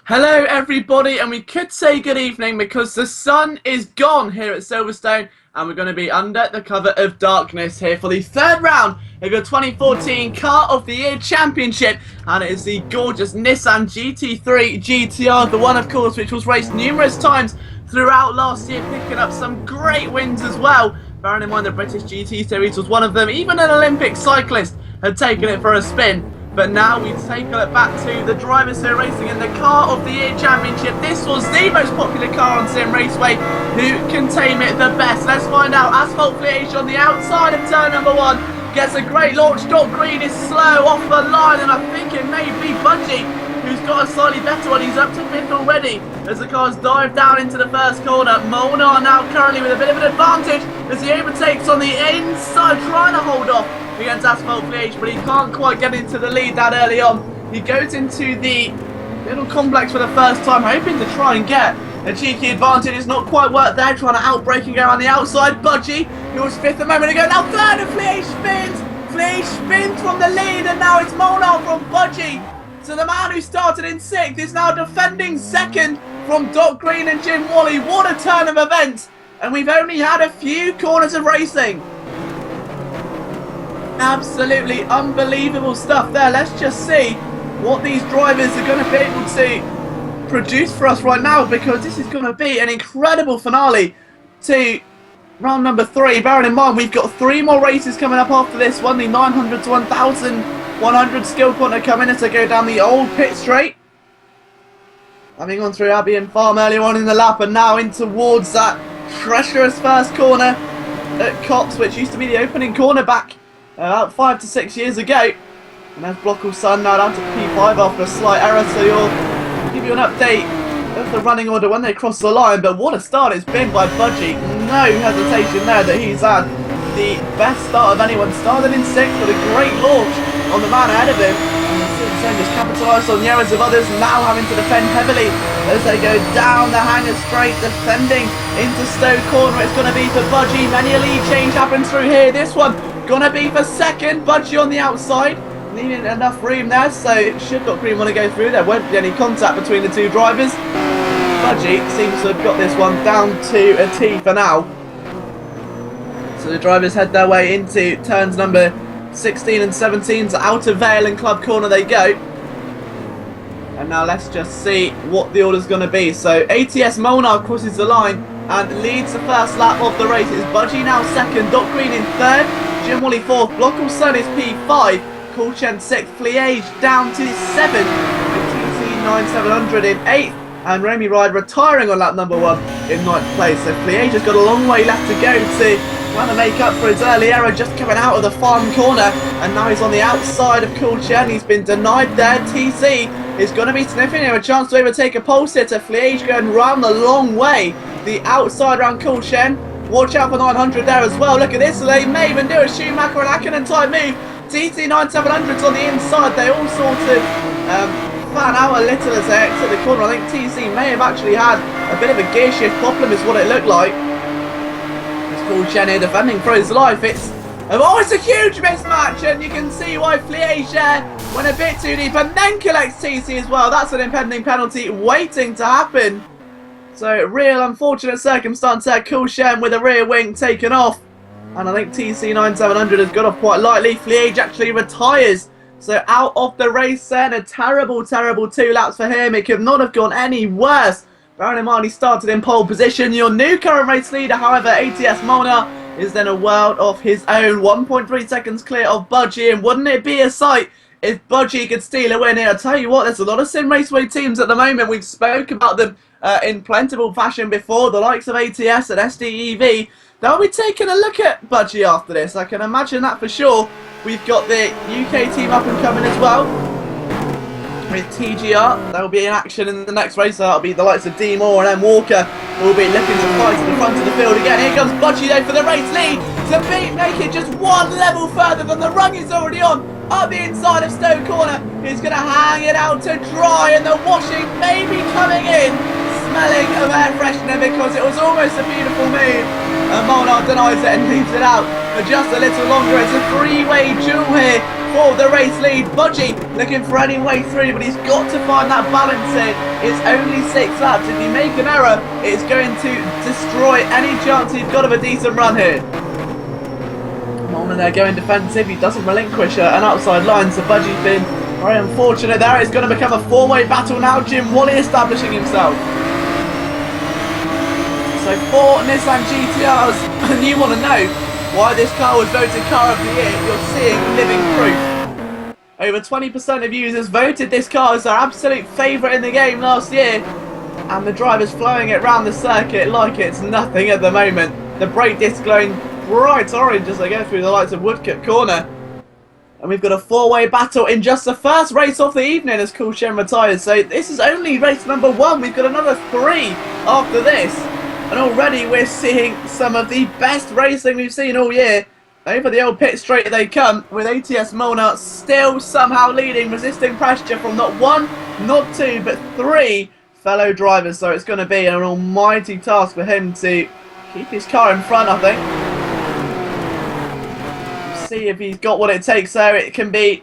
Hello everybody, and we could say good evening because the sun is gone here at Silverstone and we're going to be under the cover of darkness here for the third round of the 2014 Car of the Year Championship, and it is the gorgeous Nissan GT3 GTR, the one of course which was raced numerous times throughout last year, picking up some great wins as well. Bearing in mind the British GT Series was one of them, even an Olympic cyclist had taken it for a spin. But now we take it back to the drivers who are racing in the Car of the Year Championship. This was the most popular car on Simraceway. Who can tame it the best? Let's find out. Asphalt Fleage on the outside of turn number one. Gets a great launch. Dot Green is slow off the line, and I think it may be Budgie who's got a slightly better one. He's up to fifth already as the cars dive down into the first corner. Molnar now currently with a bit of an advantage as he overtakes on the inside, trying to hold off against Asphalt Fleage, but he can't quite get into the lead that early on. He goes into the little complex for the first time, hoping to try and get a cheeky advantage. It's not quite worked there, trying to outbrake and go around the outside. Budgie, who was fifth a moment ago, now third, and Fleage spins! Fleage spins from the lead, and now it's Molnar from Budgie. So the man who started in sixth is now defending second from Dot Green and Jim Wally. What a turn of events! And we've only had a few corners of racing. Absolutely unbelievable stuff there. Let's just see what these drivers are going to be able to produce for us right now, because this is going to be an incredible finale to round number 3. Bearing in mind we've got 3 more races coming up after this one. The 900 to 1100 Skillquant are coming as they go down the old pit straight, having gone through Albion Farm earlier on in the lap, and now in towards that treacherous first corner at Cops, which used to be the opening corner back about 5 to 6 years ago. And there's Blockall Sun now down to P5 after a slight error, so you'll give you an update of the running order when they cross the line. But what a start it's been by Budgie. No hesitation there that he's had the best start of anyone. Started in 6th with a great launch on the man ahead of him, and since then just capitalised on the errors of others, now having to defend heavily as they go down the hanger straight, defending into Stowe Corner. It's going to be for Budgie. Many a lead change happens through here. This one gonna be for second. Budgie on the outside, needing enough room there, so should Dot Green want to go through. There won't be any contact between the two drivers. Budgie seems to have got this one down to a T for now. So the drivers head their way into turns number 16 and 17, so out of Vale and Club Corner they go. And now let's just see what the order's going to be. So ATS Molnar crosses the line and leads the first lap of the race. It's Budgie now second, Dot Green in third, Jim Wally fourth, Blockall Sun is P5, Coolchen sixth, Fleage down to seventh, with TC9700 in eighth, and Remy Ride retiring on lap number 1 in ninth place. So Fleage has got a long way left to go to trying to make up for his early error just coming out of the farm corner, and now he's on the outside of Coolchen. He's been denied there. TC is going to be sniffing here, a chance to overtake a pole sitter. Fleage going round the long way, the outside round Coolchen. Watch out for 900 there as well. Look at this, they may even do a Schumacher and Hakkinen type move. TC9700's on the inside. They all sort of fan out a little as they exit the corner. I think TC may have actually had a bit of a gear shift problem is what it looked like. Coolchen here defending for his life. It's a huge mismatch, and you can see why Fleage went a bit too deep and then collects TC as well. That's an impending penalty waiting to happen. So real unfortunate circumstance there. Coolchen with a rear wing taken off, and I think TC9700 has got off quite lightly. Fleage actually retires, so out of the race then. A terrible 2 laps for him. It could not have gone any worse. Bearing in mind he started in pole position. Your new current race leader, however, ATS Molnar, is then a world of his own. 1.3 seconds clear of Budgie, and wouldn't it be a sight if Budgie could steal a win here? I'll tell you what, there's a lot of Simraceway teams at the moment. We've spoke about them in plentiful fashion before, the likes of ATS and SDEV. They'll be taking a look at Budgie after this, I can imagine that for sure. We've got the UK team up and coming as well with TGR. They'll be in action in the next race, so that'll be the likes of D Moore and M Walker who will be looking to fight at the front of the field again. Here comes Budgie though for the race lead to make it just one level further than the rung is already on. Up the inside of Stowe Corner, he's going to hang it out to dry, and the washing may be coming in, smelling of air freshener, because it was almost a beautiful move. And Molnar denies it and leaves it out for just a little longer. It's a 3-way duel here for the race lead. Budgie looking for any way through, but he's got to find that balance here. It's only 6 laps. If you make an error, it's going to destroy any chance he's got of a decent run here. Molnar there going defensive. He doesn't relinquish an outside line, so Budgie's been very unfortunate there. It's going to become a 4-way battle now. Jim Wally establishing himself. So 4 Nissan GTRs, and you want to know why this car was voted Car of the Year. You're seeing living proof. Over 20% of users voted this car as their absolute favourite in the game last year, and the driver's flowing it round the circuit like it's nothing at the moment. The brake disc glowing bright orange as they go through the lights of Woodcut Corner. And we've got a 4-way battle in just the first race of the evening as Cool Shen retires. So this is only race number 1. We've got another 3 after this. And already we're seeing some of the best racing we've seen all year. Over the old pit straight they come, with ATS Molnar still somehow leading, resisting pressure from not 1, not 2, but 3 fellow drivers. So it's going to be an almighty task for him to keep his car in front, I think. See if he's got what it takes there. It can be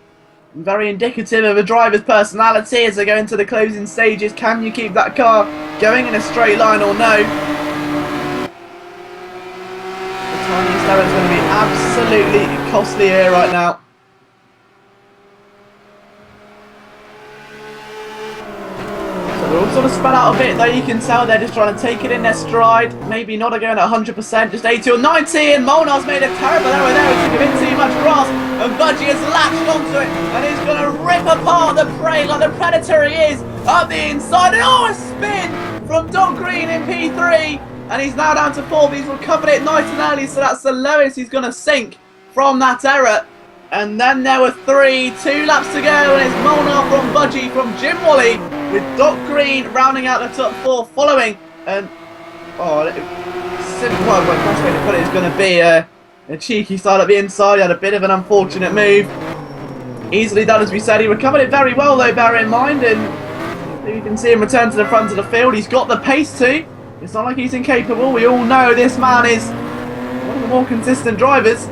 very indicative of a driver's personality as they go into the closing stages. Can you keep that car going in a straight line or no? It's going to be absolutely costly here right now. So they're all sort of spread out a bit, though. You can tell they're just trying to take it in their stride. Maybe not going at 100%, just 80 or 90. And Molnar's made a terrible error there. He took a bit too much grass, and Budgie has latched onto it, and he's going to rip apart the prey like the predator he is up the inside. And oh, a spin from Don Green in P3. And he's now down to 4th. He's recovered it nice and early, so that's the lowest he's going to sink from that error. And then there were 3, 2 laps to go, and it's Molnar from Budgie from Jim Wally, with Doc Green rounding out the top 4 following. And simple best way to put it is going to be a cheeky style at the inside. He had a bit of an unfortunate move. Easily done, as we said. He recovered it very well, though, bear in mind. And you can see him return to the front of the field. He's got the pace too. It's not like he's incapable. We all know this man is one of the more consistent drivers.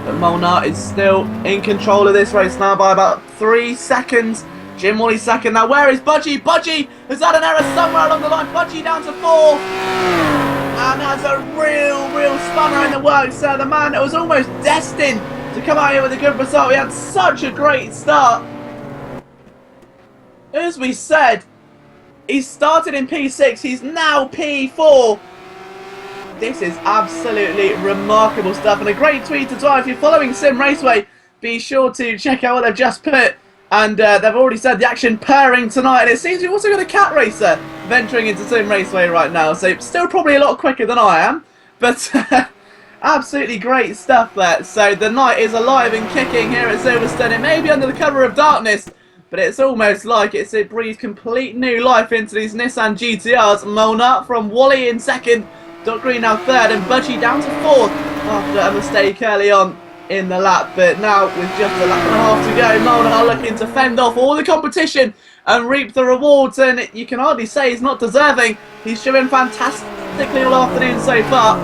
But Molnar is still in control of this race now by about 3 seconds. Jim Wally's second. Now where is Budgie? Budgie has had an error somewhere along the line. Budgie down to 4th. And has a real spanner in the works. So the man that was almost destined to come out here with a good result. He had such a great start. As we said, he started in P6, he's now P4. This is absolutely remarkable stuff, and a great tweet as well. If you're following Simraceway, be sure to check out what they've just put. And they've already said the action purring tonight, and it seems we've also got a cat racer venturing into Simraceway right now. So still probably a lot quicker than I am, but absolutely great stuff there. So the night is alive and kicking here at Silverstone. It may be under the cover of darkness, but it's almost like it breathes complete new life into these Nissan GTRs. Molnar from Wally in second, Doc Green now third, and Budgie down to 4th after a mistake early on in the lap. But now, with just a lap and a half to go, Molnar looking to fend off all the competition and reap the rewards. And you can hardly say he's not deserving. He's showing fantastically all afternoon so far.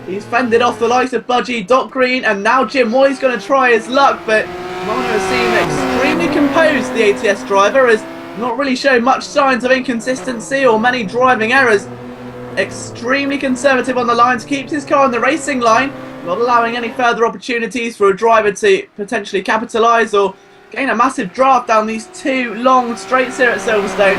He's fended off the likes of Budgie, Doc Green, and now Jim Wally's going to try his luck, but Molnar has seemed extremely composed. The ATS driver has not really shown much signs of inconsistency or many driving errors. Extremely conservative on the lines, keeps his car on the racing line, not allowing any further opportunities for a driver to potentially capitalise or gain a massive draft down these 2 long straights here at Silverstone.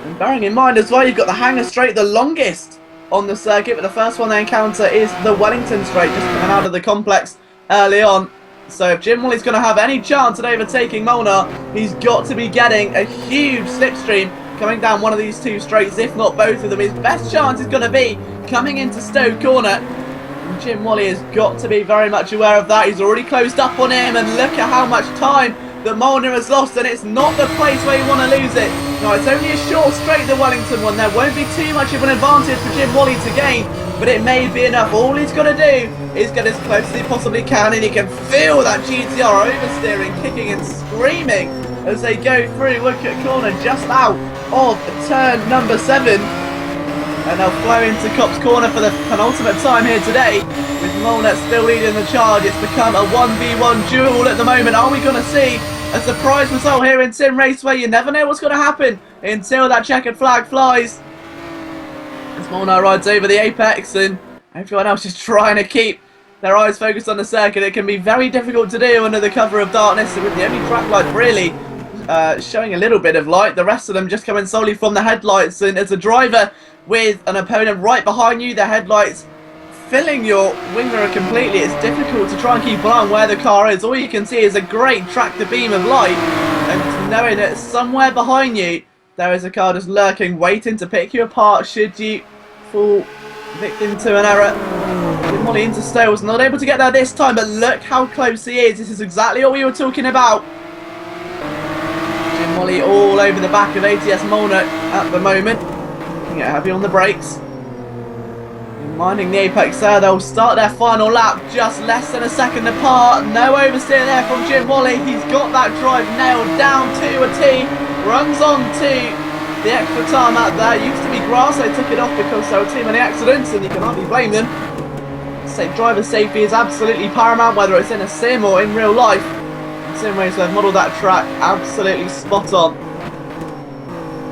And bearing in mind as well, you've got the Hangar Straight, the longest on the circuit, but the first one they encounter is the Wellington Straight, just coming out of the complex early on. So if Jim Wally's going to have any chance at overtaking Molnar, he's got to be getting a huge slipstream coming down one of these 2 straights, if not both of them. His best chance is going to be coming into Stoke Corner. And Jim Wally has got to be very much aware of that. He's already closed up on him, and look at how much time that Molnar has lost, and it's not the place where you want to lose it. Now, it's only a short straight, the Wellington one. There won't be too much of an advantage for Jim Wally to gain, but it may be enough. All he's got to do is get as close as he possibly can, and he can feel that GTR oversteering, kicking and screaming as they go through Woodcut Corner just out of turn number 7. And they'll flow into Cop's corner for the penultimate time here today. With Molnett still leading the charge. It's become a 1v1 duel at the moment. Are we going to see a surprise result here in Simraceway? You never know what's going to happen until that checkered flag flies. As Molnett rides over the apex and everyone else is trying to keep their eyes focused on the circuit. It can be very difficult to do under the cover of darkness, with the only track light really showing a little bit of light. The rest of them just coming solely from the headlights. And as a driver with an opponent right behind you, the headlights filling your wing mirror completely, it's difficult to try and keep an eye on where the car is. All you can see is a great tractor beam of light, and knowing that somewhere behind you there is a car just lurking, waiting to pick you apart should you fall victim to an error. Molly into Stales, not able to get there this time, but look how close he is. This is exactly what we were talking about. Jim Molly all over the back of ATS Molnett at the moment. Get heavy on the brakes. Minding the apex there, they'll start their final lap just less than a second apart. No oversteer there from Jim Molly. He's got that drive nailed down to a T. Runs on to the extra tarmac there. Used to be grass, they took it off because there were too many accidents, and you can hardly blame them. Driver safety is absolutely paramount, whether it's in a sim or in real life. Simraceway have modelled that track absolutely spot on.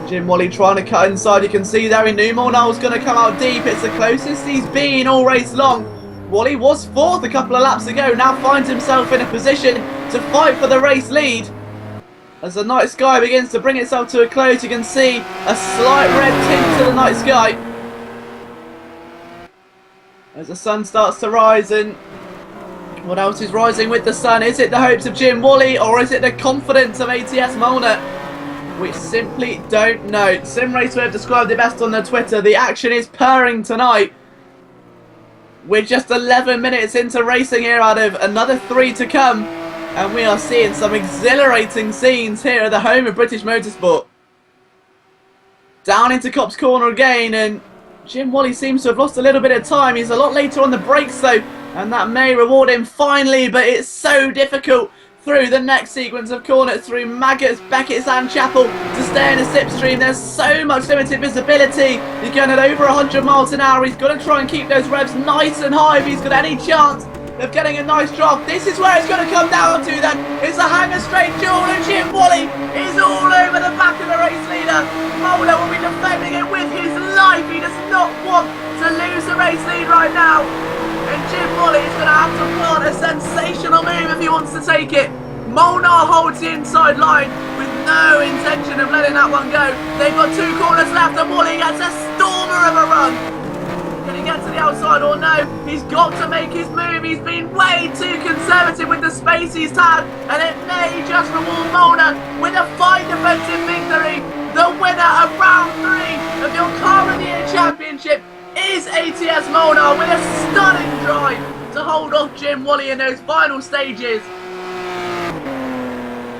Jim Molly trying to cut inside. You can see there he knew Molnett was going to come out deep. It's the closest he's been all race long. Wally was fourth a couple of laps ago. Now finds himself in a position to fight for the race lead. As the night sky begins to bring itself to a close, you can see a slight red tint to the night sky as the sun starts to rise. And what else is rising with the sun? Is it the hopes of Jim Wally, or is it the confidence of ATS Molnett? We simply don't know. Simraceway have described it best on their Twitter. The action is purring tonight. We're just 11 minutes into racing here out of another 3 to come. And we are seeing some exhilarating scenes here at the home of British motorsport. Down into Cop's corner again, and Jim Wally seems to have lost a little bit of time. He's a lot later on the brakes though, and that may reward him finally, but it's so difficult through the next sequence of corners, through Maggots, Beckett's and Chapel to stay in a slipstream. There's so much limited visibility. He's going at over 100 miles an hour. He's got to try and keep those revs nice and high if he's got any chance of getting a nice draft. This is where it's going to come down to then. It's a hanger straight duel, and Jim Wally is all over the back of the race leader. Molnett will be defending it with his life. He does not want to lose the race lead right now. And Jim Wally is going to have to plant a sensational move if he wants to take it. Molnett holds the inside line with no intention of letting that one go. They've got 2 corners left, and Wally gets a stormer of a run. Can he get to the outside or no? He's got to make his move. He's been way too conservative with the space he's had, and it may just reward Molnett with a fine defensive victory. The winner of round 3 of your Car of the Year Championship is ATS Molnett with a stunning drive to hold off Jim Wally in those final stages.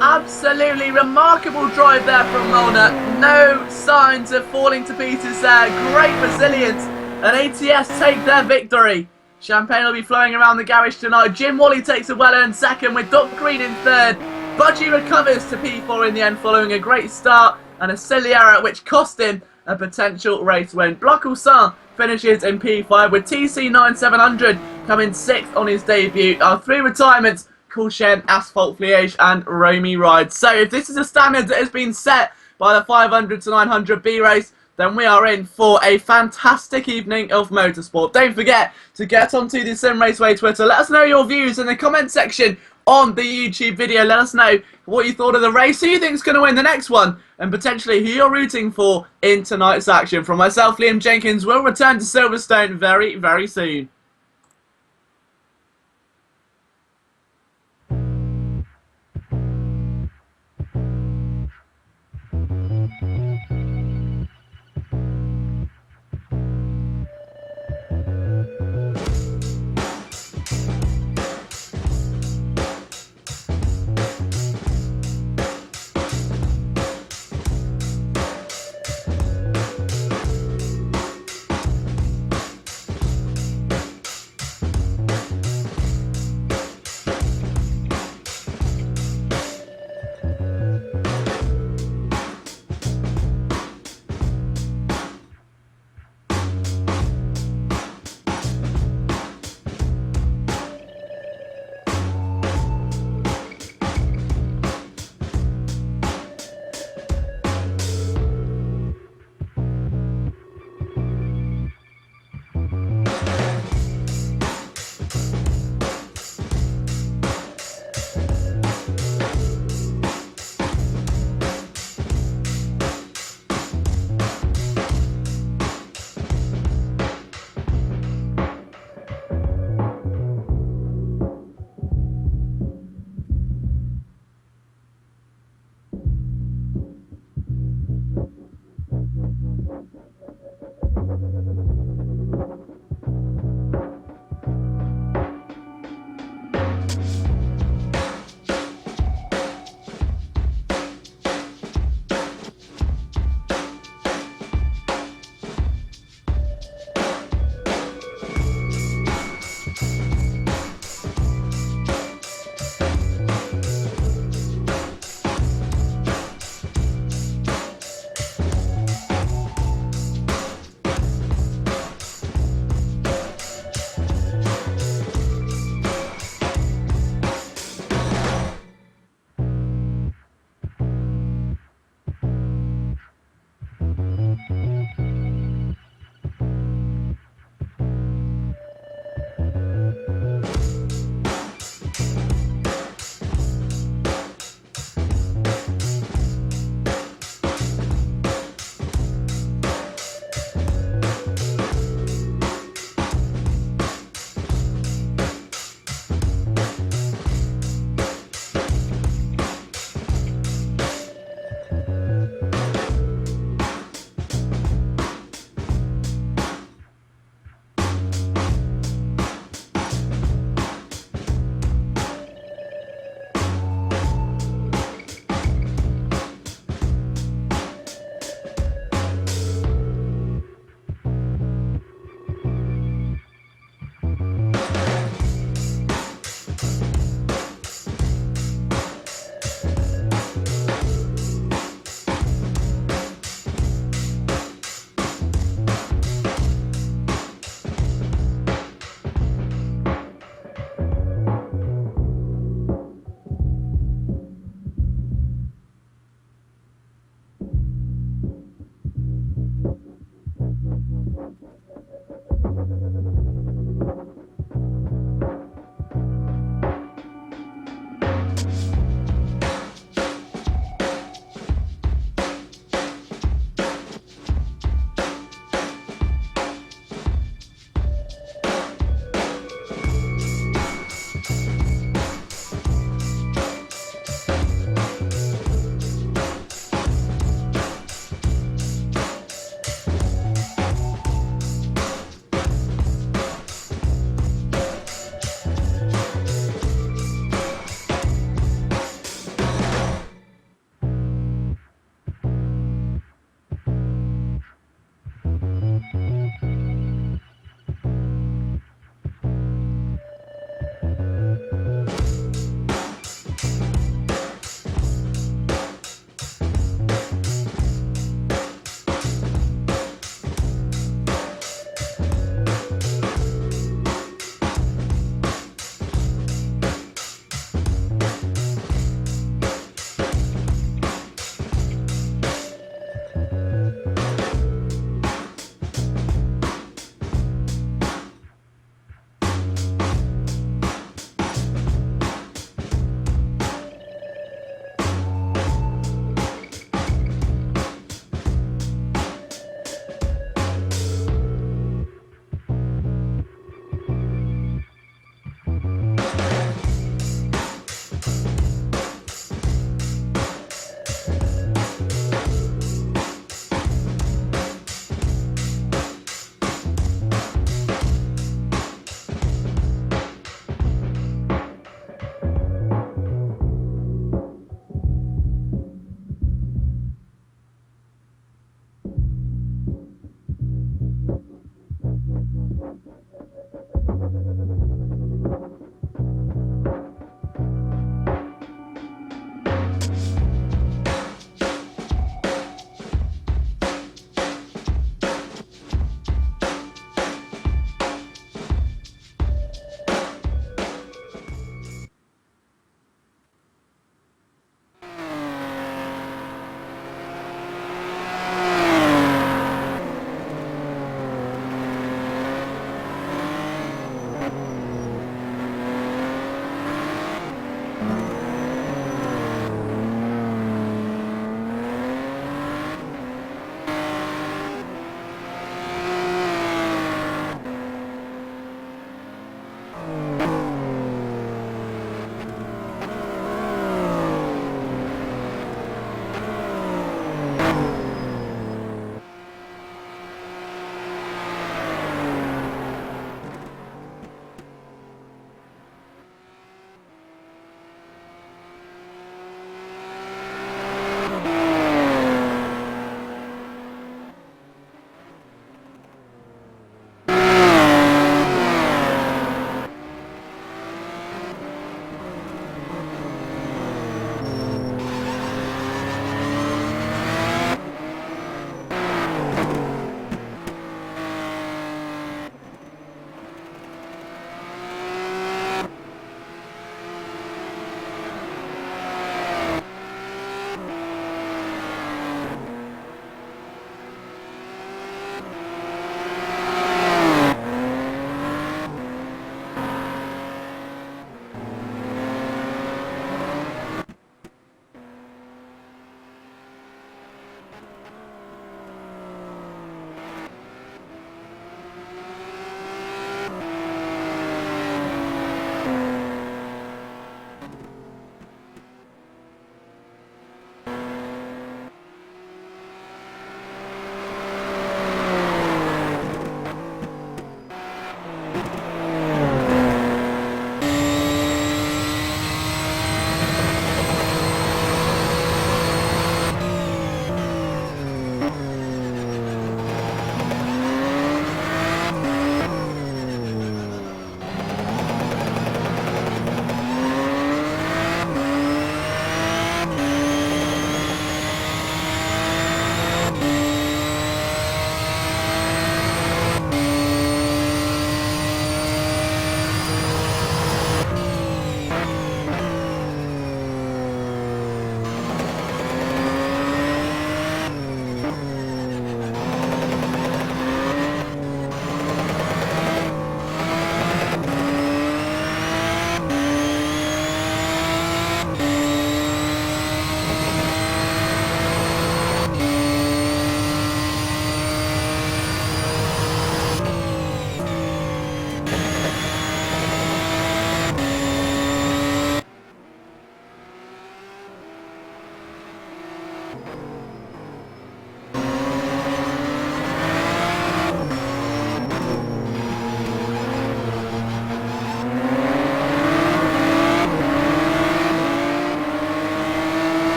Absolutely remarkable drive there from Molnett. No signs of falling to pieces there. Great resilience, and ATS take their victory. Champagne will be flowing around the garage tonight. Jim Wally takes a well-earned second with Doc Green in third. Budgie recovers to P4 in the end following a great start and a silly error which cost him a potential race win. Block-Ulsan finishes in P5 with TC9700 coming 6th on his debut. Our 3 retirements: Coulchen, Asphalt Liège and Romy Rides. So if this is a standard that has been set by the 500 to 900 B race, then we are in for a fantastic evening of motorsport. Don't forget to get onto the Simraceway Twitter. Let us know your views in the comment section on the YouTube video. Let us know what you thought of the race, who you think is going to win the next one, and potentially who you're rooting for in tonight's action. From myself, Liam Jenkins, we'll return to Silverstone very, very soon.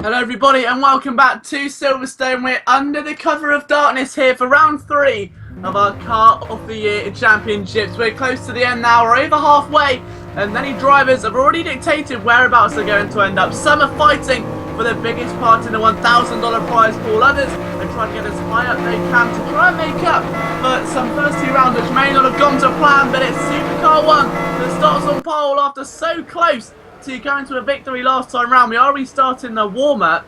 Hello everybody and welcome back to Silverstone. We're under the cover of darkness here for round 3 of our Car of the Year Championships. We're close to the end now, we're over halfway, and many drivers have already dictated whereabouts they're going to end up. Some are fighting for the biggest part in the $1,000 prize pool. Others are trying to get as high up they can to try and make up for some first 2 rounds which may not have gone to plan, but it's Supercar 1 that starts on pole after so close to going to a victory last time round. We are restarting the warm-up,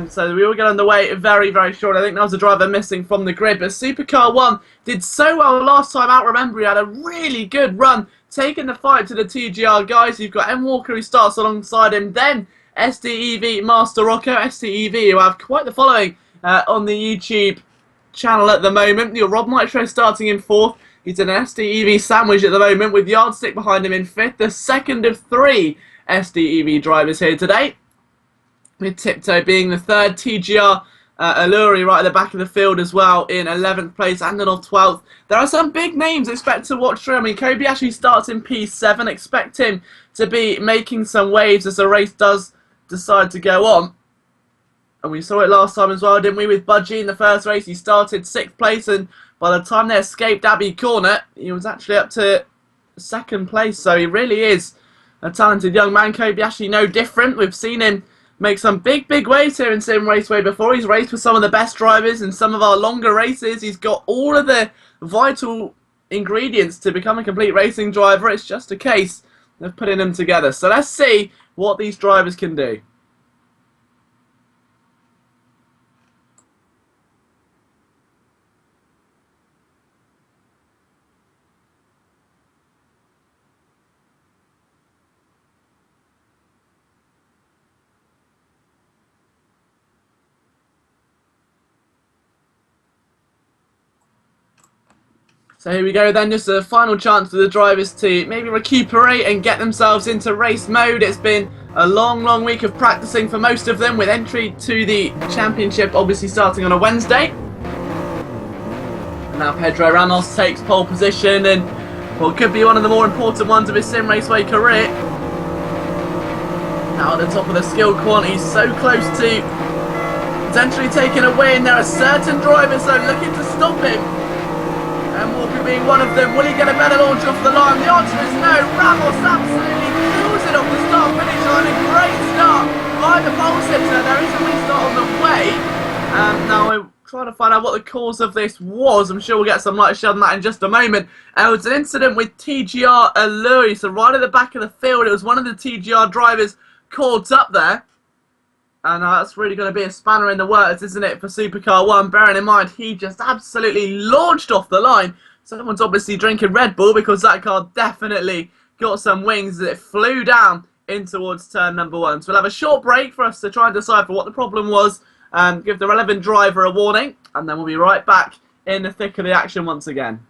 so we will get underway very, very shortly. I think that was a driver missing from the grid, but Supercar 1 did so well last time out. Remember, he had a really good run, taking the fight to the TGR guys. You've got M. Walker who starts alongside him, then SDEV Master Rocco, SDEV, who have quite the following on the YouTube channel at the moment. Your Rob Nitro starting in 4th. He's an SDEV sandwich at the moment with Yardstick behind him in 5th, the second of 3 SDEV drivers here today, with Tiptoe being the 3rd, TGR Alluri right at the back of the field as well in 11th place, and then on 12th. There are some big names expect to watch through. I mean, Kobayashi starts in P7, expect him to be making some waves as the race does decide to go on. And we saw it last time as well, didn't we, with Budgie in the first race. He started 6th place, and by the time they escaped Abbey Corner, he was actually up to 2nd place, so he really is a talented young man. Kobayashi no different. We've seen him make some big waves here in Simraceway before. He's raced with some of the best drivers in some of our longer races. He's got all of the vital ingredients to become a complete racing driver. It's just a case of putting them together. So let's see what these drivers can do. So here we go then, just a final chance for the drivers to maybe recuperate and get themselves into race mode. It's been a long week of practicing for most of them, with entry to the championship obviously starting on a Wednesday. And now Pedro Ramos takes pole position in what could be one of the more important ones of his Simraceway career. Now at the top of the Skillquant, he's so close to potentially taking a win. There are certain drivers though looking to stop him, and Walker being one of them. Will he get a better launch off the line? The answer is no. Ramos absolutely kills it off the start-finish line. A great start by the pole sitter. There is a restart on the way. Now I'm trying to find out what the cause of this was. I'm sure we'll get some light shed on that in just a moment. It was an incident with TGR Alluri. So right at the back of the field, it was one of the TGR drivers caught up there. And that's really going to be a spanner in the works, isn't it, for Supercar 1? Bearing in mind, he just absolutely launched off the line. Someone's obviously drinking Red Bull, because that car definitely got some wings as it flew down in towards turn number 1. So we'll have a short break for us to try and decipher what the problem was, and give the relevant driver a warning, and then we'll be right back in the thick of the action once again.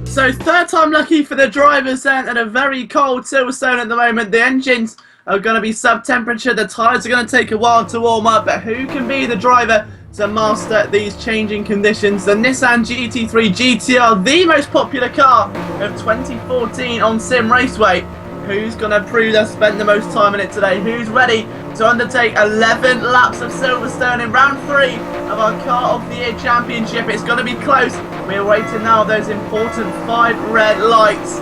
So 3rd time lucky for the drivers then, at a very cold Silverstone at the moment. The engines are going to be sub-temperature, the tyres are going to take a while to warm up, but who can be the driver to master these changing conditions? The Nissan GT3 GTR, the most popular car of 2014 on Simraceway. Who's going to prove they've spent the most time in it today? Who's ready to undertake 11 laps of Silverstone in round 3 of our Car of the Year Championship? It's going to be close. We're waiting now those important 5 red lights.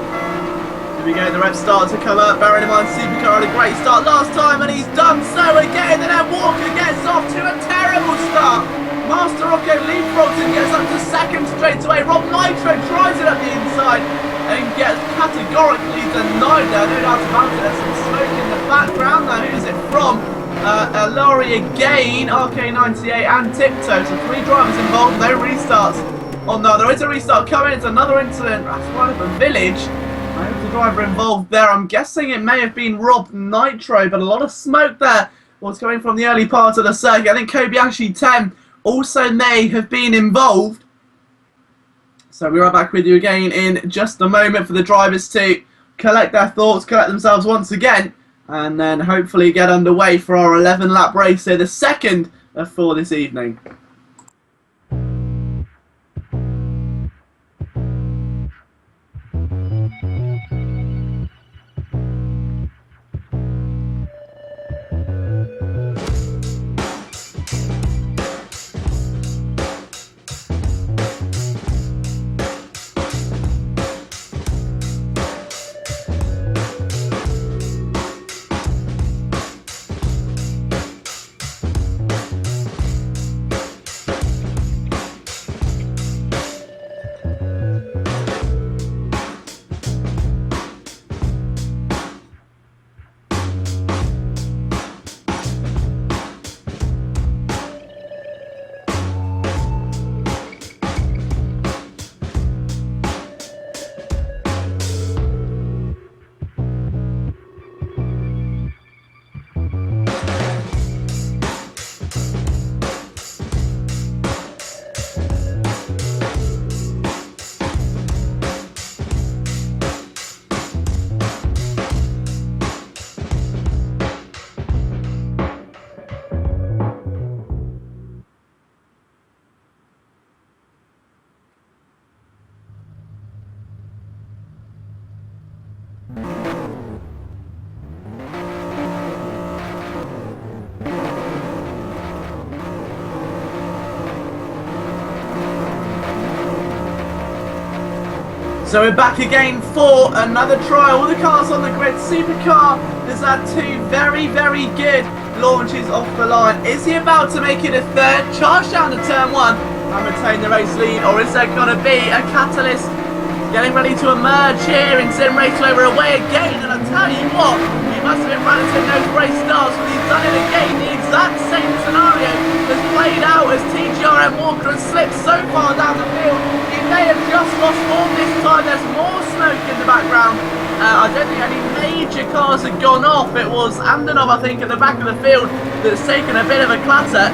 Here we go, the red start to come up. Bearing in mind, Supercar had a great start last time, and he's done so again. And then Walker gets off to a terrible start. Master Rocco leapfrogs and gets up to second straight away. Rob Nitro tries it up the inside and gets categorically denied there. No doubt about it. There's some smoke in the background. Now, who's it from? Laurie again, RK98 and Tiptoe. So 3 drivers involved, no restarts. Oh no, there is a restart coming. It's another incident. That's right at the village. I hope the driver involved there. I'm guessing it may have been Rob Nitro, but a lot of smoke there was coming from the early part of the circuit. I think Kobayashi 10 also may have been involved. So we're right back with you again in just a moment for the drivers to collect their thoughts, collect themselves once again, and then hopefully get underway for our 11-lap race here, the second of 4 this evening. So we're back again for another try. All the cars on the grid. Supercar has had 2 very, very good launches off the line. Is he about to make it a third? Charge down to turn 1 and retain the race lead, or is there going to be a catalyst getting ready to emerge here in Simraceway? We're away again, and I tell you what, he must have been relative those race starts, but he's done it again. The exact same scenario has played out as TGR and Walker has slipped so far down the field. He may have just lost form this time. There's more smoke in the background. I don't think any major cars had gone off. It was Andanov, I think, at the back of the field that's taken a bit of a clatter.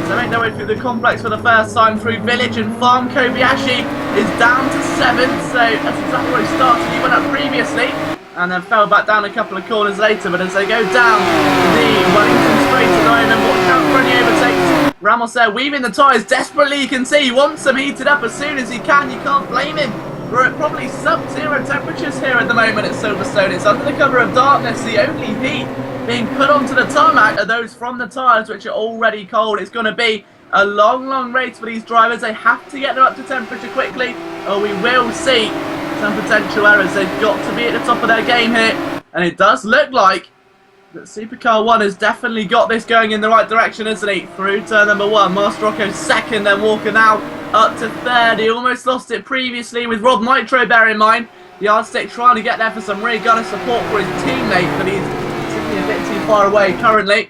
So make their way through the complex for the first time through Village and Farm. Kobayashi is down to 7th, so that's exactly where he started. He went up previously and then fell back down a couple of corners later, but as they go down the Wellington Straight at the moment, watch out for any overtakes. Ramos there weaving the tyres desperately. You can see he wants them heated up as soon as he can. You can't blame him. We're at probably sub-zero temperatures here at the moment at Silverstone. It's under the cover of darkness. The only heat being put onto the tarmac are those from the tyres, which are already cold. It's going to be a long, long race for these drivers. They have to get them up to temperature quickly, or we will see some potential errors. They've got to be at the top of their game here, and it does look like that Supercar 1 has definitely got this going in the right direction, isn't he? Through turn number 1, Master Rocco 2nd, then Walker now up to 3rd. He almost lost it previously with Rob Nitro, bear in mind. The Yardstick trying to get there for some rear gunner support for his teammate, but he's simply a bit too far away currently.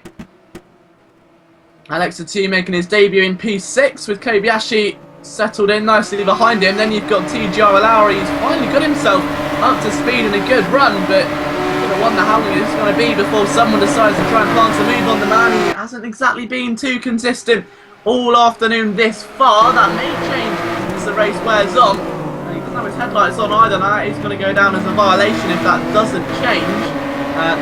Alex Atu making his debut in P6 with Kobayashi settled in nicely behind him. Then you've got TGR Lowry, who's finally got himself up to speed in a good run, but I wonder how long it's going to be before someone decides to try and plant a move on the man. He hasn't exactly been too consistent all afternoon this far. That may change as the race wears on. And he doesn't have his headlights on either now. He's going to go down as a violation if that doesn't change.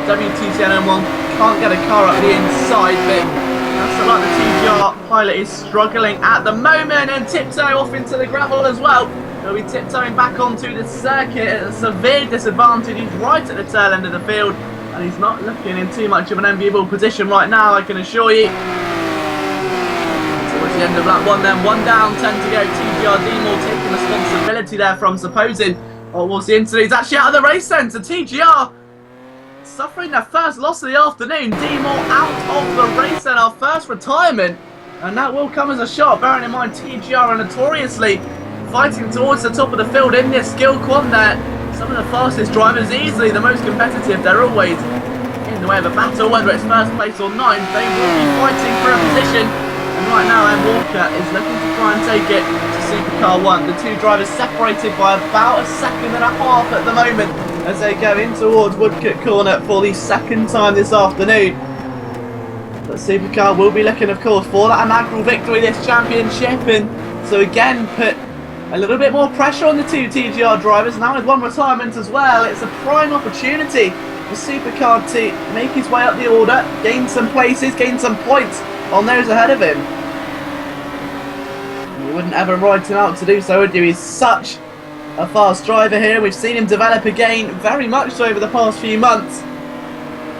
WTCN1 can't get a car up the inside, but that's the luck the TGR pilot is struggling at the moment. And Tiptoe off into the gravel as well. He'll be tiptoeing back onto the circuit at a severe disadvantage. He's right at the tail end of the field, and he's not looking in too much of an enviable position right now, I can assure you. Towards the end of lap 1 then, 1 down, 10 to go. TGR Demore taking responsibility there from supposing Or was the interlude's actually out of the race centre. TGR suffering their first loss of the afternoon. Dimit-R out of the race and our first retirement. And that will come as a shock, bearing in mind TGR are notoriously fighting towards the top of the field in this Skillquant there. Some of the fastest drivers, easily the most competitive. They're always in the way of a battle, whether it's first place or ninth. They will be fighting for a position. And right now, Walker is looking to try and take it to Supercar 1. The two drivers separated by about a second and a half at the moment as they go in towards Woodcote Corner for the second time this afternoon. But Supercar will be looking, of course, for that inaugural victory this championship, and so again put a little bit more pressure on the two TGR drivers. Now with one retirement as well, it's a prime opportunity for Supercar to make his way up the order, gain some places, gain some points on those ahead of him. You wouldn't ever write him out to do so, would you? He's such a fast driver here. We've seen him develop again very much so over the past few months.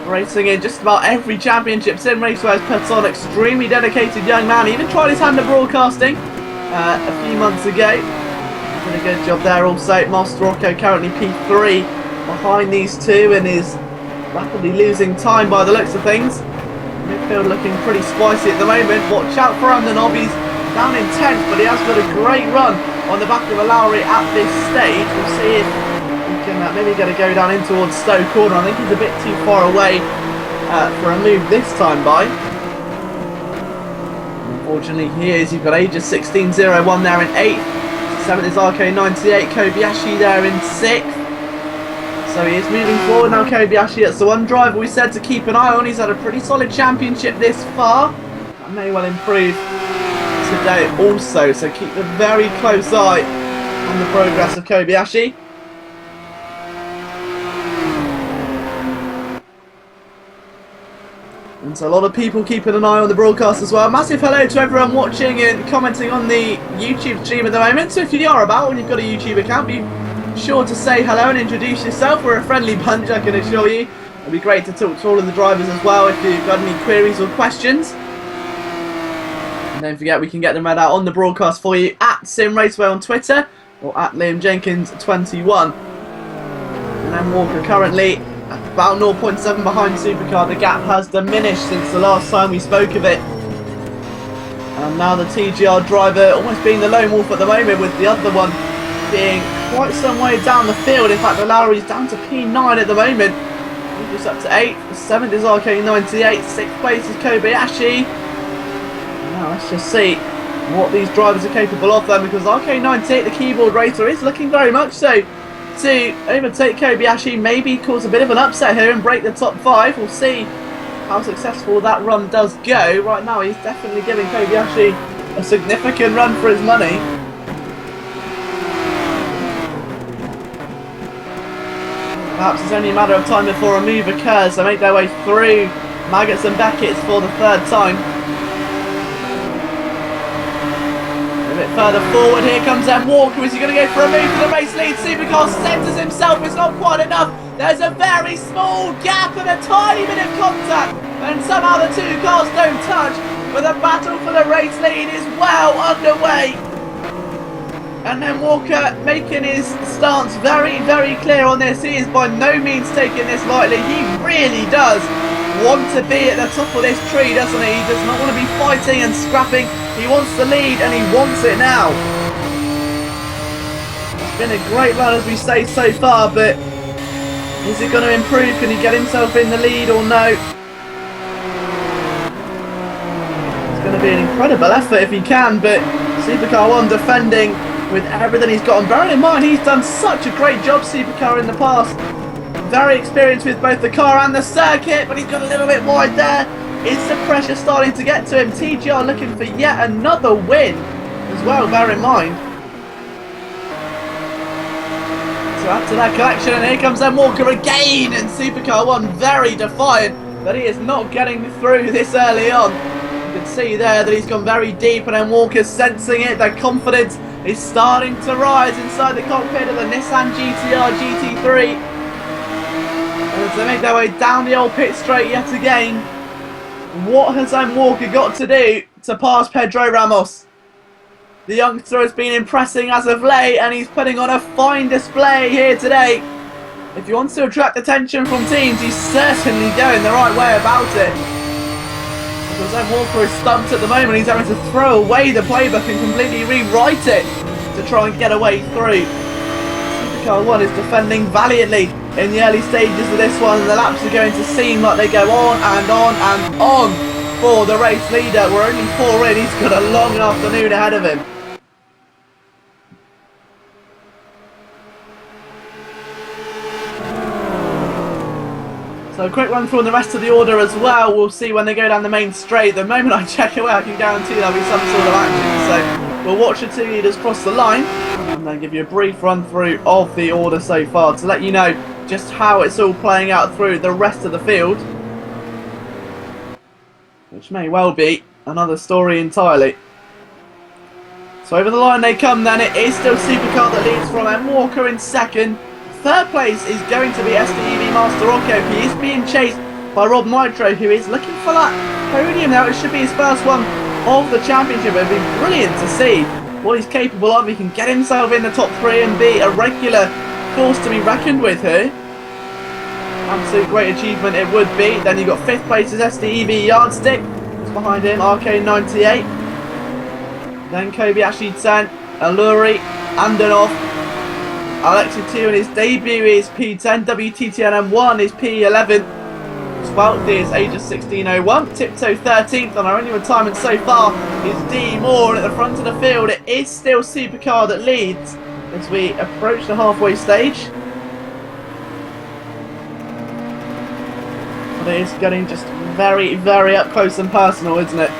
Racing in just about every championship Simraceway has put on. Extremely dedicated young man. He even tried his hand at broadcasting a few months ago. Did a good job there also. Master Rocco currently P3 behind these two and is rapidly losing time by the looks of things. Midfield looking pretty spicy at the moment. Watch out for Andanov. He's down in 10th, but he has got a great run on the back of a Lowry at this stage. We'll see if he can maybe get to go down in towards Stowe Corner. I think he's a bit too far away for a move this time by. Unfortunately, he is. You've got Aegis 16.01 there in 8th. 7th is RK98. Kobayashi there in 6th. So he is moving forward now, Kobayashi. That's the one driver we said to keep an eye on. He's had a pretty solid championship this far. That may well improve today also. So keep a very close eye on the progress of Kobayashi. And so a lot of people keeping an eye on the broadcast as well. Massive hello to everyone watching and commenting on the YouTube stream at the moment. So if you are about and you've got a YouTube account, be sure to say hello and introduce yourself. We're a friendly bunch, I can assure you. It'll be great to talk to all of the drivers as well if you've got any queries or questions. And don't forget, we can get them read out on the broadcast for you at Simraceway on Twitter or at Liam Jenkins 21. And then Walker currently about 0.7 behind Supercar. The gap has diminished since the last time we spoke of it. And now the TGR driver almost being the lone wolf at the moment, with the other one being quite some way down the field. In fact, the Lowry's down to P9 at the moment. He's just up to 8th. 7th is RK98. 6th place is Kobayashi. Now let's just see what these drivers are capable of then, because RK98, the keyboard racer, is looking very much so to overtake Kobayashi, maybe cause a bit of an upset here and break the top 5. We'll see how successful that run does go. Right now he's definitely giving Kobayashi a significant run for his money. Perhaps it's only a matter of time before a move occurs. They make their way through Maggots and Beckett's for the 3rd time. A bit further forward, here comes Walker. Is he going to go for a move for the race lead? Supercar centres himself. It's not quite enough. There's a very small gap and a tiny bit of contact, and somehow the two cars don't touch. But the battle for the race lead is well underway. And then Walker making his stance very, very clear on this. He is by no means taking this lightly. He really does want to be at the top of this tree, doesn't he? He does not want to be fighting and scrapping. He wants the lead and he wants it now. It's been a great run, as we say, so far, but is it going to improve? Can he get himself in the lead or no? It's going to be an incredible effort if he can, but Supercar 1 defending with everything he's got. And bearing in mind, he's done such a great job, Supercar, in the past. Very experienced with both the car and the circuit, but he's got a little bit wide there. Is the pressure starting to get to him? TGR looking for yet another win as well, bear in mind. So after that collection, and here comes Walker again, and Supercar 1 very defiant that he is not getting through this early on. You can see there that he's gone very deep, and then Walker's sensing it. Their confidence is starting to rise inside the cockpit of the Nissan GT-R GT3. And as they make their way down the old pit straight yet again, what has Walker got to do to pass Pedro Ramos? The youngster has been impressing as of late, and he's putting on a fine display here today. If he wants to attract attention from teams, he's certainly going the right way about it. Because then Walker is stumped at the moment, he's having to throw away the playbook and completely rewrite it to try and get away through. Supercar 1 is defending valiantly in the early stages of this one, and the laps are going to seem like they go on and on and on for the race leader. We're only 4 in, he's got a long afternoon ahead of him. So a quick run through on the rest of the order as well. We'll see when they go down the main straight. The moment I check away, I can guarantee there'll be some sort of action. So we'll watch the 2 leaders cross the line and then give you a brief run through of the order so far to let you know just how it's all playing out through the rest of the field, which may well be another story entirely. So over the line they come then. It is still Supercar that leads from M. Walker in second. Third place is going to be SDEV Master Rocco. He is being chased by Rob Nitro, who is looking for that podium now. It should be his first one of the championship. It would be brilliant to see what he's capable of. He can get himself in the top 3 and be a regular force to be reckoned with here. Absolute great achievement it would be. Then you've got 5th place is SDEV Yardstick. Just behind him, RK98. Then Kobayashi 10, Alluri, Andanov. Alexi 2 in his debut is P10, WTTN M1 is P11, 12th is Aegis 1601, Tiptoe 13th, and our only retirement so far is D Moore, and at the front of the field it is still Supercar that leads as we approach the halfway stage. But it is getting just very, very up close and personal, isn't it?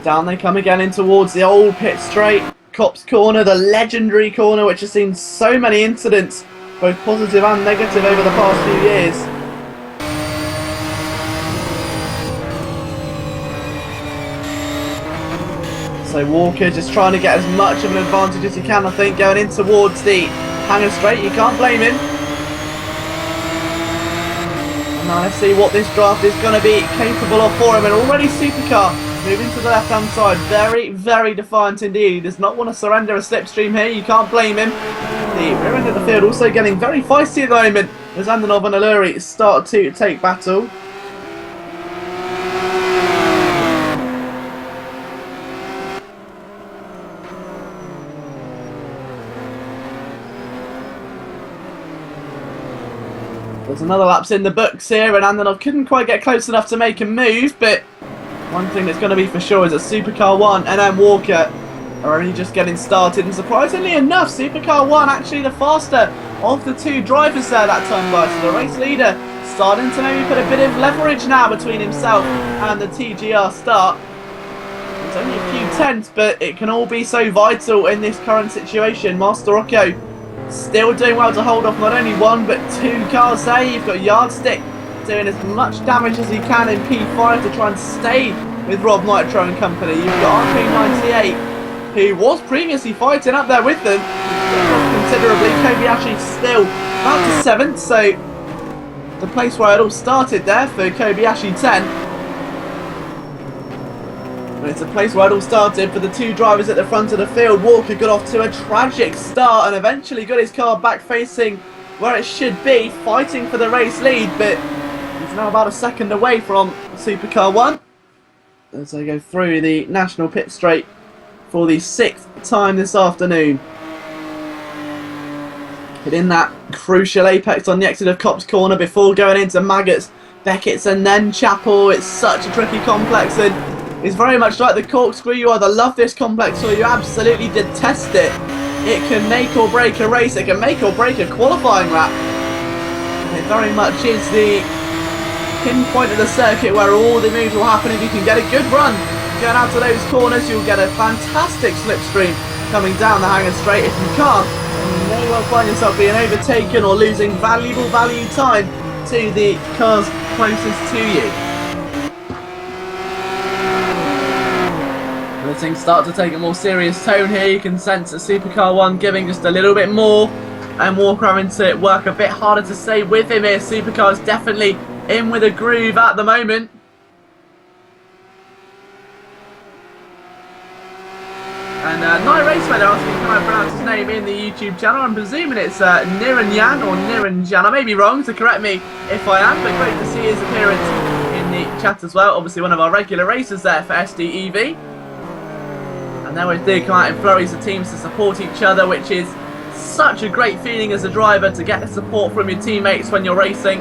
Down they come again in towards the old pit straight. Copse corner, the legendary corner which has seen so many incidents, both positive and negative over the past few years. So Walker just trying to get as much of an advantage as he can, I think, going in towards the hangar straight. You can't blame him. And now let's see what this draft is going to be capable of for him. And already Supercar moving to the left-hand side, very, very defiant indeed. He does not want to surrender a slipstream here. You can't blame him. The rear end of the field also getting very feisty at the moment as Andanov and Alluri start to take battle. There's another lapse in the books here, and Andanov couldn't quite get close enough to make a move, but one thing that's going to be for sure is that Supercar 1 and M. Walker are only just getting started, and surprisingly enough, Supercar 1 actually the faster of the 2 drivers there that time by. So the race leader starting to maybe put a bit of leverage now between himself and the TGR start. It's only a few tenths, but it can all be so vital in this current situation. Master Rocco still doing well to hold off not only 1 but 2 cars there. You've got Yardstick doing as much damage as he can in P5 to try and stay with Rob Nitro and company. You've got RK98, who was previously fighting up there with them considerably. Kobayashi still back to 7th, so the place where it all started there for Kobayashi 10. And it's a place where it all started for the 2 drivers at the front of the field. Walker got off to a tragic start and eventually got his car back facing where it should be, fighting for the race lead, but he's now about a second away from Supercar 1 as they go through the national pit straight for the 6th time this afternoon. Hitting that crucial apex on the exit of Copse Corner before going into Maggots, Beckett's and then Chapel. It's such a tricky complex, and it's very much like the corkscrew. You either love this complex or you absolutely detest it. It can make or break a race, it can make or break a qualifying lap. It very much is the pinpoint of the circuit where all the moves will happen. If you can get a good run going out to those corners, you'll get a fantastic slipstream coming down the hangar straight. If you can't, you may well find yourself being overtaken or losing valuable value time to the cars closest to you. Things start to take a more serious tone here. You can sense that Supercar 1 giving just a little bit more and Walker having to work a bit harder to stay with him here. Supercar is definitely in with a groove at the moment. And Night Raceway, they're asking can I pronounce his name in the YouTube channel. I'm presuming it's Niranyan or Niranjan. I may be wrong, so correct me if I am, but great to see his appearance in the chat as well. Obviously one of our regular racers there for SDEV. And they always do come out in flurries of teams to support each other, which is such a great feeling as a driver to get the support from your teammates when you're racing.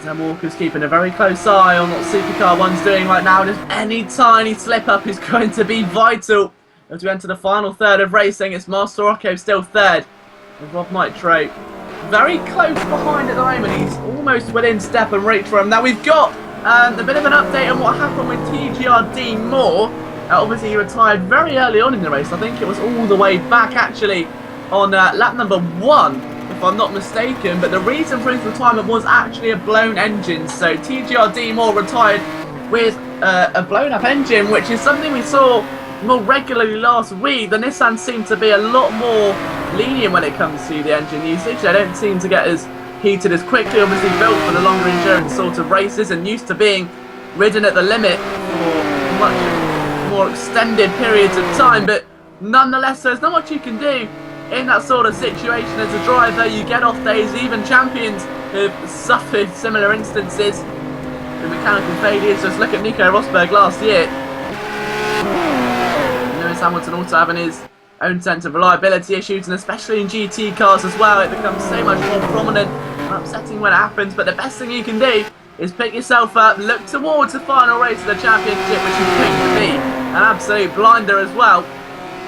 And Walker's keeping a very close eye on what Supercar 1's doing right now. Just any tiny slip up is going to be vital as we enter the final third of racing. It's Master Rocco still third, with Rob Nitro very close behind at the moment. He's almost within step and reach for him. Now we've got a bit of an update on what happened with TGR Moore. Obviously he retired very early on in the race. I think it was all the way back actually on lap number 1. If I'm not mistaken, but the reason for his retirement was actually a blown engine. So TGR Moore retired with a blown up engine, which is something we saw more regularly last week. The Nissan seemed to be a lot more lenient when it comes to the engine usage. They don't seem to get as heated as quickly, obviously built for the longer endurance sort of races and used to being ridden at the limit for much more extended periods of time. But nonetheless, there's not much you can do in that sort of situation as a driver. You get off days. Even champions have suffered similar instances with mechanical failures. Just look at Nico Rosberg last year. Lewis Hamilton also having his own sense of reliability issues, and especially in GT cars as well, it becomes so much more prominent and upsetting when it happens. But the best thing you can do is pick yourself up, look towards the final race of the championship, which is going to be an absolute blinder as well,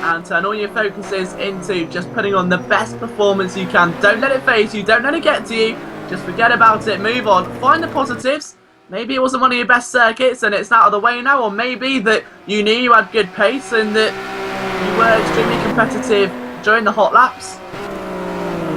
and turn all your focuses into just putting on the best performance you can. Don't let it phase you, don't let it get to you, just forget about it, move on, find the positives. Maybe it wasn't one of your best circuits and it's out of the way now, or maybe that you knew you had good pace and that you were extremely competitive during the hot laps.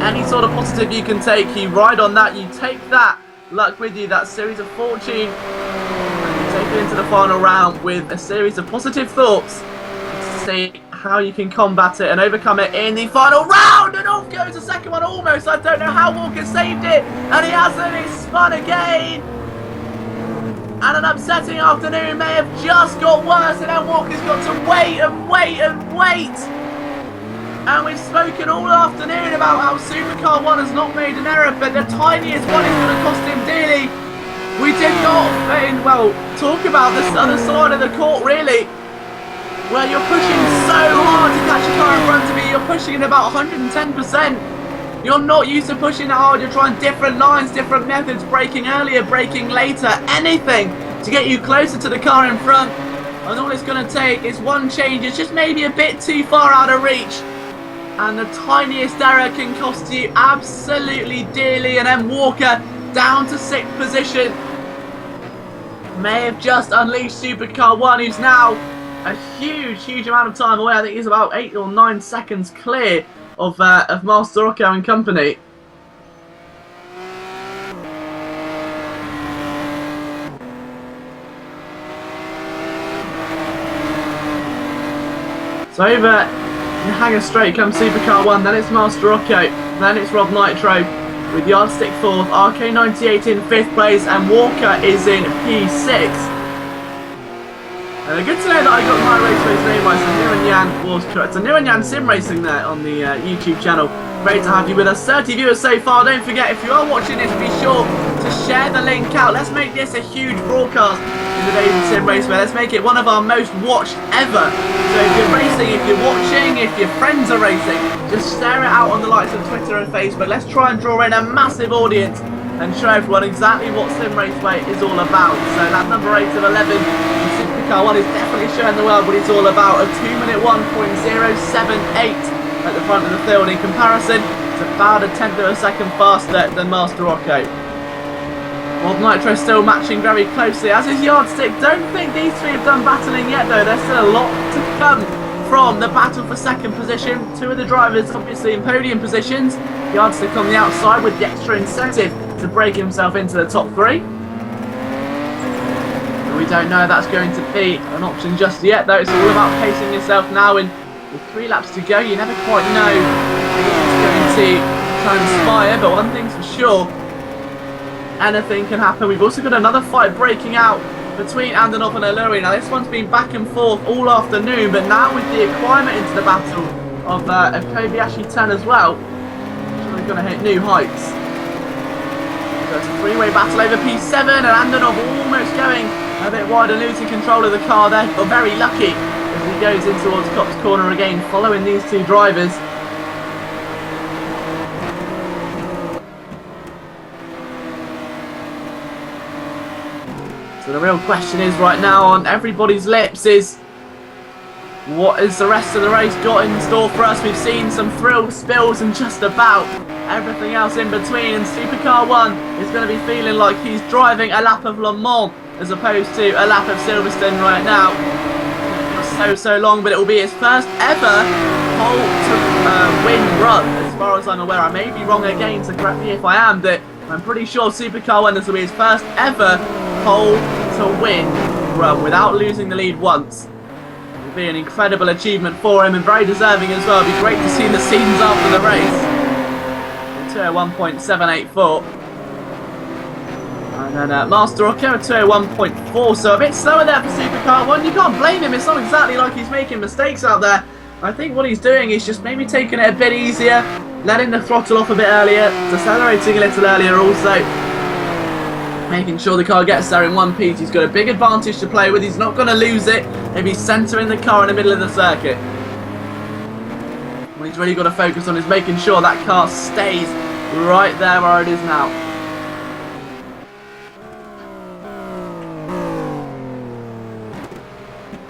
Any sort of positive you can take, you ride on that, you take that luck with you, that series of fortune, and you take it into the final round with a series of positive thoughts to see how you can combat it and overcome it in the final round. And off goes the second one almost. I don't know how Walker saved it, and he hasn't. It's spun again, and an upsetting afternoon may have just got worse, and then Walker's got to wait and wait and wait. And we've spoken all afternoon about how Supercar 1 has not made an error, but the tiniest one is going to cost him dearly. We did not, well, talk about this other side of the court really, where you're pushing so hard to catch a car in front of you. You're pushing at about 110%. You're not used to pushing that hard. You're trying different lines, different methods, braking earlier, braking later, anything to get you closer to the car in front. And all it's going to take is one change. It's just maybe a bit too far out of reach, and the tiniest error can cost you absolutely dearly. And then Walker down to 6th position may have just unleashed Supercar 1, who's now a huge amount of time away. I think he's about 8 or 9 seconds clear of Master Rocco and company. So over in Hanger Straight comes Supercar 1, then it's Master Rocco, then it's Rob Nitro with Yardstick 4th, RK98 in 5th place, and Walker is in P6. Good to know that I got my Raceway's name right, so Niranyan was correct. So Niranyan Sim Racing there on the YouTube channel. Great to have you with us. 30 viewers so far. Don't forget, if you are watching this, be sure to share the link out. Let's make this a huge broadcast in the days of Sim Raceway. Let's make it one of our most watched ever. So if you're racing, if you're watching, if your friends are racing, just share it out on the likes of Twitter and Facebook. Let's try and draw in a massive audience and show everyone exactly what Sim Raceway is all about. So that number 8 of 11, Supercar 1 is definitely showing the world what it's all about. A 2-minute 1.078 at the front of the field. In comparison, it's about a 10th of a second faster than Master Rocco. Rob Nitro still matching very closely, as is Yardstick. Don't think these three have done battling yet though. There's still a lot to come from the battle for second position. Two of the drivers obviously in podium positions. Yardstick on the outside with the extra incentive to break himself into the top 3. And we don't know if that's going to be an option just yet though. It's all about pacing yourself now, and with 3 laps to go you never quite know what's going to transpire, but one thing's for sure, anything can happen. We've also got another fight breaking out between Antonov and Alluri. Now this one's been back and forth all afternoon, but now with the acquirement into the battle of Kobayashi 10 as well, we're going to hit new heights. So it's a three-way battle over P7, and Antonov almost going a bit wide and losing control of the car there. Got very lucky as he goes in towards Copse Corner again, following these two drivers. So the real question is right now on everybody's lips is, what has the rest of the race got in store for us? We've seen some thrills, spills and just about everything else in between, and Supercar 1 is going to be feeling like he's driving a lap of Le Mans as opposed to a lap of Silverstone right now. So long, but it will be his first ever pole to win run as far as I'm aware. I may be wrong again, so correct me if I am, but I'm pretty sure Supercar 1 this will be his first ever pole to win run without losing the lead once. It will be an incredible achievement for him and very deserving as well. It'll be great to see the scenes after the race. 201.784. And then Master Rocco at 201.4, so a bit slower there for Supercar 1. You can't blame him, it's not exactly like he's making mistakes out there. I think what he's doing is just maybe taking it a bit easier, letting the throttle off a bit earlier, decelerating a little earlier also, making sure the car gets there in one piece. He's got a big advantage to play with, he's not going to lose it if he's centering the car in the middle of the circuit. What he's really got to focus on is making sure that car stays right there where it is now.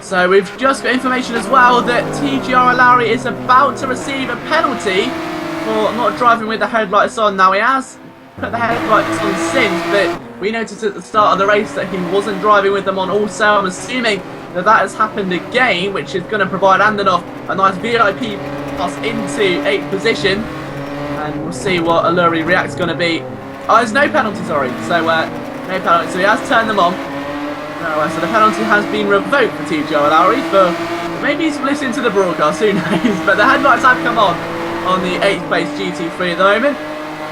So we've just got information as well that TGR Lowry is about to receive a penalty for not driving with the headlights on. Now he has put the headlights on since, but we noticed at the start of the race that he wasn't driving with them on also. I'm assuming that that has happened again, which is going to provide Antonov a nice VIP pass into 8th position. And we'll see what Alluri React's going to be. Oh, there's no penalty, sorry. So, no penalty. So he has turned them on. So the penalty has been revoked for TGR Lowry for, maybe he's listening to the broadcast, who knows. But the headlights have come on the 8th place GT3 at the moment.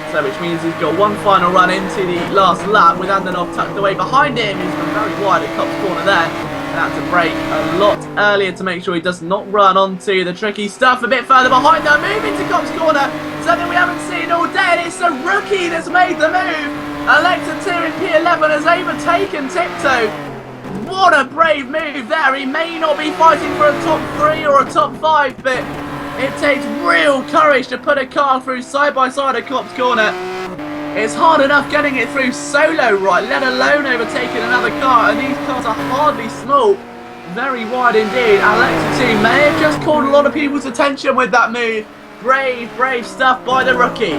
So which means he's got one final run into the last lap with Antonov tucked away behind him. He's been very wide at Copse Corner there. And had to brake a lot earlier to make sure he does not run onto the tricky stuff a bit further behind there. Moving to Copse Corner, something we haven't seen all day, and it's the rookie that's made the move. Alexa 2 in P11 has overtaken Tiptoe. What a brave move there. He may not be fighting for a top 3 or a top 5, but it takes real courage to put a car through side by side at Copse Corner. It's hard enough getting it through solo right, let alone overtaking another car, and these cars are hardly small. Very wide indeed. Alexa 2 may have just caught a lot of people's attention with that move. Brave stuff by the rookie.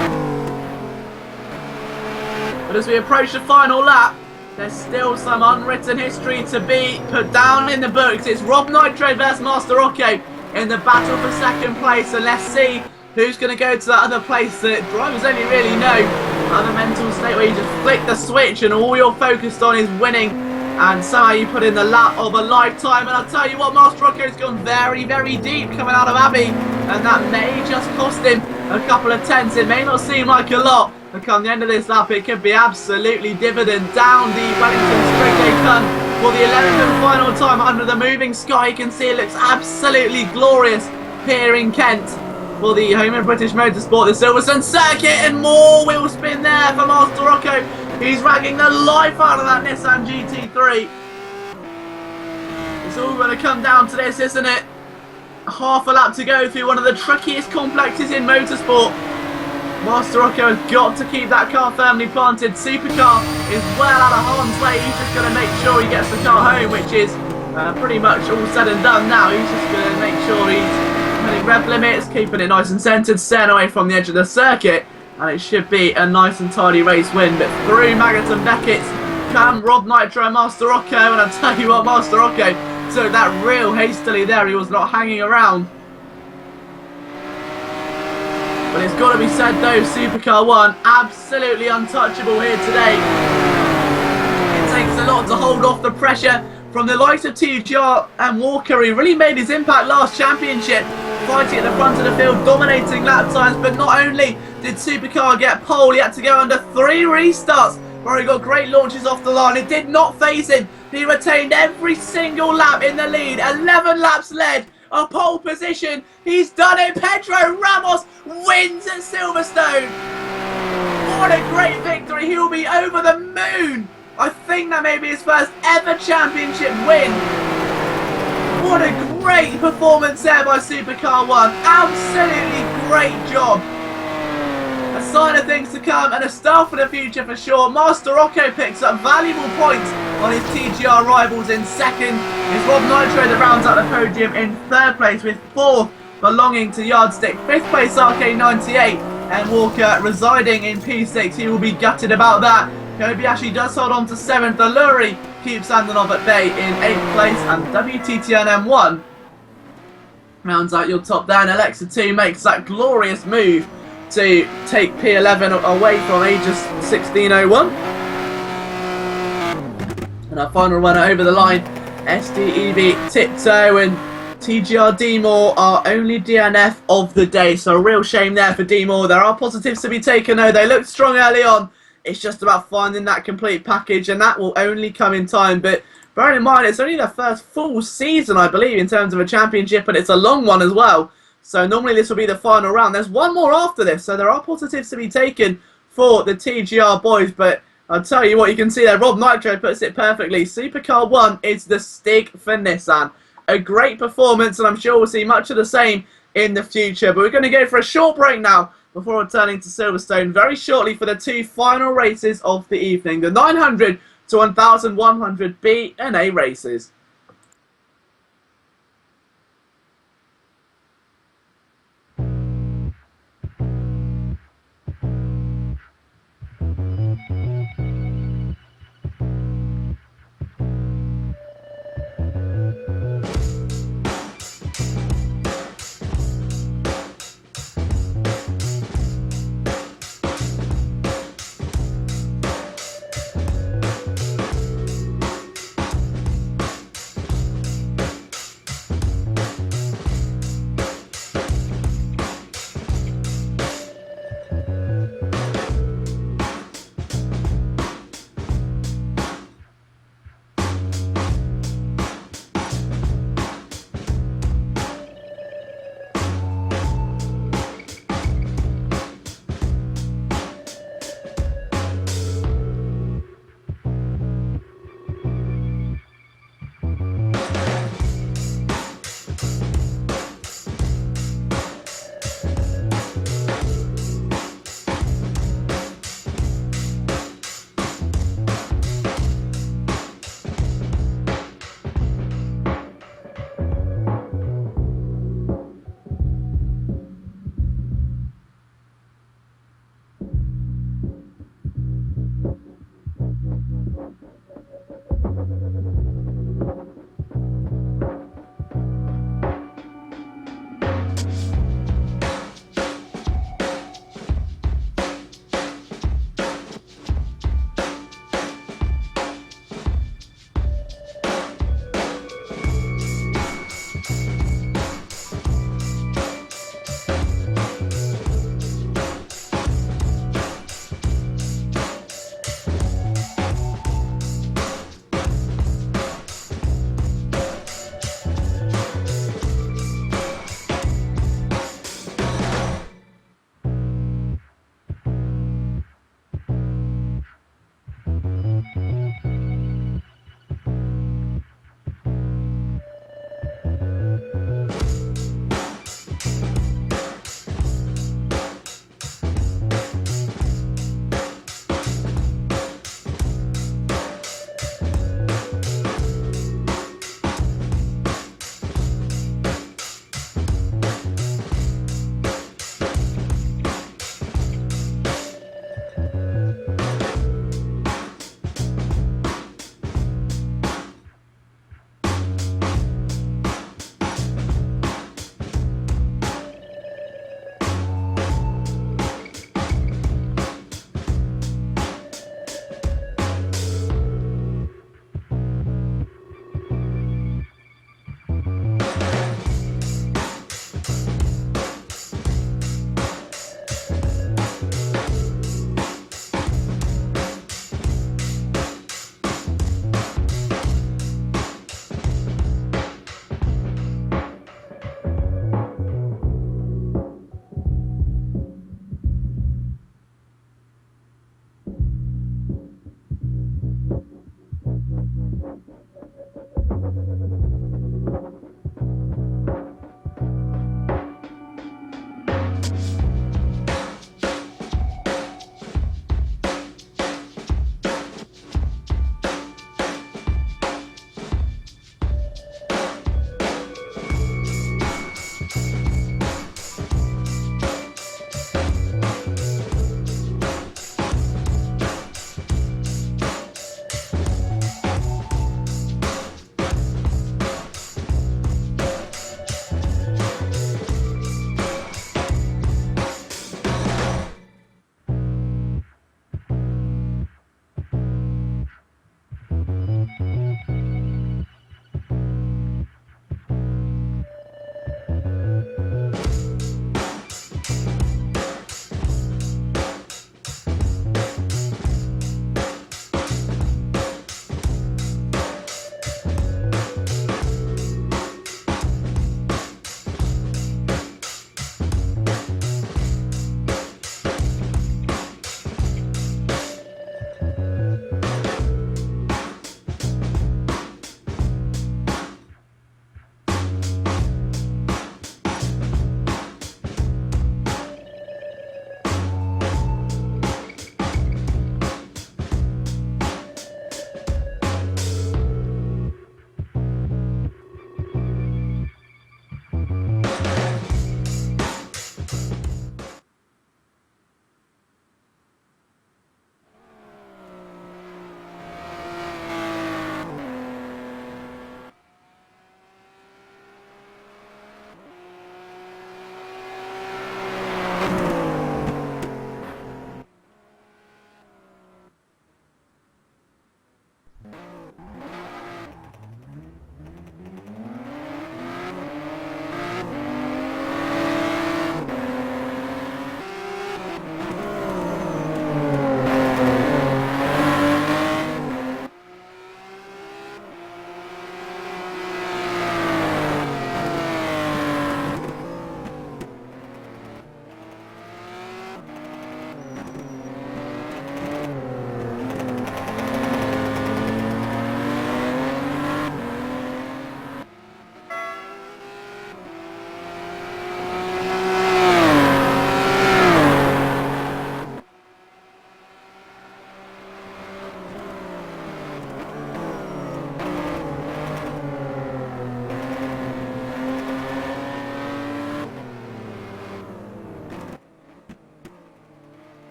But as we approach the final lap, there's still some unwritten history to be put down in the books. It's Rob Nitro versus Master Rocco in the battle for second place, and let's see who's going to go to that other place that drivers only really know. Other mental state where you just flick the switch and all you're focused on is winning, and somehow you put in the lap of a lifetime. And I'll tell you what, Master Rocco's gone very deep coming out of Abbey, and that may just cost him a couple of tenths. It may not seem like a lot, but come the end of this lap it could be absolutely dividend down the Wellington Straight A Cunt for the 11th and final time under the moving sky. You can see it looks absolutely glorious here in Kent for the home of British Motorsport, the Silverstone circuit, and more wheel spin there for Master Rocco. He's ragging the life out of that Nissan GT3. It's all going to come down to this, isn't it? Half a lap to go through one of the trickiest complexes in motorsport. Master Rocco has got to keep that car firmly planted. Supercar is well out of harm's way. He's just going to make sure he gets the car home, which is pretty much all said and done now. He's just going to make sure he's running rev limits, keeping it nice and centred, staying away from the edge of the circuit, and it should be a nice and tidy race win. But through Maggott and Beckett's come Rob Nitro and Master Rocco, and I'll tell you what, Master Rocco took that real hastily there. He was not hanging around. But it's got to be said though, Supercar 1 absolutely untouchable here today. It takes a lot to hold off the pressure from the likes of TGR and Walker. He really made his impact last championship, fighting at the front of the field, dominating lap times. But not only did Supercar get pole, he had to go under 3 restarts where he got great launches off the line. It did not phase him. He retained every single lap in the lead. 11 laps led, a pole position. He's done it. Pedro Ramos wins at Silverstone. What a great victory. He will be over the moon. I think that may be his first ever championship win. What a great performance there by Supercar 1. Absolutely great job. A sign of things to come and a star for the future for sure. Master Rocco picks up valuable points on his TGR rivals in second. It's Rob Nitro that rounds out the podium in third place with fourth belonging to Yardstick. Fifth place RK98 and Walker residing in P6. He will be gutted about that. Kobayashi does hold on to seventh. Alluri keeps Antonov at bay in 8th place, and WTTN M1 rounds out your top there. And Alexa 2 makes that glorious move to take P11 away from Aegis 1601. And our final runner over the line, SDEV Tiptoe and TGR D-Moore, our only DNF of the day. So a real shame there for D-Moore. There are positives to be taken though. They looked strong early on. It's just about finding that complete package, and that will only come in time. But bearing in mind, it's only their first full season, I believe, in terms of a championship, and it's a long one as well. So normally this will be the final round. There's one more after this, so there are positives to be taken for the TGR boys. But I'll tell you what, you can see there, Rob Nitro puts it perfectly. Supercar 1 is the stick for Nissan. A great performance, and I'm sure we'll see much of the same in the future. But we're going to go for a short break now before returning to Silverstone very shortly for the two final races of the evening, the 900 to 1100 B and A races.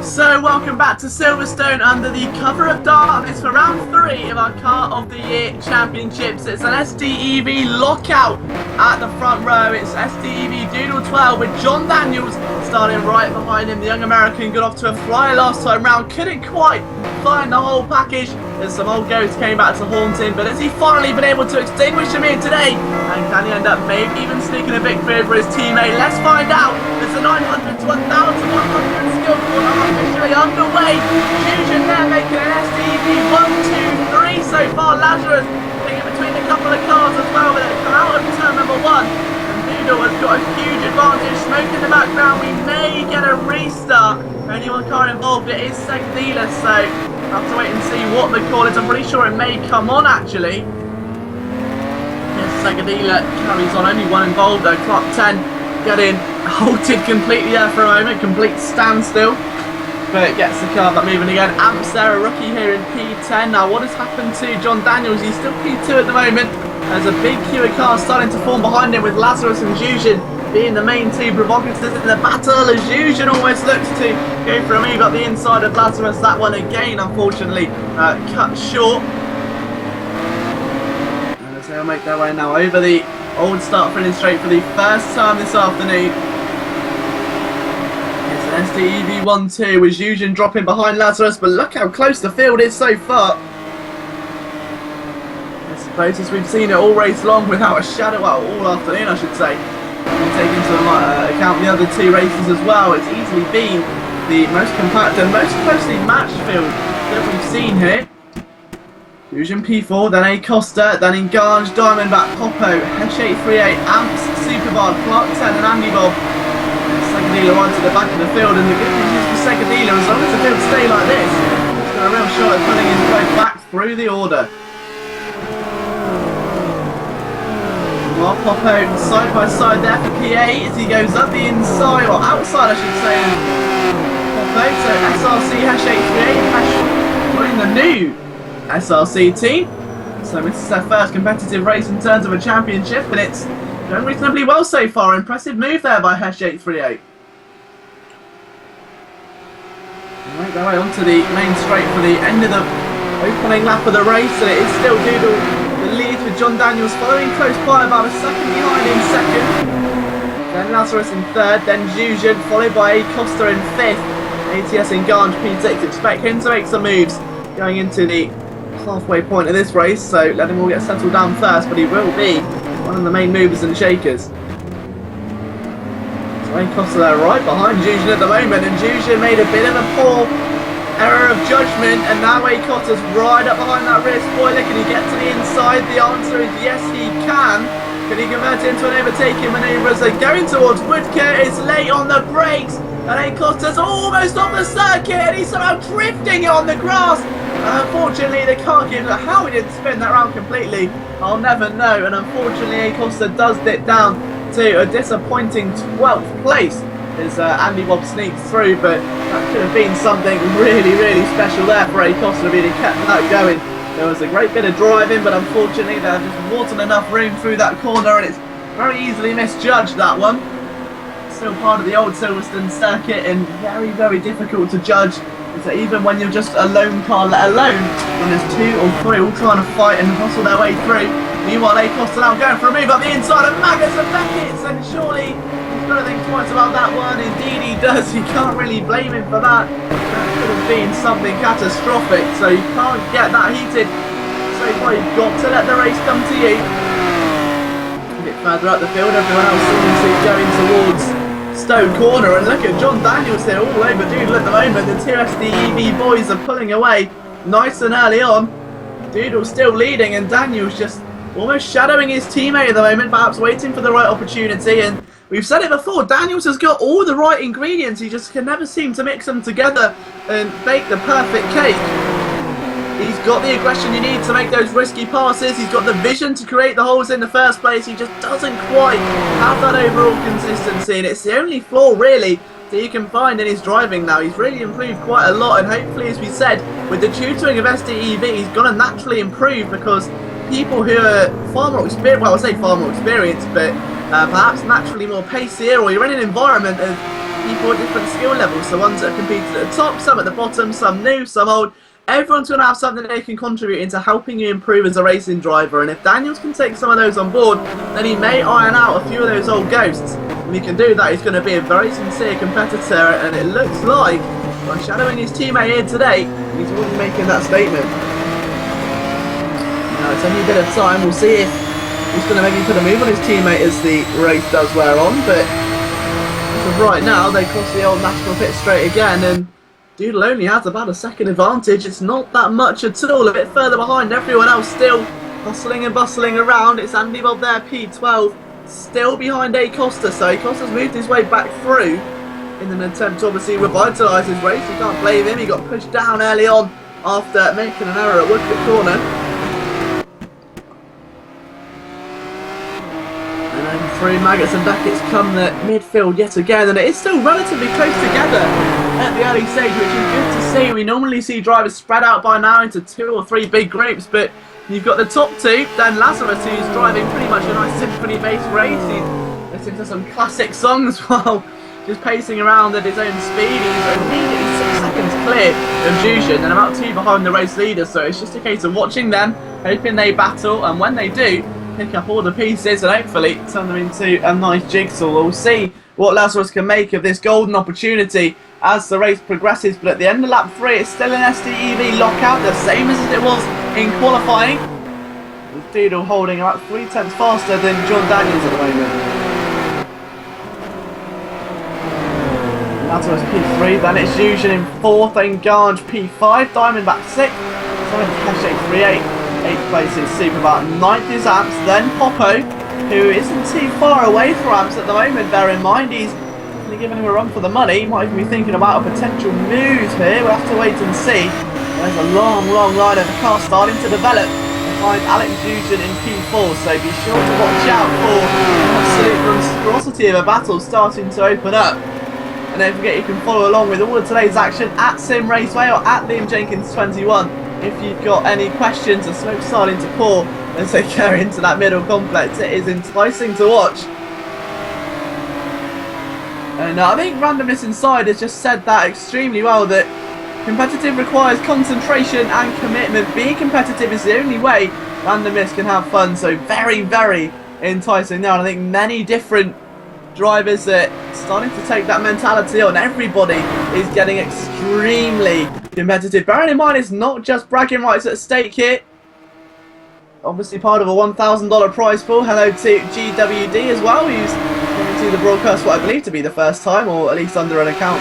So welcome back to Silverstone under the cover of darkness for round 3 of our Car of the Year Championships. It's an SDEV lockout at the front row. It's SDEV Doodle 12 with John Daniels starting right behind him. The young American got off to a flyer last time round, couldn't quite find the whole package as some old ghosts came back to haunt him, but has he finally been able to extinguish him here today? And can he end up maybe even sneaking a victory over his teammate? Let's find out. There's a 900 to 1,100 Skillquant officially underway. Fusion there making an SDV 1, 2, 3 so far. Lazarus picking between a couple of cars as well, but they've come out of turn number 1. And Noodle has got a huge advantage. Smoke in the background. We may get a restart. Only one car involved. It is Segadila, so I'll have to wait and see what the call is. I'm pretty sure it may come on actually. Yes, Segadila carries on. Only one involved though. Clock 10 getting halted completely there for a moment. Complete standstill. But it gets the car back moving again. Amps there, a rookie here in P10. Now what has happened to John Daniels? He's still P2 at the moment. There's a big queue of cars starting to form behind him with Lazarus and Zuzin being the main two provocateurs in the battle, as Zuzin almost looks to go for a move up the inside of Lazarus. That one again, unfortunately, cut short. And as they'll make their way now over the old start finish straight for the first time this afternoon. It's an SDEV 1-2 with Zuzin dropping behind Lazarus, but look how close the field is so far. I suppose as we've seen it all race long without a shadow, well, all afternoon I should say. Take into account the other two races as well, it's easily been the most compact and most closely matched field that we've seen here. Fusion P4, then A Costa, then Engange, Diamondback, Popo, Hesh838, Amps, Superbard, Clark 10 and Andy Bob. Segadila right to the back of the field, and the good news is for Segadila, as long as the field stay like this, he's got a real shot at putting his way back through the order. Popo side by side there for P8 as he goes up the inside, or outside I should say. Popo, so SRC Hesh838, joining the new SRC team. So this is their first competitive race in terms of a championship, and it's going reasonably well so far. Impressive move there by Hesh838. Right, go onto the main straight for the end of the opening lap of the race, and it is still Doodle the lead with John Daniels following close by, about a second behind in second. Then Lazarus in third, then Zuzin, followed by A Costa in fifth. ATS Engange P6, expect him to make some moves going into the halfway point of this race, so let him all get settled down first, but he will be one of the main movers and shakers. So A Costa there right behind Zuzin at the moment, and Zuzin made a bit of a poor error of judgment, and now A Costa's right up behind that rear spoiler. Can he get to the inside? The answer is yes, he can. Can he convert it into an overtaking manoeuvre as they're going towards Woodcote? It's late on the brakes, and A Costa's almost on the circuit, and he's somehow drifting it on the grass. And unfortunately, the car gives it. How he didn't spin that round completely, I'll never know. And unfortunately, A Costa does dip down to a disappointing 12th place as Andy Bob sneaks through, but that could have been something really, really special there for A Costa if he'd have kept that going. There was a great bit of driving, but unfortunately there just wasn't enough room through that corner, and it's very easily misjudged, that one. Still part of the old Silverstone circuit, and very, very difficult to judge. So even when you're just a lone car, let alone when there's two or three all trying to fight and hustle their way through. Meanwhile, A Costa now going for a move up the inside of Magus and Beckett's, and surely he's got to think twice about that one. Indeed he does. You can't really blame him for that. That could have been something catastrophic, so you can't get that heated. So far you've got to let the race come to you. A bit further up the field, everyone else seems to be going towards Stowe Corner, and look at John Daniels here all over Doodle at the moment. The two SDEV boys are pulling away nice and early on. Doodle's still leading, and Daniels just almost shadowing his teammate at the moment, perhaps waiting for the right opportunity. And we've said it before, Daniels has got all the right ingredients, he just can never seem to mix them together and bake the perfect cake. He's got the aggression you need to make those risky passes, he's got the vision to create the holes in the first place, he just doesn't quite have that overall consistency, and it's the only flaw really that you can find in his driving now. He's really improved quite a lot, and hopefully, as we said, with the tutoring of SDEV, he's going to naturally improve, because people who are far more experienced, well I say far more experienced, but perhaps naturally more pacier, or you're in an environment of people at different skill levels. So ones that have competed at the top, some at the bottom, some new, some old. Everyone's going to have something they can contribute into helping you improve as a racing driver. And if Daniels can take some of those on board, then he may iron out a few of those old ghosts. If he can do that, he's going to be a very sincere competitor. And it looks like, by shadowing his teammate here today, he's already making that statement. Now it's only a bit of time. We'll see if he's going to maybe put a move on his teammate as the race does wear on. But as of right now, they cross the old national pit straight again, and Doodle only has about a second advantage. It's not that much at all. A bit further behind, everyone else still hustling and bustling around. It's Andy Bob there, P12, still behind A Costa. So A Costa's moved his way back through in an attempt to obviously revitalise his race. You can't blame him. He got pushed down early on after making an error at Woodcote Corner. And then through Maggots and Beckett's come the midfield yet again, and it is still relatively close together at the early stage, which is good to see. We normally see drivers spread out by now into 2 or 3 big groups, but you've got the top 2, then Lazarus, who's driving pretty much a nice symphony-based race. He's listening to some classic songs while just pacing around at his own speed. He's immediately 6 seconds clear of Jushin and about 2 behind the race leader, so it's just a case of watching them, hoping they battle, and when they do, pick up all the pieces and hopefully turn them into a nice jigsaw. We'll see what Lazarus can make of this golden opportunity as the race progresses, but at the end of lap 3 it's still an SDEV lockout, the same as it was in qualifying, with Doodle holding about 3 tenths faster than John Daniels at the moment. Lazarus P3, then it's Jushin in 4th, then Ganj P5, Diamondback 6th, 7th Keshe 3-8, 8th place is Superbat, 9th is Amps, then Popo, who isn't too far away from Amps at the moment. Bear in mind, he's giving him a run for the money. He might even be thinking about a potential move here. We'll have to wait and see. There's a long line of cars starting to develop behind Alex Jushin in P4, so be sure to watch out for an absolute monstrosity of a battle starting to open up. And don't forget you can follow along with all of today's action at Simraceway or at Liam Jenkins 21. If you've got any questions, the smoke's starting to pour as they go into that middle complex. It is enticing to watch. And I think Randomness Inside has just said that extremely well, that competitive requires concentration and commitment. Being competitive is the only way Randomness can have fun, so very, very enticing now. And I think many different drivers are starting to take that mentality on. Everybody is getting extremely competitive. Bearing in mind, it's not just bragging rights at stake here. Obviously part of a $1,000 prize pool. Hello to GWD as well, who's coming to the broadcast what I believe to be the first time, or at least under an account,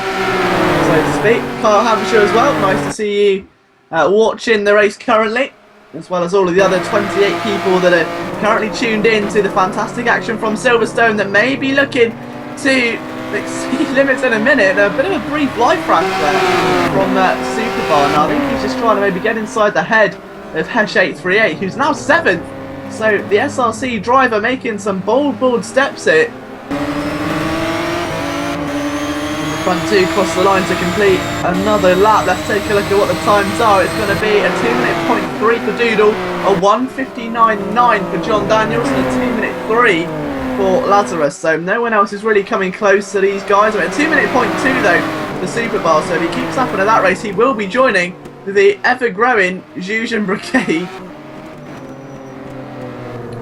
so to speak. Kyle Hampshire as well, nice to see you watching the race currently, as well as all of the other 28 people that are currently tuned in to the fantastic action from Silverstone that may be looking to exceed limits in a minute. A bit of a brief life rash there from Superbar. Now I think he's just trying to maybe get inside the head of Hesh838, who's now 7th. So the SRC driver making some bold steps here. The front 2 cross the line to complete another lap. Let's take a look at what the times are. It's going to be a 2-minute point 3 for Doodle, a 1:59.9 for John Daniels, and a 2-minute 3 for Lazarus. So no one else is really coming close to these guys. A 2-minute point 2 though for Superbar. So if he keeps up in that race, he will be joining the ever-growing Jushin Brigade.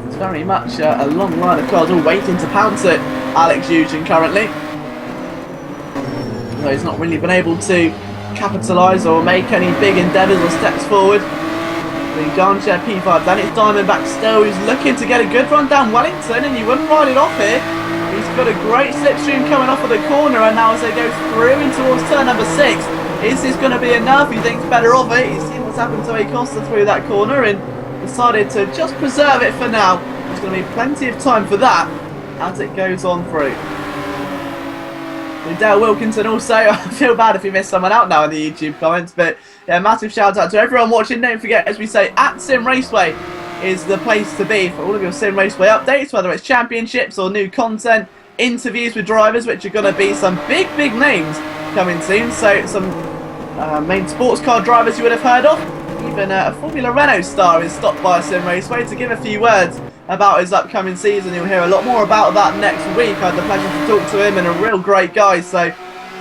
It's very much a long line of cars all waiting to pounce at Alex Jushin currently. Though he's not really been able to capitalise or make any big endeavours or steps forward. The Garnshare P5, then it's Diamondback still, who's looking to get a good run down Wellington, and you wouldn't ride it off here. He's got a great slipstream coming off of the corner, and now as they go through in towards turn number 6, is this going to be enough? He thinks better of it. He's seen what's happened to Acosta through that corner and decided to just preserve it for now. There's going to be plenty of time for that as it goes on through. Dale Wilkinson also, I feel bad if you missed someone out now in the YouTube comments, but yeah, massive shout out to everyone watching. Don't forget, as we say, at Sim Raceway is the place to be for all of your Sim Raceway updates, whether it's championships or new content, interviews with drivers, which are going to be some big names coming soon. So some main sports car drivers you would have heard of. Even a Formula Renault star is stopped by Sim Raceway to give a few words about his upcoming season. You'll hear a lot more about that next week. I had the pleasure to talk to him, and a real great guy. So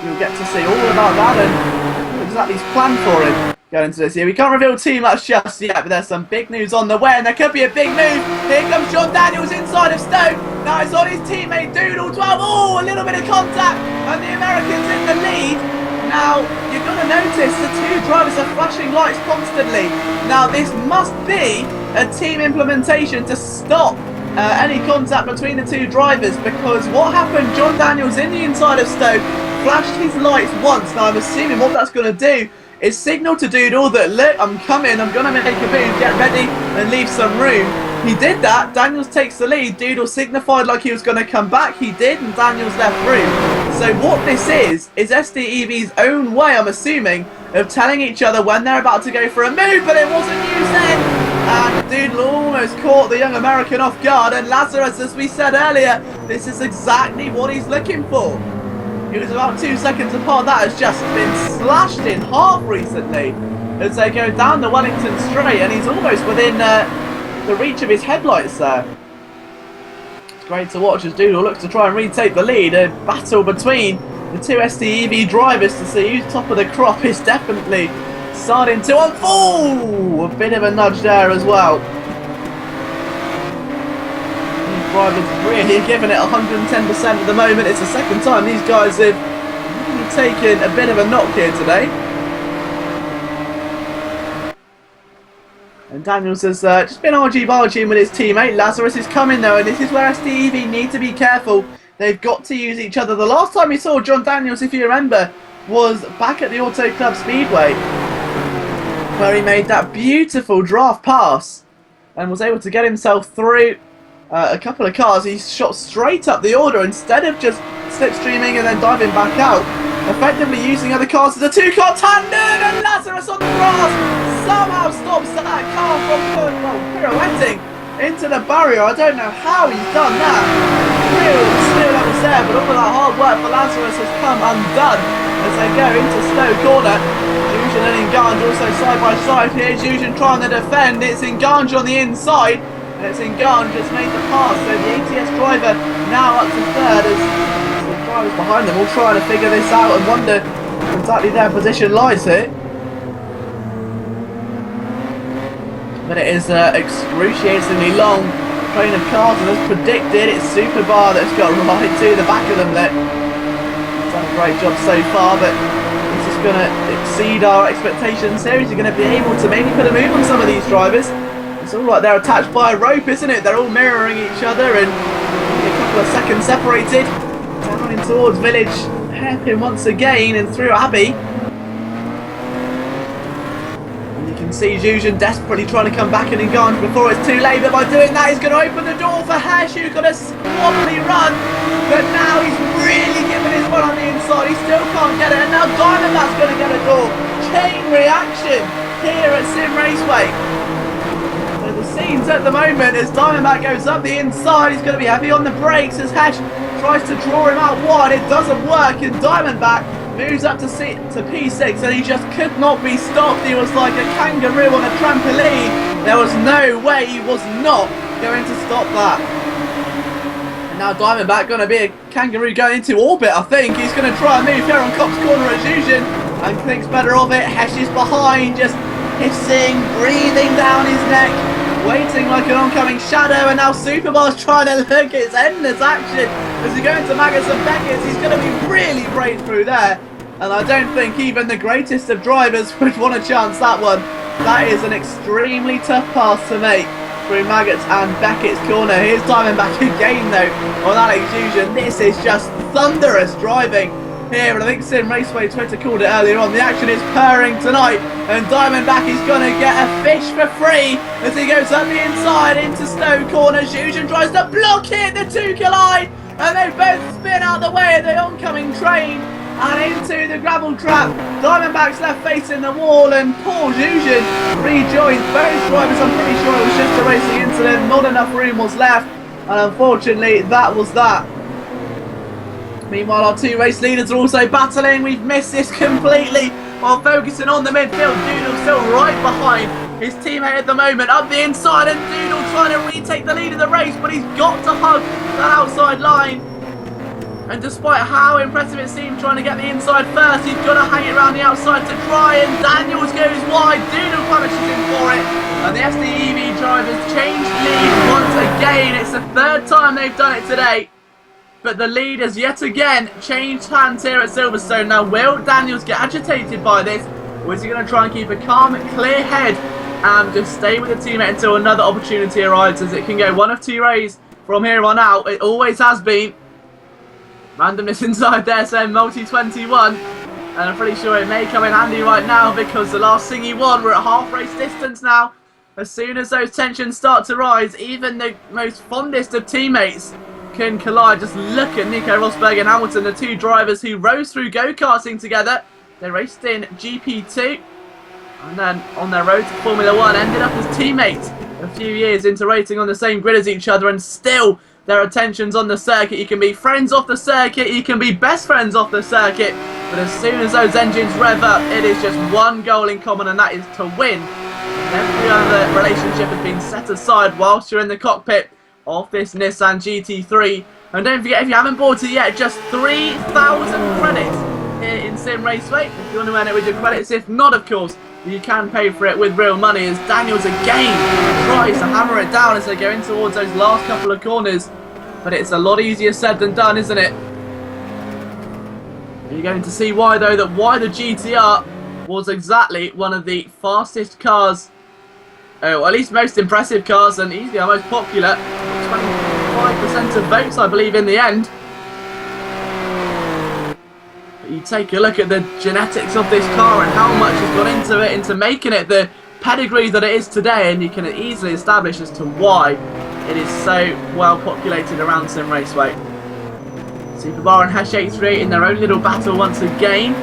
you'll get to see all about that and exactly his plan for him going into this year. We can't reveal too much just yet, but there's some big news on the way, and there could be a big move. Here comes John Daniels inside of Stowe. Now it's on his teammate Doodle 12. Oh, a little bit of contact, and the Americans in the lead. Now, you're going to notice the two drivers are flashing lights constantly. Now, this must be a team implementation to stop any contact between the two drivers, because what happened, John Daniels in the inside of Stowe flashed his lights once. Now, I'm assuming what that's going to do is signal to Doodle that, look, I'm coming, I'm going to make a move, get ready and leave some room. He did that, Daniels takes the lead, Doodle signified like he was going to come back, he did, and Daniels left room. So what this is SDEV's own way, I'm assuming, of telling each other when they're about to go for a move, but it wasn't used then. And Doodle almost caught the young American off guard, and Lazarus, as we said earlier, this is exactly what he's looking for. He was about 2 seconds apart. That has just been slashed in half recently as they go down the Wellington Straight, and he's almost within the reach of his headlights there. It's great to watch as Doodle looks to try and retake the lead. A battle between the two SDEV drivers to see who's top of the crop is definitely starting to unfold. A bit of a nudge there as well. These drivers really giving it 110% at the moment. It's the second time these guys have really taken a bit of a knock here today. And Daniels has just been argy-bargying with his teammate. Lazarus is coming though, and this is where SDEV need to be careful. They've got to use each other. The last time we saw John Daniels, if you remember, was back at the Auto Club Speedway, where he made that beautiful draft pass and was able to get himself through a couple of cars. He shot straight up the order instead of just slipstreaming and then diving back out, effectively using other cars as a two-car tandem, and Lazarus on the grass somehow stops that car from pirouetting into the barrier. I don't know how he's done that. Real skill levels there, but all of that hard work for Lazarus has come undone as they go into Stowe corner. Zuzan and Nganj also side by side here. Zuzan trying to defend. It's Nganj on the inside, and it's Nganj just made the pass. So the ATS driver now up to third as the drivers behind them all trying to figure this out and wonder exactly their position lies here. But it is excruciatingly long train of cars, and as predicted, it's Super Bar that's got right to the back of them there. He's done a great job so far, but he's just going to exceed our expectations here. He's going to be able to maybe put a move on some of these drivers. It's all like they're attached by a rope, isn't it? They're all mirroring each other, and a couple of seconds separated. Down in towards Village hairpin once again, and through Abbey. See Zuzan desperately trying to come back in Nganj before it's too late, but by doing that he's going to open the door for Hesh, who's got a squabbly run, but now he's really giving his one on the inside. He still can't get it, and now Diamondback's going to get a door. Chain reaction here at Simraceway. So the scenes at the moment as Diamondback goes up the inside, he's going to be heavy on the brakes as Hesh tries to draw him out wide. It doesn't work, and Diamondback moves up to P6, and he just could not be stopped. He was like a kangaroo on a trampoline. There was no way he was not going to stop that. And now Diamondback going to be a kangaroo going into orbit, I think. He's going to try and move here on Cop's corner at Zuzan, and thinks better of it. Hesh is behind, just hissing, breathing down his neck, waiting like an oncoming shadow, and now Superbar's trying to look. It's endless action as he goes into Magus and Beckett. He's going to be really brave through there, and I don't think even the greatest of drivers would want to chance that one. That is an extremely tough pass to make through Maggots and Beckett's corner. Here's Diamondback again though on Alex Zuzan. This is just thunderous driving here, and I think Simraceway Twitter called it earlier on. The action is purring tonight, and Diamondback is going to get a fish for free as he goes up the inside into Stowe corner. Zuzan tries to block it, the two collide, and they both spin out the way of the oncoming train and into the gravel trap. Diamondback's left facing the wall, and poor Zuzan rejoins both drivers. I'm pretty sure it was just a racing incident, not enough room was left, and unfortunately that was that. Meanwhile, our two race leaders are also battling. We've missed this completely while focusing on the midfield. Doodle still right behind his teammate at the moment, up the inside, and Doodle trying to retake the lead of the race, but he's got to hug that outside line. And despite how impressive it seemed trying to get the inside first, he's got to hang it around the outside to try, and Daniels goes wide. Doodle punishes him for it. And the SDEV drivers changed lead once again. It's the third time they've done it today. But the lead has yet again changed hands here at Silverstone. Now, will Daniels get agitated by this? Or is he going to try and keep a calm, clear head and just stay with the teammate until another opportunity arrives, as it can go one of two ways from here on out? It always has been. Randomness inside there saying multi-21, and I'm pretty sure it may come in handy right now, because the last thing he won, we're at half race distance now. As soon as those tensions start to rise, even the most fondest of teammates can collide. Just look at Nico Rosberg and Hamilton, the two drivers who rose through go-karting together. They raced in GP2 and then on their road to Formula 1 ended up as teammates a few years into racing on the same grid as each other, and still there are tensions on the circuit. You can be friends off the circuit, you can be best friends off the circuit, but as soon as those engines rev up, it is just one goal in common, and that is to win. And every other relationship has been set aside whilst you're in the cockpit of this Nissan GT3. And don't forget, if you haven't bought it yet, just 3,000 credits here in Simraceway if you want to earn it with your credits. If not, of course, you can pay for it with real money, as Daniels again tries to hammer it down as they go in towards those last couple of corners. But it's a lot easier said than done, isn't it? You're going to see why, though, why the GT-R was exactly one of the fastest cars, or at least most impressive cars, and easily our most popular. 25% of votes, I believe, in the end. But you take a look at the genetics of this car and how much has gone into it, into making it the pedigree that it is today, and you can easily establish as to why it is so well populated around Simraceway. Superbar and Hash 83 in their own little battle once again,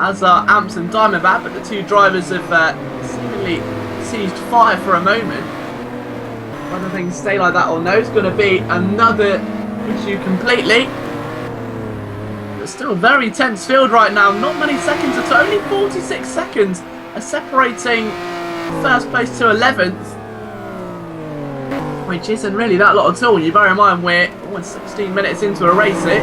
as are Amps and Diamondback, but the two drivers have seemingly seized fire for a moment. Whether things stay like that or no, it's going to be another issue completely. But still a very tense field right now. Not many seconds at all. Only 46 seconds are separating first place to 11th. Which isn't really that lot at all. You bear in mind we're almost 16 minutes into a race here.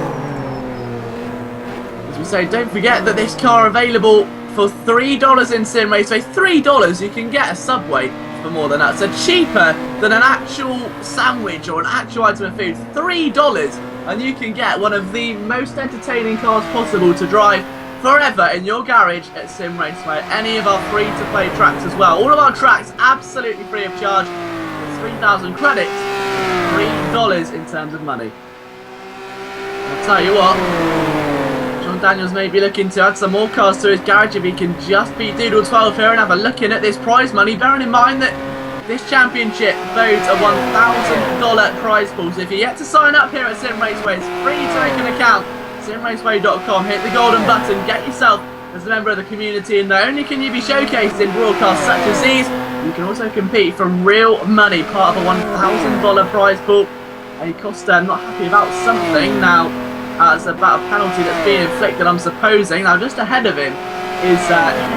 As we say, don't forget that this car available for $3 in Simraceway. $3, you can get a Subway for more than that. So cheaper than an actual sandwich or an actual item of food. $3, and you can get one of the most entertaining cars possible to drive forever in your garage at Simraceway. Any of our free-to-play tracks as well. All of our tracks absolutely free of charge. 3,000 credits, $3 in terms of money. I'll tell you what, John Daniels may be looking to add some more cars to his garage if he can just beat Doodle 12 here and have a look in at this prize money, bearing in mind that this championship bodes a $1,000 prize pool. So if you're yet to sign up here at Simraceway, it's free to make an account. Simraceway.com, hit the golden button, get yourself as a member of the community, and not only can you be showcased in broadcasts such as these, you can also compete for real money, part of a $1,000 prize pool. A Costa not happy about something now. It's about a penalty that's being inflicted, I'm supposing. Now just ahead of him is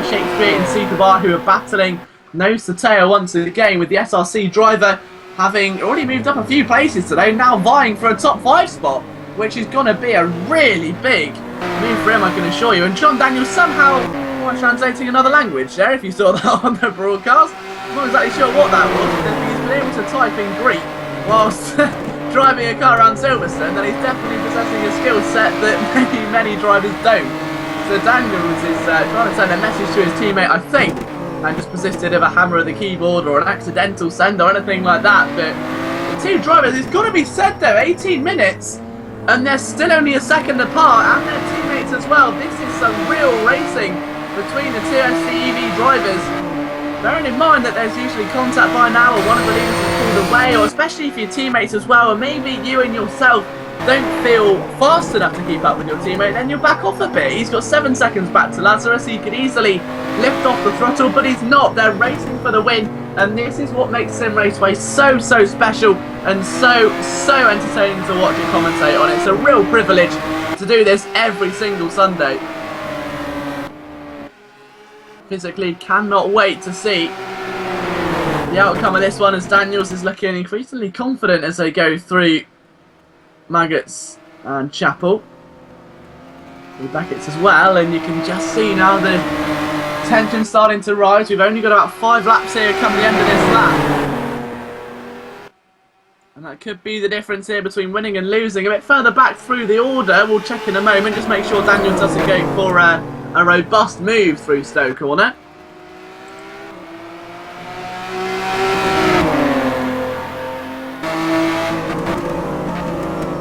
Shake 3 and Superbar, who are battling nose to tail once again, with the SRC driver having already moved up a few places today, now vying for a top 5 spot, which is going to be a really big move for him, I can assure you. And John Daniels somehow translating another language there, if you saw that on the broadcast. I'm not exactly sure what that was, but if he's been able to type in Greek whilst driving a car around Silverstone, then he's definitely possessing a skill set that many drivers don't. So Daniels is trying to send a message to his teammate, I think, and just persisted of a hammer of the keyboard or an accidental send or anything like that. But the two drivers, it's got to be said though, 18 minutes, and they're still only a second apart, and their teammates as well. This is some real racing between the two SCEV drivers. Bearing in mind that there's usually contact by now, or one of the leaders is pulled away, or especially if your teammates as well, or maybe you and yourself don't feel fast enough to keep up with your teammate, then you'll back off a bit. He's got 7 seconds back to Lazarus. He could easily lift off the throttle, but he's not. They're racing for the win, and this is what makes Simraceway so special and so entertaining to watch and commentate on. It's a real privilege to do this every single Sunday. Physically cannot wait to see the outcome of this one, as Daniels is looking increasingly confident as they go through Maggots and Chapel. Becketts as well, and you can just see now the tension starting to rise. We've only got about 5 laps here come the end of this lap, and that could be the difference here between winning and losing. A bit further back through the order, we'll check in a moment, just make sure Daniel doesn't go for a robust move through Stowe corner.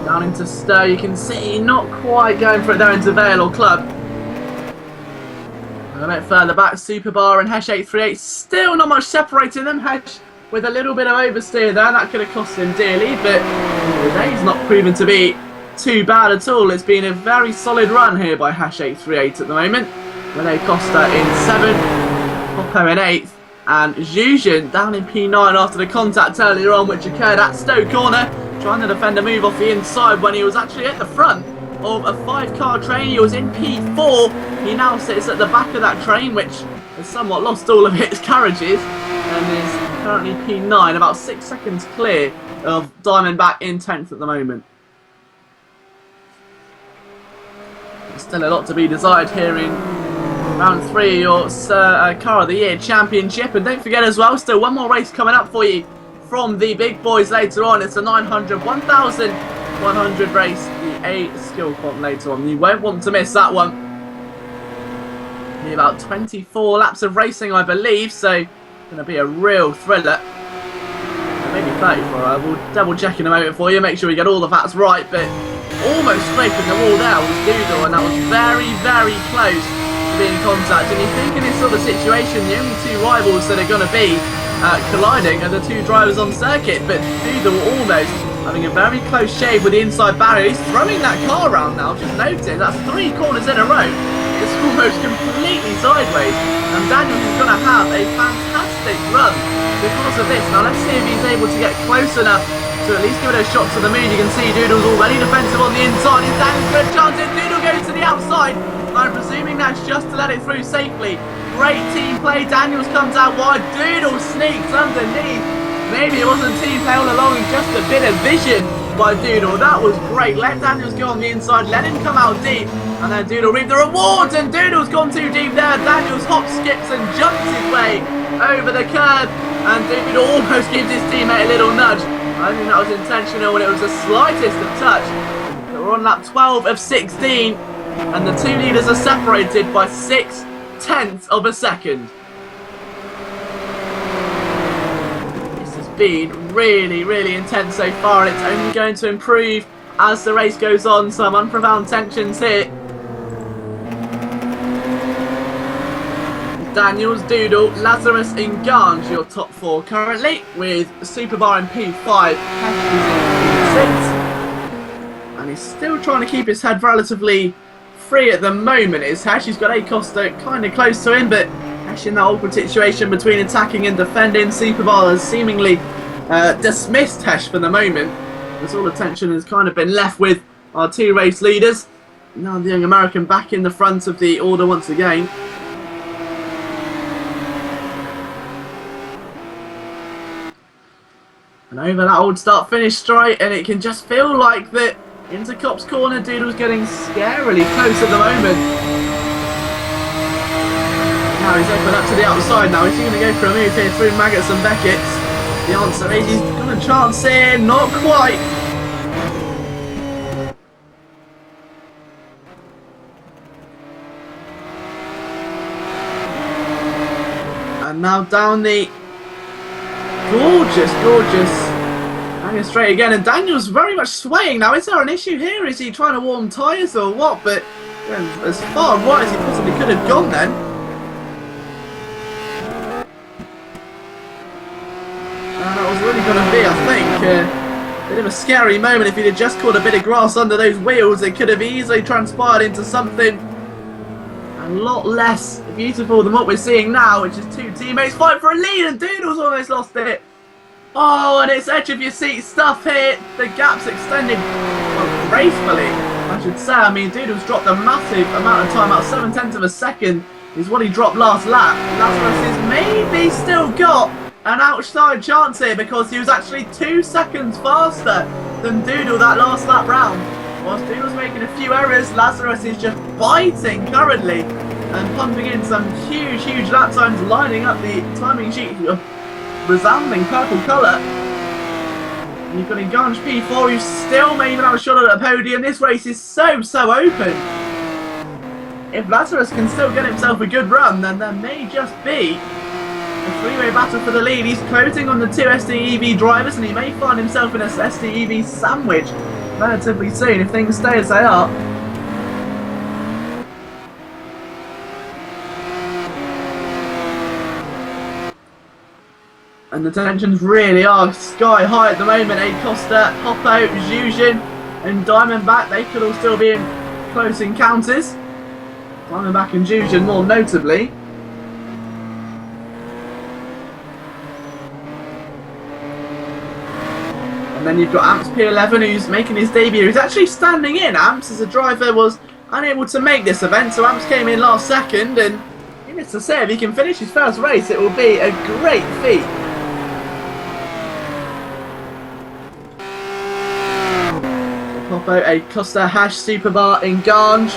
Down into Stowe, you can see not quite going for it there into Vale or Club. And a bit further back, Superbar and Hesh 838, still not much separating them. Hesh with a little bit of oversteer there, that could have cost him dearly, but the day's not proven to be too bad at all. It's been a very solid run here by Hesh 838 at the moment. Rene Costa in 7th, Popo in 8th, and Zhuzhen down in P9 after the contact earlier on, which occurred at Stowe corner, trying to defend a move off the inside when he was actually at the front of a 5-car train. He was in P4. He now sits at the back of that train, which has somewhat lost all of its carriages, and is currently P9, about 6 seconds clear of Diamondback in 10th at the moment. There's still a lot to be desired here in round 3, your Car of the Year Championship. And don't forget as well, still one more race coming up for you from the big boys later on. It's the 900, 1,100 race, the A Skillquant later on. You won't want to miss that one. Be about 24 laps of racing, I believe, so going to be a real thriller. Maybe 34. We'll double check in a moment for you, make sure we get all the facts right, but almost scraping the wall there was Doodle, and that was very, very close to being contact. And you think in this sort of situation, the only 2 rivals that are going to be colliding are the 2 drivers on circuit, but Doodle almost having a very close shave with the inside barrier. He's throwing that car around now, just notice, that's 3 corners in a row. It's almost completely sideways, and Daniel is going to have a fantastic run because of this. Now let's see if he's able to get close enough to at least give it a shot to the moon. You can see Doodle's already defensive on the inside. Is Daniel's got a chance? Doodle goes to the outside. I'm presuming that's just to let it through safely. Great team play. Daniels comes out wide. Doodle sneaks underneath. Maybe it wasn't team play all along, just a bit of vision by Doodle. That was great. Let Daniels go on the inside. Let him come out deep. And then Doodle reap the rewards. And Doodle's gone too deep there. Daniels hops, skips and jumps his way over the curb. And Doodle almost gives his teammate a little nudge. I think that was intentional, and it was the slightest of touch. We're on lap 12 of 16. And the 2 leaders are separated by 0.6 of a second. This has been really, really intense so far, and it's only going to improve as the race goes on. Some unprofound tensions here. Daniels, Doodle, Lazarus and Gange, your top 4 currently, with Superbar in P5, Hesh in P6. And he's still trying to keep his head relatively free at the moment, is Hesh. He's got A Costa kind of close to him, but Hesh in that awkward situation between attacking and defending. Superbar has seemingly dismissed Hesh for the moment, as all attention has kind of been left with our 2 race leaders. Now the young American back in the front of the order once again. And over that old start-finish straight, and it can just feel like that into Cop's corner. Doodle's getting scarily close at the moment. Now he's opened up to the outside now. Is he going to go for a move here through Maggots and Becketts? The answer is he's got a chance here. Not quite. And now down the gorgeous hanging straight again, and Daniel's very much swaying now. Is there an issue here? Is he trying to warm tyres or what? But as far right as he possibly could have gone then. And that was really going to be, I think, a bit of a scary moment. If he'd have just caught a bit of grass under those wheels, it could have easily transpired into something a lot less beautiful than what we're seeing now, which is 2 teammates fight for a lead, and Doodle's almost lost it. Oh, and it's edge of your seat stuff here. The gap's extended, well, gracefully, I should say. I mean, Doodle's dropped a massive amount of time, about 0.7 of a second is what he dropped last lap. Lazarus has maybe still got an outside chance here, because he was actually 2 seconds faster than Doodle that last lap round. Whilst Doodle's making a few errors, Lazarus is just biting currently and pumping in some huge lap times, lining up the timing sheet of resounding purple colour. You've got Engange P4 who still may even have a shot at a podium. This race is so open. If Lazarus can still get himself a good run, then there may just be a three-way battle for the lead. He's closing on the two SDEV drivers, and he may find himself in a SDEV sandwich relatively soon if things stay as they are. And the tensions really are sky high at the moment. Acosta, Hoppo, Zhuzhin and Diamondback, they could all still be in close encounters. Diamondback and Zhuzhin more notably. And then you've got Amps P11 who's making his debut. He's actually standing in. Amps as a driver was unable to make this event, so Amps came in last second, and needless to say, if he can finish his first race, it will be a great feat. Popo, Acosta, Hash, Superbar, Engange,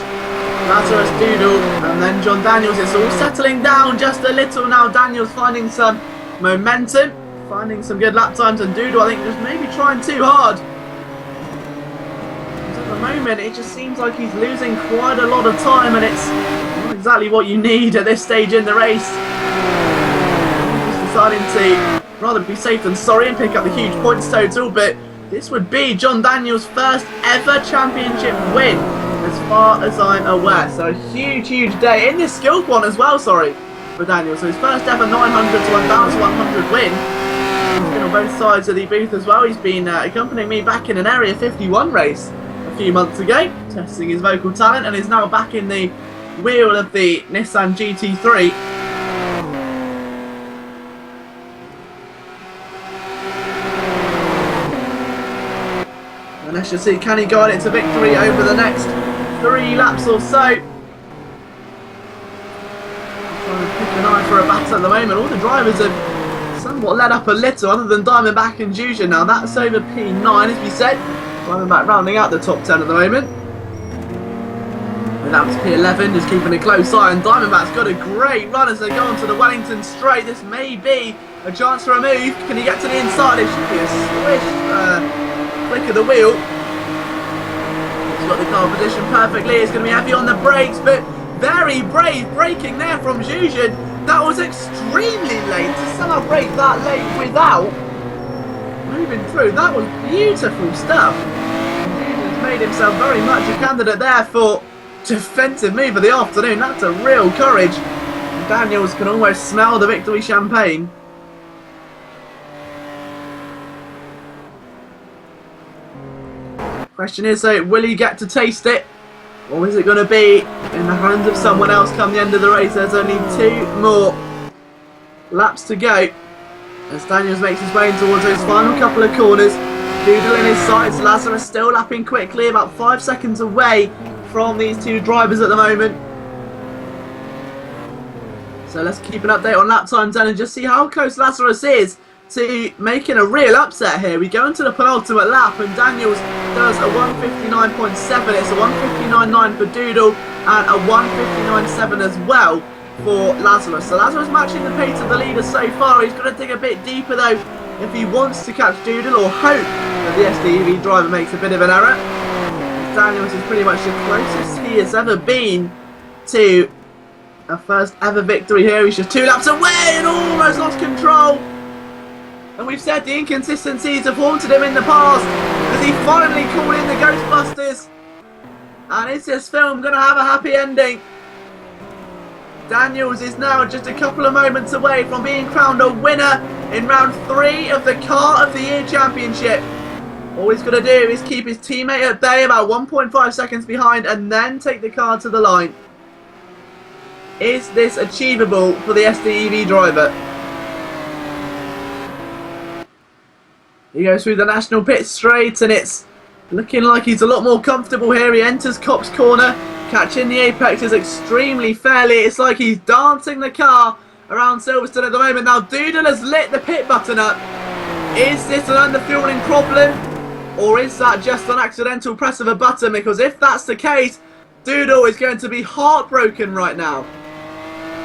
Lazarus, Doodle, and then John Daniels. It's all settling down just a little now. Daniels finding some momentum, finding some good lap times, and Doodle, I think, just maybe trying too hard. At the moment, it just seems like he's losing quite a lot of time, and it's not exactly what you need at this stage in the race. He's deciding to rather be safe than sorry and pick up the huge points total, but this would be John Daniels' first ever championship win, as far as I'm aware. So a huge day in this Skillquant as well, sorry, for Daniels. So his first ever 900 to 1100 win. He's been on both sides of the booth as well. He's been accompanying me back in an Area 51 race a few months ago, testing his vocal talent, and is now back in the wheel of the Nissan GT3. And let's just see, can he guide it to victory over the next 3 laps or so? Trying to pick an eye for a battle at the moment. All the drivers have somewhat let up a little, other than Diamondback and Zhuzhin. Now that's over P9, as we said. Diamondback rounding out the top 10 at the moment. And that was P11, just keeping a close eye. And Diamondback's got a great run as they go onto the Wellington straight. This may be a chance for a move. Can he get to the inside? It should be a swish flick of the wheel. He's got the car positioned perfectly. It's going to be heavy on the brakes, but very brave braking there from Zhuzhin. That was extremely late to somehow brake that late without moving through. That was beautiful stuff. Zhuzhin's made himself very much a candidate there for defensive move of the afternoon. That's a real courage. Daniels can almost smell the victory champagne. Question is, so will he get to taste it, or is it going to be in the hands of someone else come the end of the race? There's only 2 more laps to go as Daniels makes his way towards those final couple of corners. Doodle in his sights. Lazarus still lapping quickly, about 5 seconds away from these 2 drivers at the moment. So let's keep an update on lap times then and just see how close Lazarus is to making a real upset here. We go into the penultimate lap and Daniels does a 1:59.7. It's a 1:59.9 for Doodle and a 1:59.7 as well for Lazarus. So Lazarus matching the pace of the leaders so far. He's got to dig a bit deeper though if he wants to catch Doodle, or hope that the SDEV driver makes a bit of an error. Daniels is pretty much the closest he has ever been to a first ever victory here. He's just 2 laps away and almost lost control. And we've said the inconsistencies have haunted him in the past, as he finally called in the Ghostbusters. And is this film going to have a happy ending? Daniels is now just a couple of moments away from being crowned a winner in round 3 of the Car of the Year Championship. All he's got to do is keep his teammate at bay, about 1.5 seconds behind, and then take the car to the line. Is this achievable for the SDEV driver? He goes through the national pit straight, and it's looking like he's a lot more comfortable here. He enters Cop's corner, catching the apexes extremely fairly. It's like he's dancing the car around Silverstone at the moment. Now Doodle has lit the pit button up. Is this an underfueling problem? Or is that just an accidental press of a button? Because if that's the case, Doodle is going to be heartbroken right now.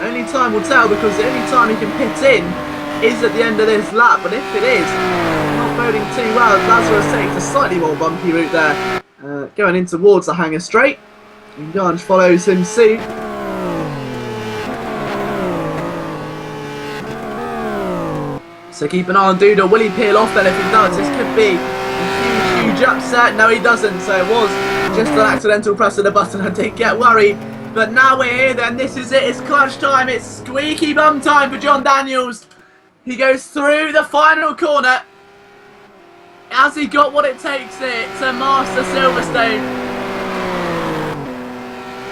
Only time will tell, because the only time he can pit in is at the end of this lap. But if it is, not boding too well. Lazarus takes a slightly more bumpy route there, going in towards the hangar straight. And Ganj follows him suit. So keep an eye on Doodle. Will he peel off then? If he does, this could be a huge upset. No, he doesn't. So it was just an accidental press of the button. I did get worried. But now we're here then. This is it. It's clutch time. It's squeaky bum time for John Daniels. He goes through the final corner. Has he got what it takes here to master Silverstone?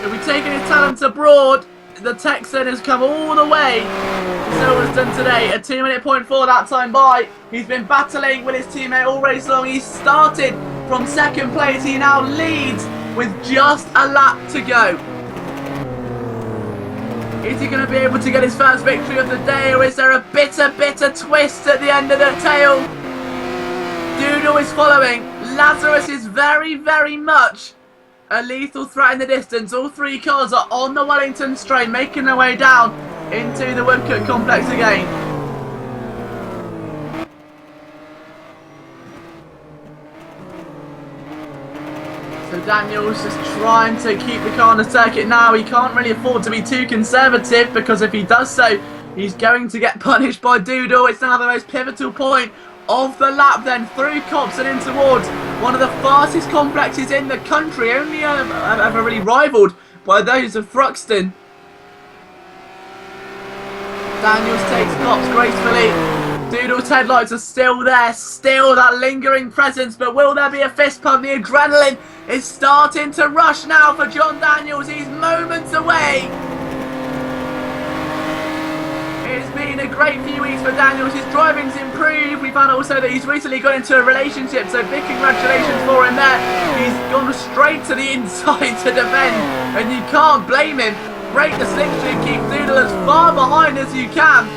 He'll be taking his talents abroad. The Texan has come all the way to Silverstone today. A 2-minute point for that time by. He's been battling with his teammate all race long. He started from second place. He now leads with just a lap to go. Is he going to be able to get his first victory of the day, or is there a bitter twist at the end of the tail? Doodle is following. Lazarus is very much a lethal threat in the distance. All three cars are on the Wellington straight, making their way down into the Woodcote complex again. So Daniels just trying to keep the car on the circuit now. He can't really afford to be too conservative, because if he does so, he's going to get punished by Doodle. It's now the most pivotal point of the lap then, through Copse and in towards one of the fastest complexes in the country, only ever really rivalled by those of Thruxton. Daniels takes Copse gracefully. Doodle's headlights are still there, still that lingering presence, but will there be a fist pump? The adrenaline is starting to rush now for John Daniels. He's moments away. It's been a great few weeks for Daniels. His driving's improved. We found also that he's recently got into a relationship, so big congratulations for him there. He's gone straight to the inside to defend, and you can't blame him. Break the slipstream and keep Doodle as far behind as you can.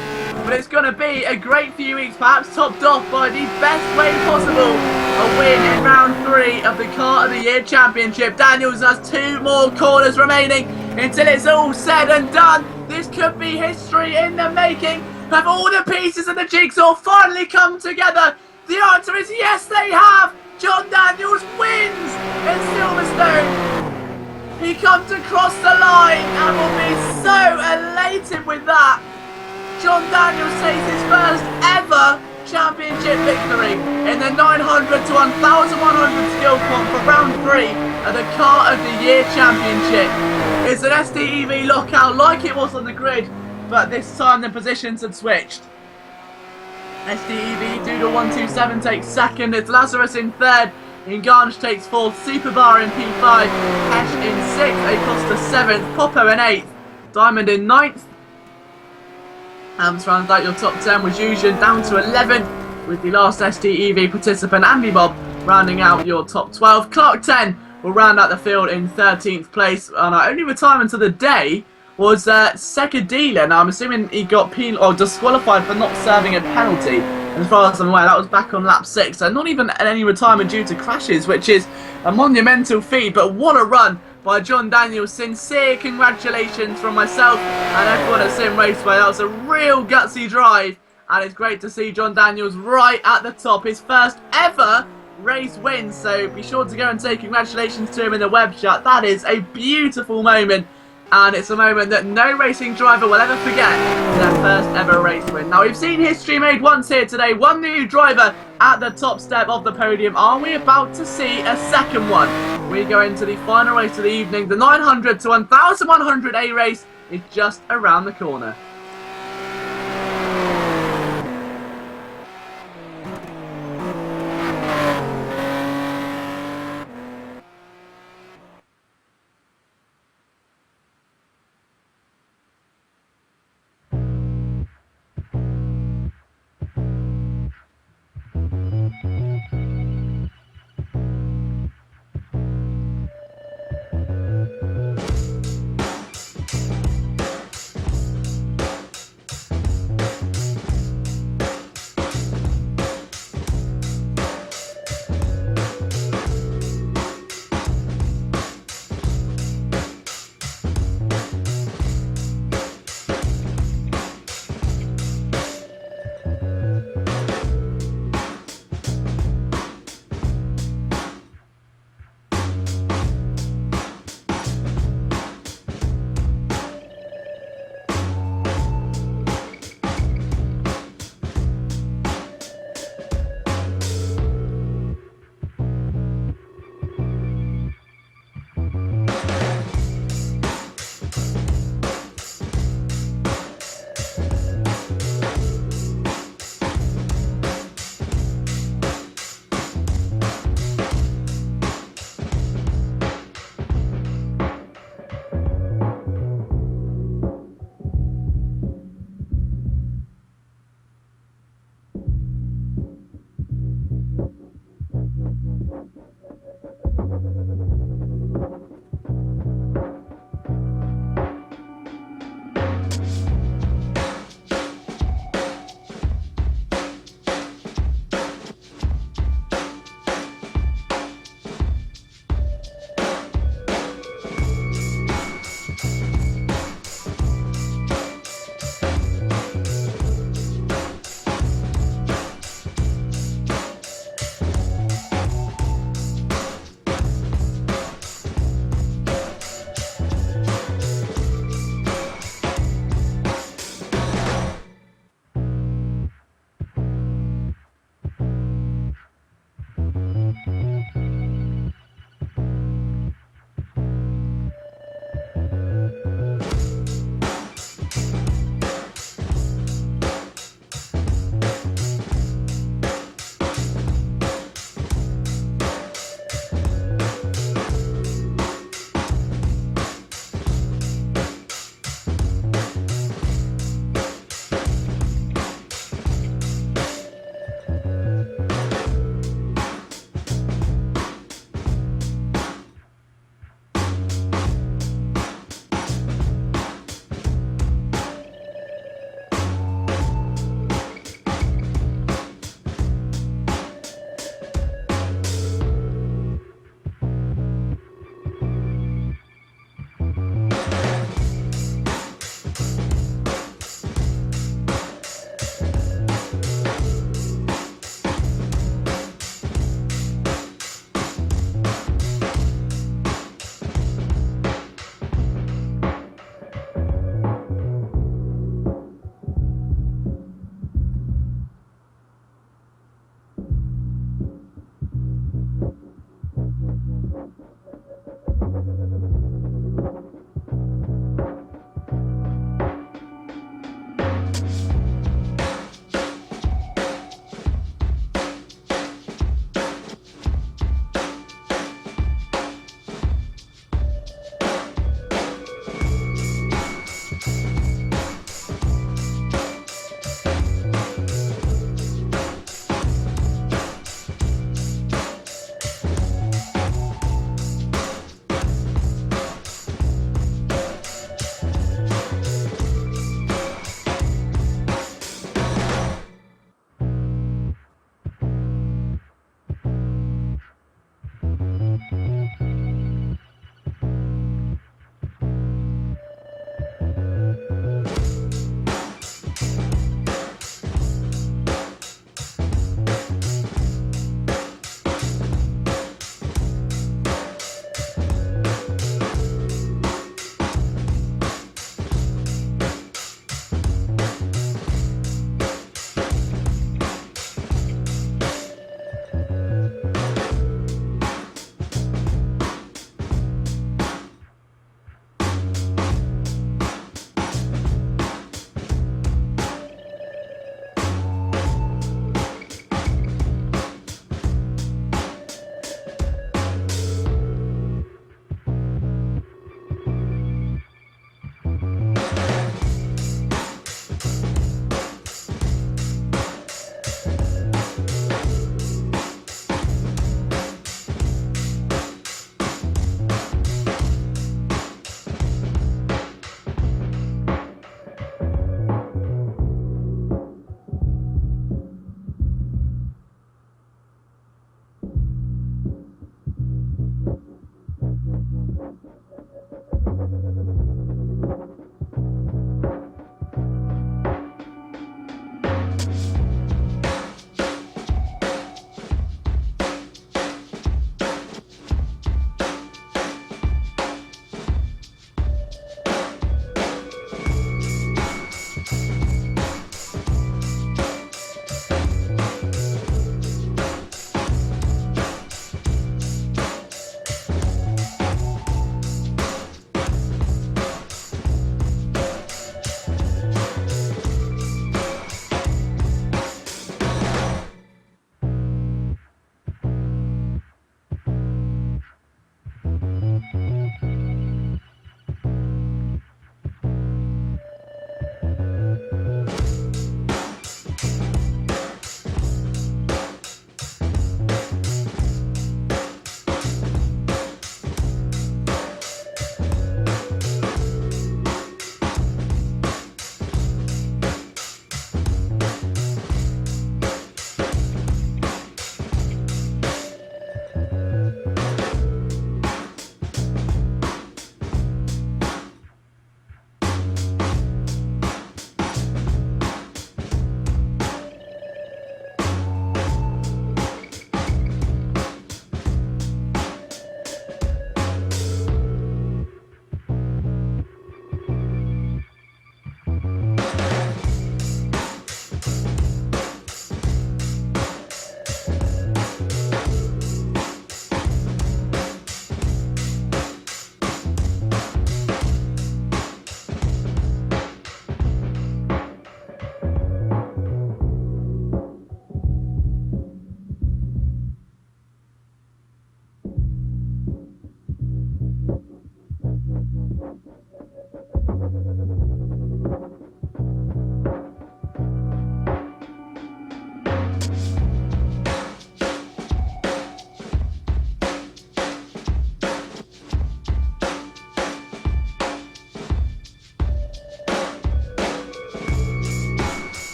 But it's going to be a great few weeks, perhaps topped off by the best way possible. A win in round 3 of the Car of the Year Championship. Daniels has 2 more corners remaining until it's all said and done. This could be history in the making. Have all the pieces of the jigsaw finally come together? The answer is yes, they have. John Daniels wins in Silverstone. He comes across the line and will be so elated with that. John Daniels takes his first ever championship victory in the 900 to 1100 Skillquant for round 3 of the Car of the Year Championship. It's an SDEV lockout like it was on the grid, but this time the positions had switched. SDEV Doodle 127 takes second, it's Lazarus in third, Ganj takes fourth, Superbar in P5, Hesh in sixth, Acosta seventh, Popo in eighth, Diamond in ninth. And to round out your top 10 was Yuzhen down to 11, with the last SDEV participant, Andy Bob, rounding out your top 12. Clark 10 will round out the field in 13th place. And our only retirement of the day was Sekadila. Now I'm assuming he got disqualified for not serving a penalty. As far as I'm aware, that was back on lap 6. So not even any retirement due to crashes, which is a monumental feat. But what a run by John Daniels. Sincere congratulations from myself and everyone at Simraceway. That was a real gutsy drive, and it's great to see John Daniels right at the top. His first ever race win, so be sure to go and say congratulations to him in the web chat. That is a beautiful moment, and it's a moment that no racing driver will ever forget. Their first ever race win. Now we've seen history made once here today. One new driver at the top step of the podium. Are we about to see a second one? We go into the final race of the evening. The 900 to 1100 A race is just around the corner.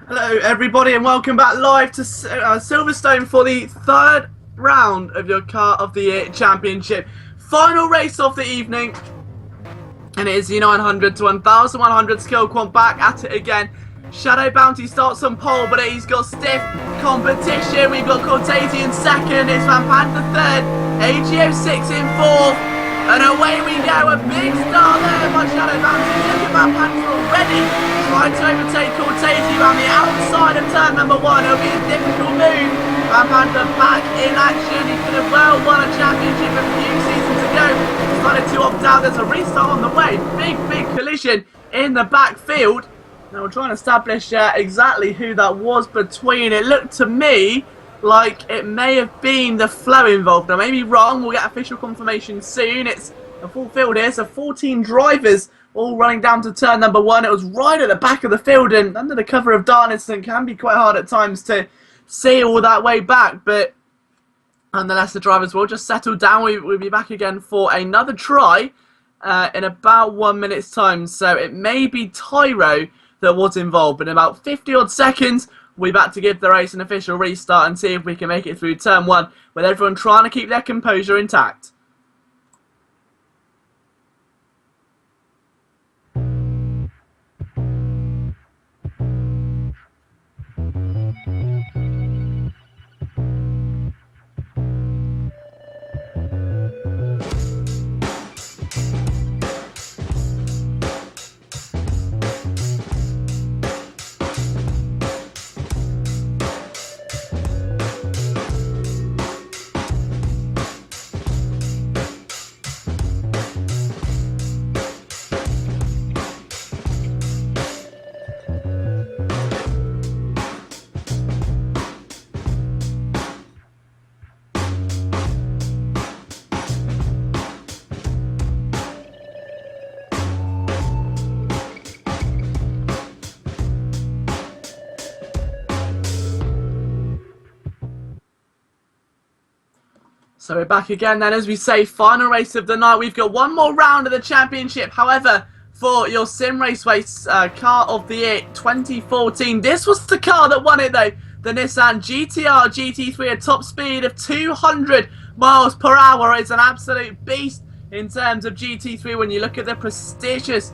Hello everybody and welcome back live to Silverstone for the third round of your Car of the Year Championship. Final race of the evening, and it is the 900 to 1100 Skillquant back at it again. Shadow Bounty starts on pole, but he's got stiff competition. We've got Cortese in second, it's Van Panther third, AGO6 in fourth, and away we go. A big start there by Shadow Bounty. Look at Van Panther already trying to overtake Cortese around the outside of turn number one. It'll be a difficult move. Van Panther back in action. He could have well won a championship a few seasons ago. Decided to opt out. There's a restart on the way. Big collision in the backfield. Now we're trying to establish exactly who that was between. It looked to me like it may have been the flow involved. I may be wrong. We'll get official confirmation soon. It's a full field here, so 14 drivers all running down to turn number one. It was right at the back of the field, and under the cover of darkness, it can be quite hard at times to see all that way back. But nonetheless, the drivers will just settle down. We'll be back again for another try in about 1 minute's time. So it may be Tyro that was involved, but in about 50 odd seconds we're back to give the race an official restart and see if we can make it through turn one with everyone trying to keep their composure intact. So we're back again then, as we say, final race of the night. We've got one more round of the championship. However, for your Simraceway Car of the Year 2014, this was the car that won it though. The Nissan GT-R GT3, a top speed of 200 miles per hour. It's an absolute beast in terms of GT3 when you look at the prestigious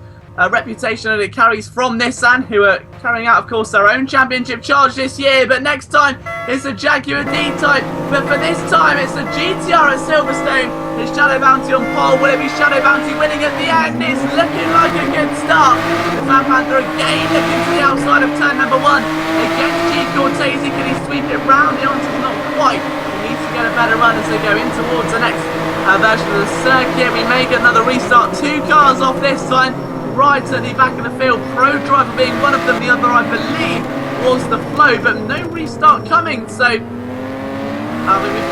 reputation that it carries from Nissan, who are carrying out, of course, their own championship charge this year. But next time it's a Jaguar D-Type, but for this time it's the GT-R at Silverstone. It's Shadow Bounty on pole. Will it be Shadow Bounty winning at the end? It's looking like a good start. The Van Panther again looking to the outside of turn number one against G. Cortese. Can he sweep it round? The answer's not quite. He needs to get a better run as they go in towards the next version of the circuit. We may get another restart. Two cars off this time, right at the back of the field. Pro Driver being one of them, the other I believe was the Flow, but no restart coming. So we've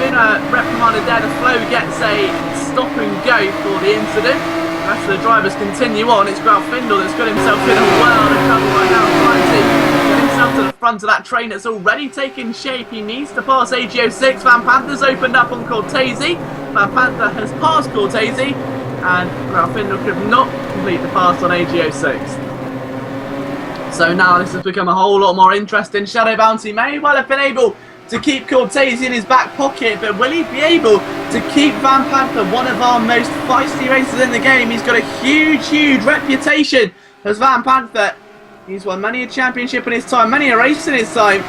been reprimanded there. The Flow gets a stop and go for the incident. The rest of the drivers continue on. It's Graf Findle that's got himself in a world of trouble right now, trying to get himself to the front of that train that's already taken shape. He needs to pass AGO6. Van Panther's opened up on Cortese. Van Panther has passed Cortese, and Graf Findle could not complete the pass on AGO6. So now this has become a whole lot more interesting. Shadow Bounty may well have been able to keep Cortese in his back pocket, but will he be able to keep Van Panther, one of our most feisty racers in the game? He's got a huge reputation as Van Panther. He's won many a championship in his time, many a race in his time.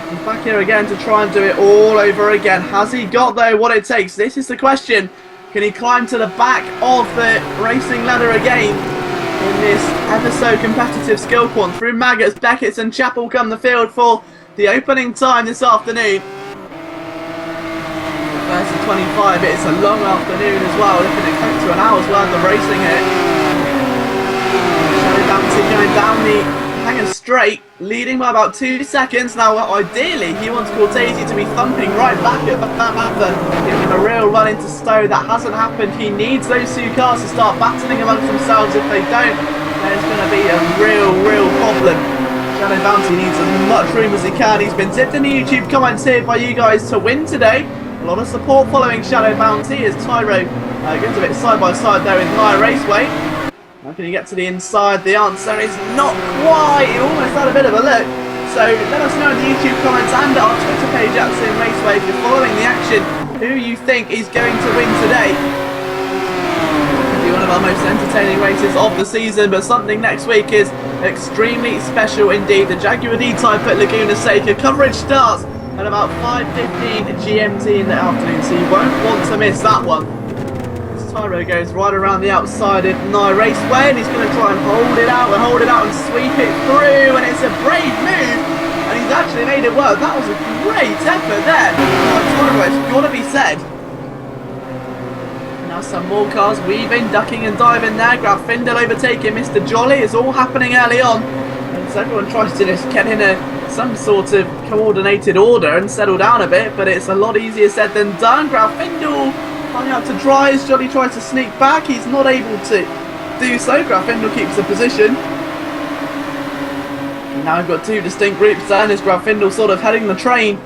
He's back here again to try and do it all over again. Has he got, though, what it takes? This is the question. Can he climb to the back of the racing ladder again in this ever so competitive Skillquant? Through Maggots, Beckett's and Chapel come the field for the opening time this afternoon. First to 25, it's a long afternoon as well, looking at close to an hour's worth of racing here. Shadow Bounty going down the hanger straight, leading by about 2 seconds. Now, ideally, he wants Cortese to be thumping right back at Van Panther, giving him a real run into Stowe. That hasn't happened. He needs those two cars to start battling amongst themselves. If they don't, there's going to be a real problem. Shadow Bounty needs as much room as he can. He's been tipped in the YouTube comments here by you guys to win today. A lot of support following Shadow Bounty as Tyro gets a bit side by side there in Simraceway. How can he get to the inside? The answer is not quite. He almost had a bit of a look. So let us know in the YouTube comments and our Twitter page at Simraceway if you're following the action, who you think is going to win today. It'll be one of our most entertaining races of the season, but something next week is extremely special indeed. The Jaguar D-Type at Laguna Seca. Coverage starts at about 5:15 GMT in the afternoon, so you won't want to miss that one. This Tyro goes right around the outside of Raceway, and he's going to try and hold it out and sweep it through, and it's a brave move, and he's actually made it work. That was a great effort there. Tyro, it's got to be said. Now some more cars weaving, ducking and diving there. Grafindel overtaking Mr. Jolly. It's all happening early on, and so everyone tries to just get in some sort of coordinated order and settle down a bit, but it's a lot easier said than done. Grafindel coming out to dry as Jolly tries to sneak back. He's not able to do so. Grafindel keeps the position. And now we've got two distinct groups then as Grafindel sort of heading the train.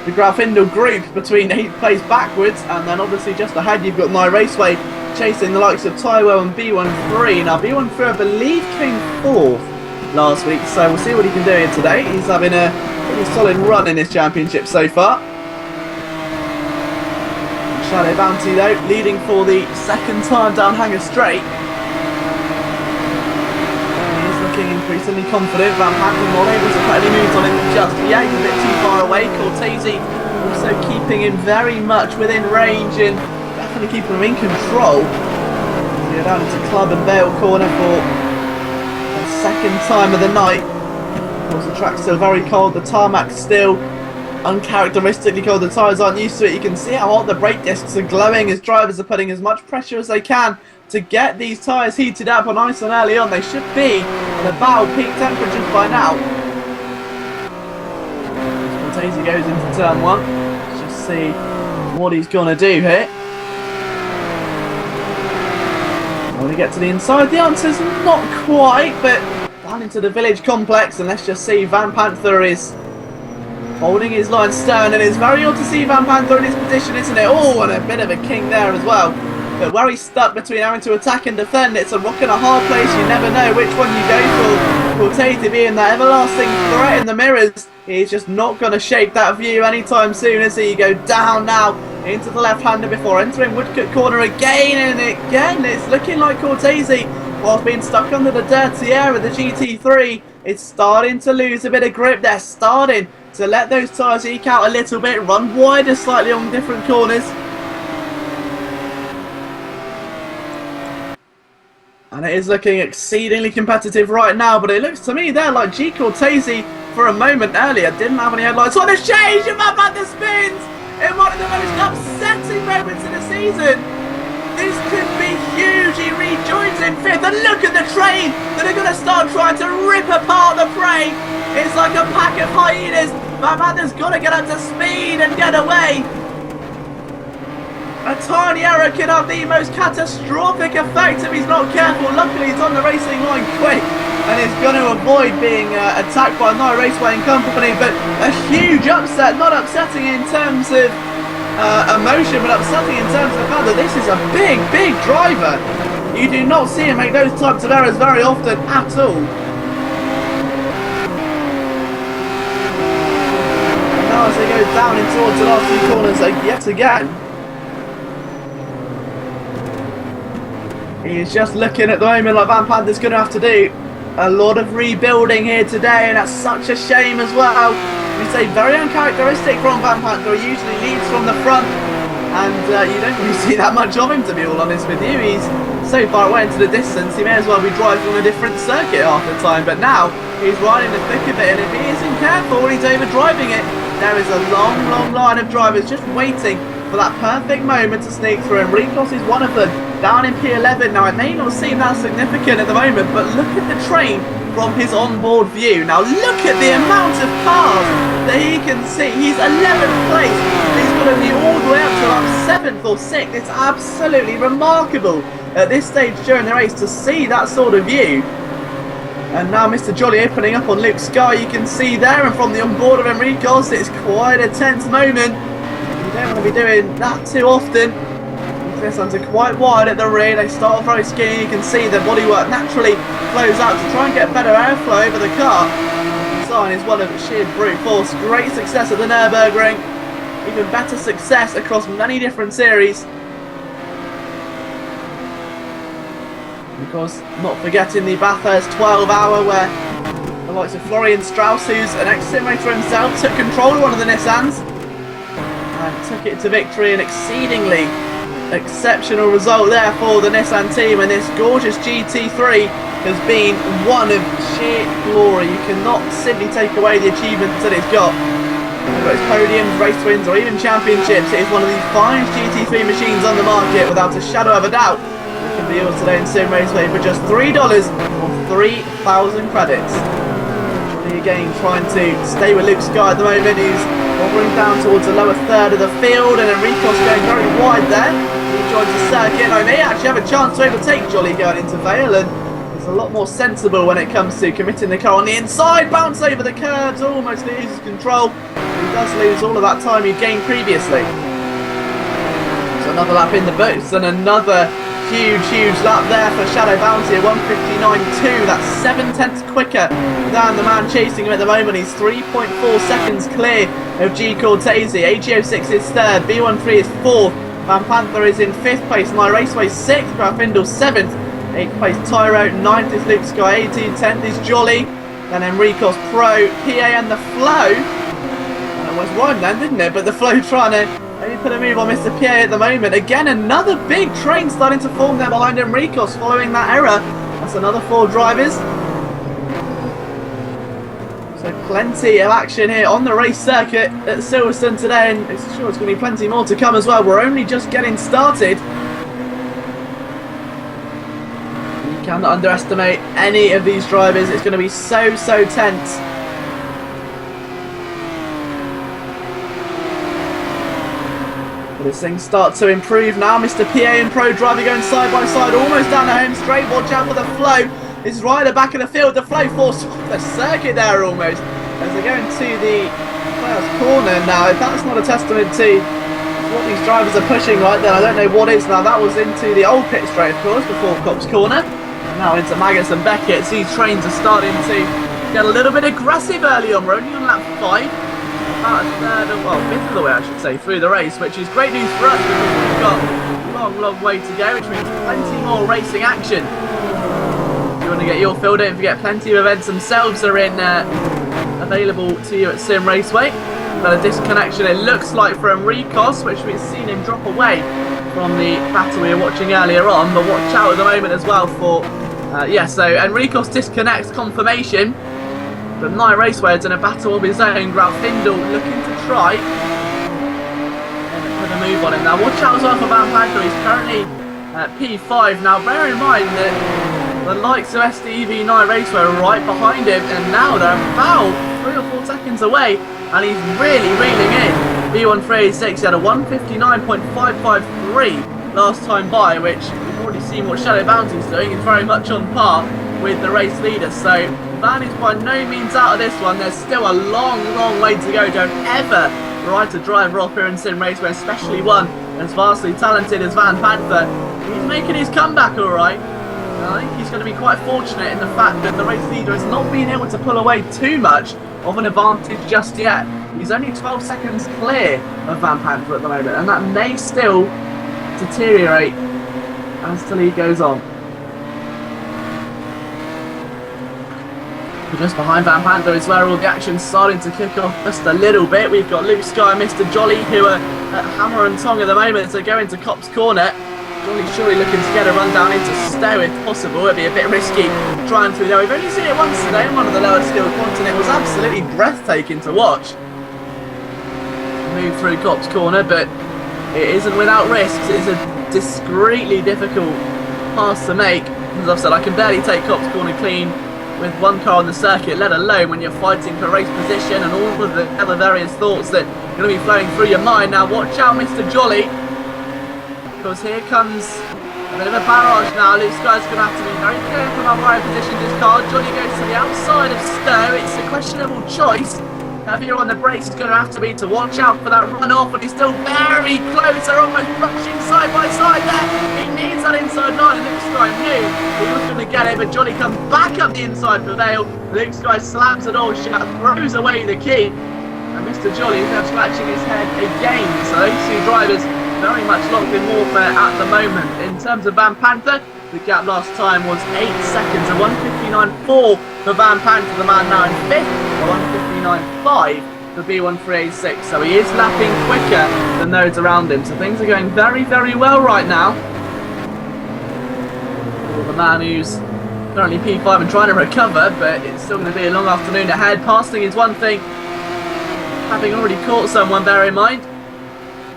The Grafindel group between 8th place backwards, and then obviously just ahead you've got Raceway chasing the likes of Taiwo and B13. Now B13 I believe came 4th last week, so we'll see what he can do here today. He's having a pretty solid run in this championship so far. Shadow Bounty though, leading for the second time down Hanger Straight. He's looking increasingly confident. Van Patten not able to put any moves on him just yet. He's a bit too far away. Cortese also keeping him very much within range and definitely keeping him in control. We're down into Club and Vale corner for second time of the night. Of course, the track's still very cold, the tarmac's still uncharacteristically cold, the tyres aren't used to it. You can see how hot the brake discs are glowing as drivers are putting as much pressure as they can to get these tyres heated up on ice and early on. They should be at about peak temperatures by now. Cortese goes into turn 1. Let's just see what he's going to do here. When we get to the inside, the answer's not quite, but down into the village complex, and let's just see Van Panther is holding his line stern, and it's very odd to see Van Panther in his position, isn't it? Oh, and a bit of a king there as well. But where he's stuck between having to attack and defend, it's a rock and a hard place. You never know which one you go for. Cortese being that everlasting threat in the mirrors, he's just not going to shake that view anytime soon, is he? You go down now into the left-hander before entering Woodcut corner again, and again it's looking like Cortese, whilst being stuck under the dirty air of the GT3, it's starting to lose a bit of grip. They're starting to let those tyres eke out a little bit, run wider slightly on different corners. And it is looking exceedingly competitive right now, but it looks to me there like G. Cortese for a moment earlier didn't have any headlights on. It's changed, and Van Panther spins in one of the most upsetting moments in the season. This could be huge. He rejoins in 5th, and look at the train that are going to start trying to rip apart the frame. It's like a pack of hyenas. Van Panther's got to get up to speed and get away. A tiny error could have the most catastrophic effect if he's not careful. Luckily he's on the racing line quick and is going to avoid being attacked by Raceway and company, but a huge upset, not upsetting in terms of emotion, but upsetting in terms of the fact that this is a big driver. You do not see him make those types of errors very often at all. And now as they go down in towards the last few corners yet again, he is just looking at the moment like Van Panther's going to have to do a lot of rebuilding here today, and that's such a shame as well. We say very uncharacteristic from Van Panther. He usually leads from the front, and you don't really see that much of him, to be all honest with you. He's so far away into the distance, he may as well be driving on a different circuit half the time, but now he's right in the thick of it, and if he isn't careful, he's over driving it. There is a long line of drivers just waiting for that perfect moment to sneak through, and Ricos is one of them, down in P11. Now it may not seem that significant at the moment, but look at the train from his onboard view. Now look at the amount of cars that he can see. He's 11th place, he's got to be all the way up to about 7th or 6th. It's absolutely remarkable at this stage during the race to see that sort of view. And now Mr. Jolly opening up on Luke Sky, you can see there, and from the onboard of Enricos, it's quite a tense moment. You don't want to be doing that too often. This one's quite wide at the rear. They start very skinny. You can see the bodywork naturally flows out to try and get better airflow over the car. So sign is one of sheer brute force. Great success at the Nürburgring. Even better success across many different series. And of course, not forgetting the Bathurst 12-hour where the likes of Florian Strauss, who's an ex-sim racer himself, took control of one of the Nissans and took it to victory. An exceedingly exceptional result there for the Nissan team, and this gorgeous GT3 has been one of sheer glory. You cannot simply take away the achievements that it's got. Whether it's podiums, race wins or even championships, it is one of the finest GT3 machines on the market without a shadow of a doubt. It can be yours today in Simraceway for just $3 or 3,000 credits. Johnny again trying to stay with Luke Sky at the moment, who's hovering down towards the lower third of the field, and Enrico's going very wide there. He joins the circuit, and I may actually have a chance to overtake Jolly going into Vale, and it's a lot more sensible when it comes to committing the car on the inside. Bounce over the curbs, almost loses control. He does lose all of that time he gained previously. So another lap in the boots, and another huge lap there for Shadow Bounty at 1:59.2. That's 7/10 quicker than the man chasing him at the moment. He's 3.4 seconds clear of G Cortese. AG06 is third, B13 is fourth, Van Panther is in fifth place, My Raceway sixth, Grafindel seventh, 8th place Tyro, 9th is Luke Sky 18, 10th is Jolly, then Enrico's Pro, PA and the Flow. That was rhyme then, didn't it? But the Flow trying to maybe put a move on Mr. PA at the moment. Again, another big train starting to form there behind Enrico's following that error. That's another 4 drivers. So plenty of action here on the race circuit at Silverstone today, and it's sure it's going to be plenty more to come as well. We're only just getting started. You cannot underestimate any of these drivers. It's going to be so tense. This thing starts to improve now. Mr. PA and Pro Driver going side by side, almost down the home straight. Watch out for the Flow. This is right at the back of the field. The Flow forced off the circuit there almost as they go into the first corner. Now, if that's not a testament to what these drivers are pushing right then, I don't know what is. Now, that was into the old pit straight, of course, before Cops Corner. And now into Maggotts and Beckett. These trains are starting to get a little bit aggressive early on. We're only on lap 5. About a third of, well, fifth of the way I should say, through the race, which is great news for us because we've got a long way to go, which means plenty more racing action. If you want to get your fill, don't forget plenty of events themselves are in available to you at Simraceway. Got a disconnection, it looks like, for Enricos, which we've seen him drop away from the battle we were watching earlier on, but watch out at the moment as well for, so Enricos disconnects confirmation. But My Raceway is in a battle of his own. Grafindel looking to try and put a move on him. Now watch out as well for Van Panther. He's currently at P5. Now bear in mind that the likes of SDEV 9 Raceway are right behind him, and now they're about 3 or 4 seconds away, and he's really reeling in. B1386 had a 1:59.553 last time by, which we've already seen what Shadow Bounty's doing. He's very much on par with the race leader, so Van is by no means out of this one. There's still a long way to go. Don't ever write a driver off here in Simraceway, especially one as vastly talented as Van Panther. He's making his comeback alright. I think he's going to be quite fortunate in the fact that the race leader has not been able to pull away too much of an advantage just yet. He's only 12 seconds clear of Van Panther at the moment, and that may still deteriorate as the league goes on. Just behind Van Panther is where all the action's starting to kick off just a little bit. We've got Luke Sky and Mr. Jolly, who are at hammer and tong at the moment to go into Cop's Corner. Jolly surely looking to get a run down into Stowe if possible. It'd be a bit risky trying through there. We've only seen it once today in one of the lower Skillquant, and it was absolutely breathtaking to watch. Move through Cop's Corner, but it isn't without risks. It's a discreetly difficult pass to make. As I've said, I can barely take Cop's Corner clean with one car on the circuit, let alone when you're fighting for race position and all of the other various thoughts that are going to be flowing through your mind. Now watch out, Mr. Jolly, because here comes a bit of a barrage now. Luke Sky's going to have to be very careful about where he positions his car. Jolly goes to the outside of Stowe. It's a questionable choice, heavier on the brakes is going to have to be to watch out for that runoff, and he's still very close. They're almost rushing side by side there. He needs that inside line, and Luke Sky knew he was going to get it, but Johnny comes back up the inside for Vale. Luke Sky slams it all shut, throws away the key, and Mr. Jolly is now scratching his head again. So those two drivers very much locked in warfare at the moment. In terms of Van Panther, the gap last time was 8 seconds, a 1:59.4 for Van Panther, the man now in 5th, a 1:59.5 for B1386. So he is lapping quicker than those around him. So things are going very, very well right now. The man who's currently P5 and trying to recover, but it's still going to be a long afternoon ahead. Passing is one thing, having already caught someone, bear in mind.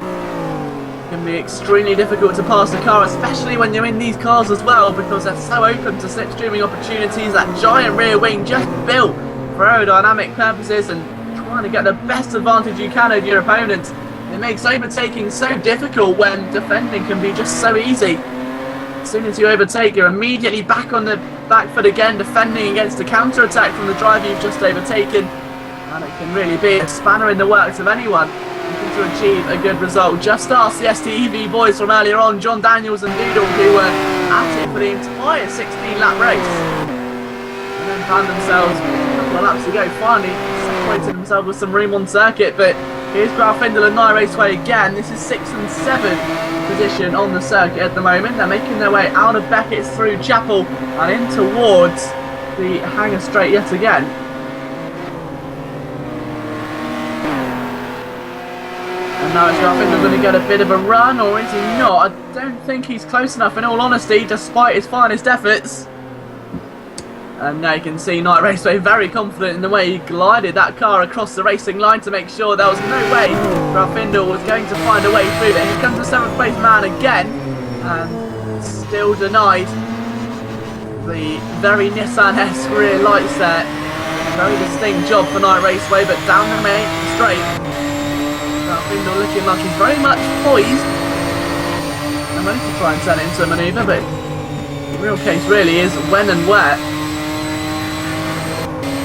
It can be extremely difficult to pass a car, especially when you're in these cars as well, because they're so open to slipstreaming opportunities. That giant rear wing just built for aerodynamic purposes and trying to get the best advantage you can over your opponents. It makes overtaking so difficult when defending can be just so easy. As soon as you overtake, you're immediately back on the back foot again, defending against a counter-attack from the driver you've just overtaken. And it can really be a spanner in the works of anyone looking to achieve a good result. Just ask the STEV boys from earlier on, John Daniels and Doodle, who were at it for the entire 16-lap race. And then found themselves a couple of laps to go, finally separated themselves with some room on circuit. But here's Grafindel and Nye Raceway again. This is 6th and 7th position on the circuit at the moment. They're making their way out of Beckett's through Chapel and in towards the Hanger Straight yet again. And now is Grafindel going to get a bit of a run, or is he not? I don't think he's close enough, in all honesty, despite his finest efforts. And now you can see Night Raceway very confident in the way he glided that car across the racing line to make sure there was no way Grafindel was going to find a way through there. Here comes the 7th place man again, and still denied the very Nissan-esque rear lights there. Very distinct job for Night Raceway, but down the main straight, Grafindel looking like he's very much poised and ready to try and turn it into a manoeuvre, but the real case really is when and where.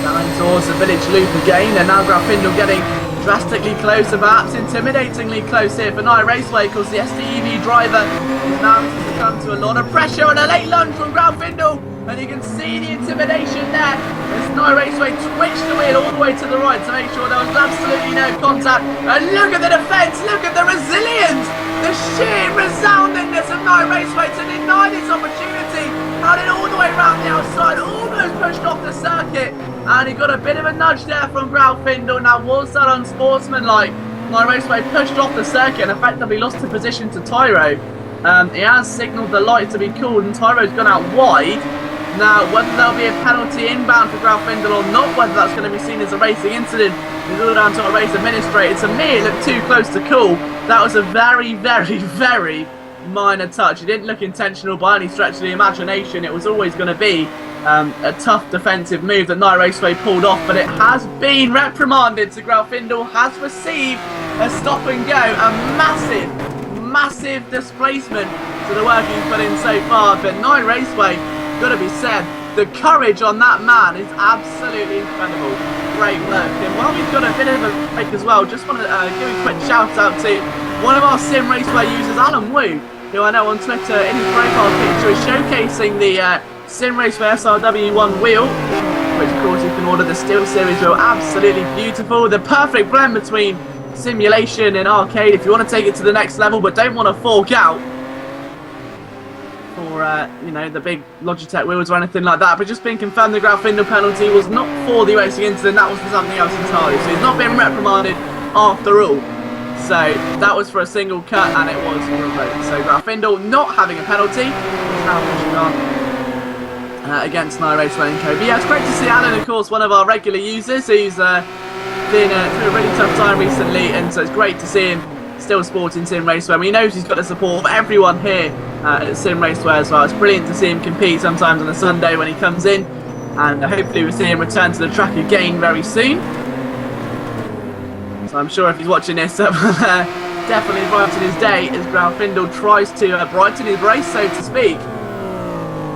Down towards the village loop again, and now Grafindel getting drastically closer, perhaps intimidatingly close here for Night Raceway, because the STEV driver is now succumb to a lot of pressure, and a late lunge from Grafindel, and you can see the intimidation there as Night Raceway twitched the wheel all the way to the right to make sure there was absolutely no contact. And look at the defence, look at the resilience, the sheer resoundingness of Night Raceway to deny this opportunity. Had it all the way around the outside, almost pushed off the circuit, and he got a bit of a nudge there from Grafindel. Now, was that unsportsmanlike? Night Raceway pushed off the circuit and effectively lost the position to Tyro. He has signalled the light to be called, and Tyro's gone out wide. Now, whether there'll be a penalty inbound for Grafindel or not, whether that's going to be seen as a racing incident, is all down to a race administrator. To me, it looked too close to call. That was a very, very, very minor touch. It didn't look intentional by any stretch of the imagination. It was always going to be a tough defensive move that Night Raceway pulled off, but it has been reprimanded. So Grafindel has received a stop and go, a massive displacement to the work he's put in so far. But Night Raceway, got to be said, the courage on that man is absolutely incredible. Great work. And while we've got a bit of a break as well, just want to give a quick shout out to one of our Simraceway users, Alan Wu, who I know on Twitter in his profile picture is showcasing the Simraceway SRW1 wheel, which of course you can order the Steel Series wheel. Absolutely beautiful. The perfect blend between simulation and arcade if you want to take it to the next level but don't want to fork out for you know, the big Logitech wheels or anything like that. But just being confirmed, the Grafindel penalty was not for the racing incident, that was for something else entirely. So he's not been reprimanded after all. So that was for a single cut and it was revoked. So Grafindel not having a penalty, now pushing on against Night Raceway and Co. But yeah, it's great to see Alan, of course, one of our regular users who's been through a really tough time recently, and so it's great to see him still sporting Simraceway. We know he's got the support of everyone here at Simraceway as well. It's brilliant to see him compete sometimes on a Sunday when he comes in, and hopefully we'll see him return to the track again very soon. So I'm sure if he's watching this, definitely brighten his day as Grafindel tries to brighten his race, so to speak,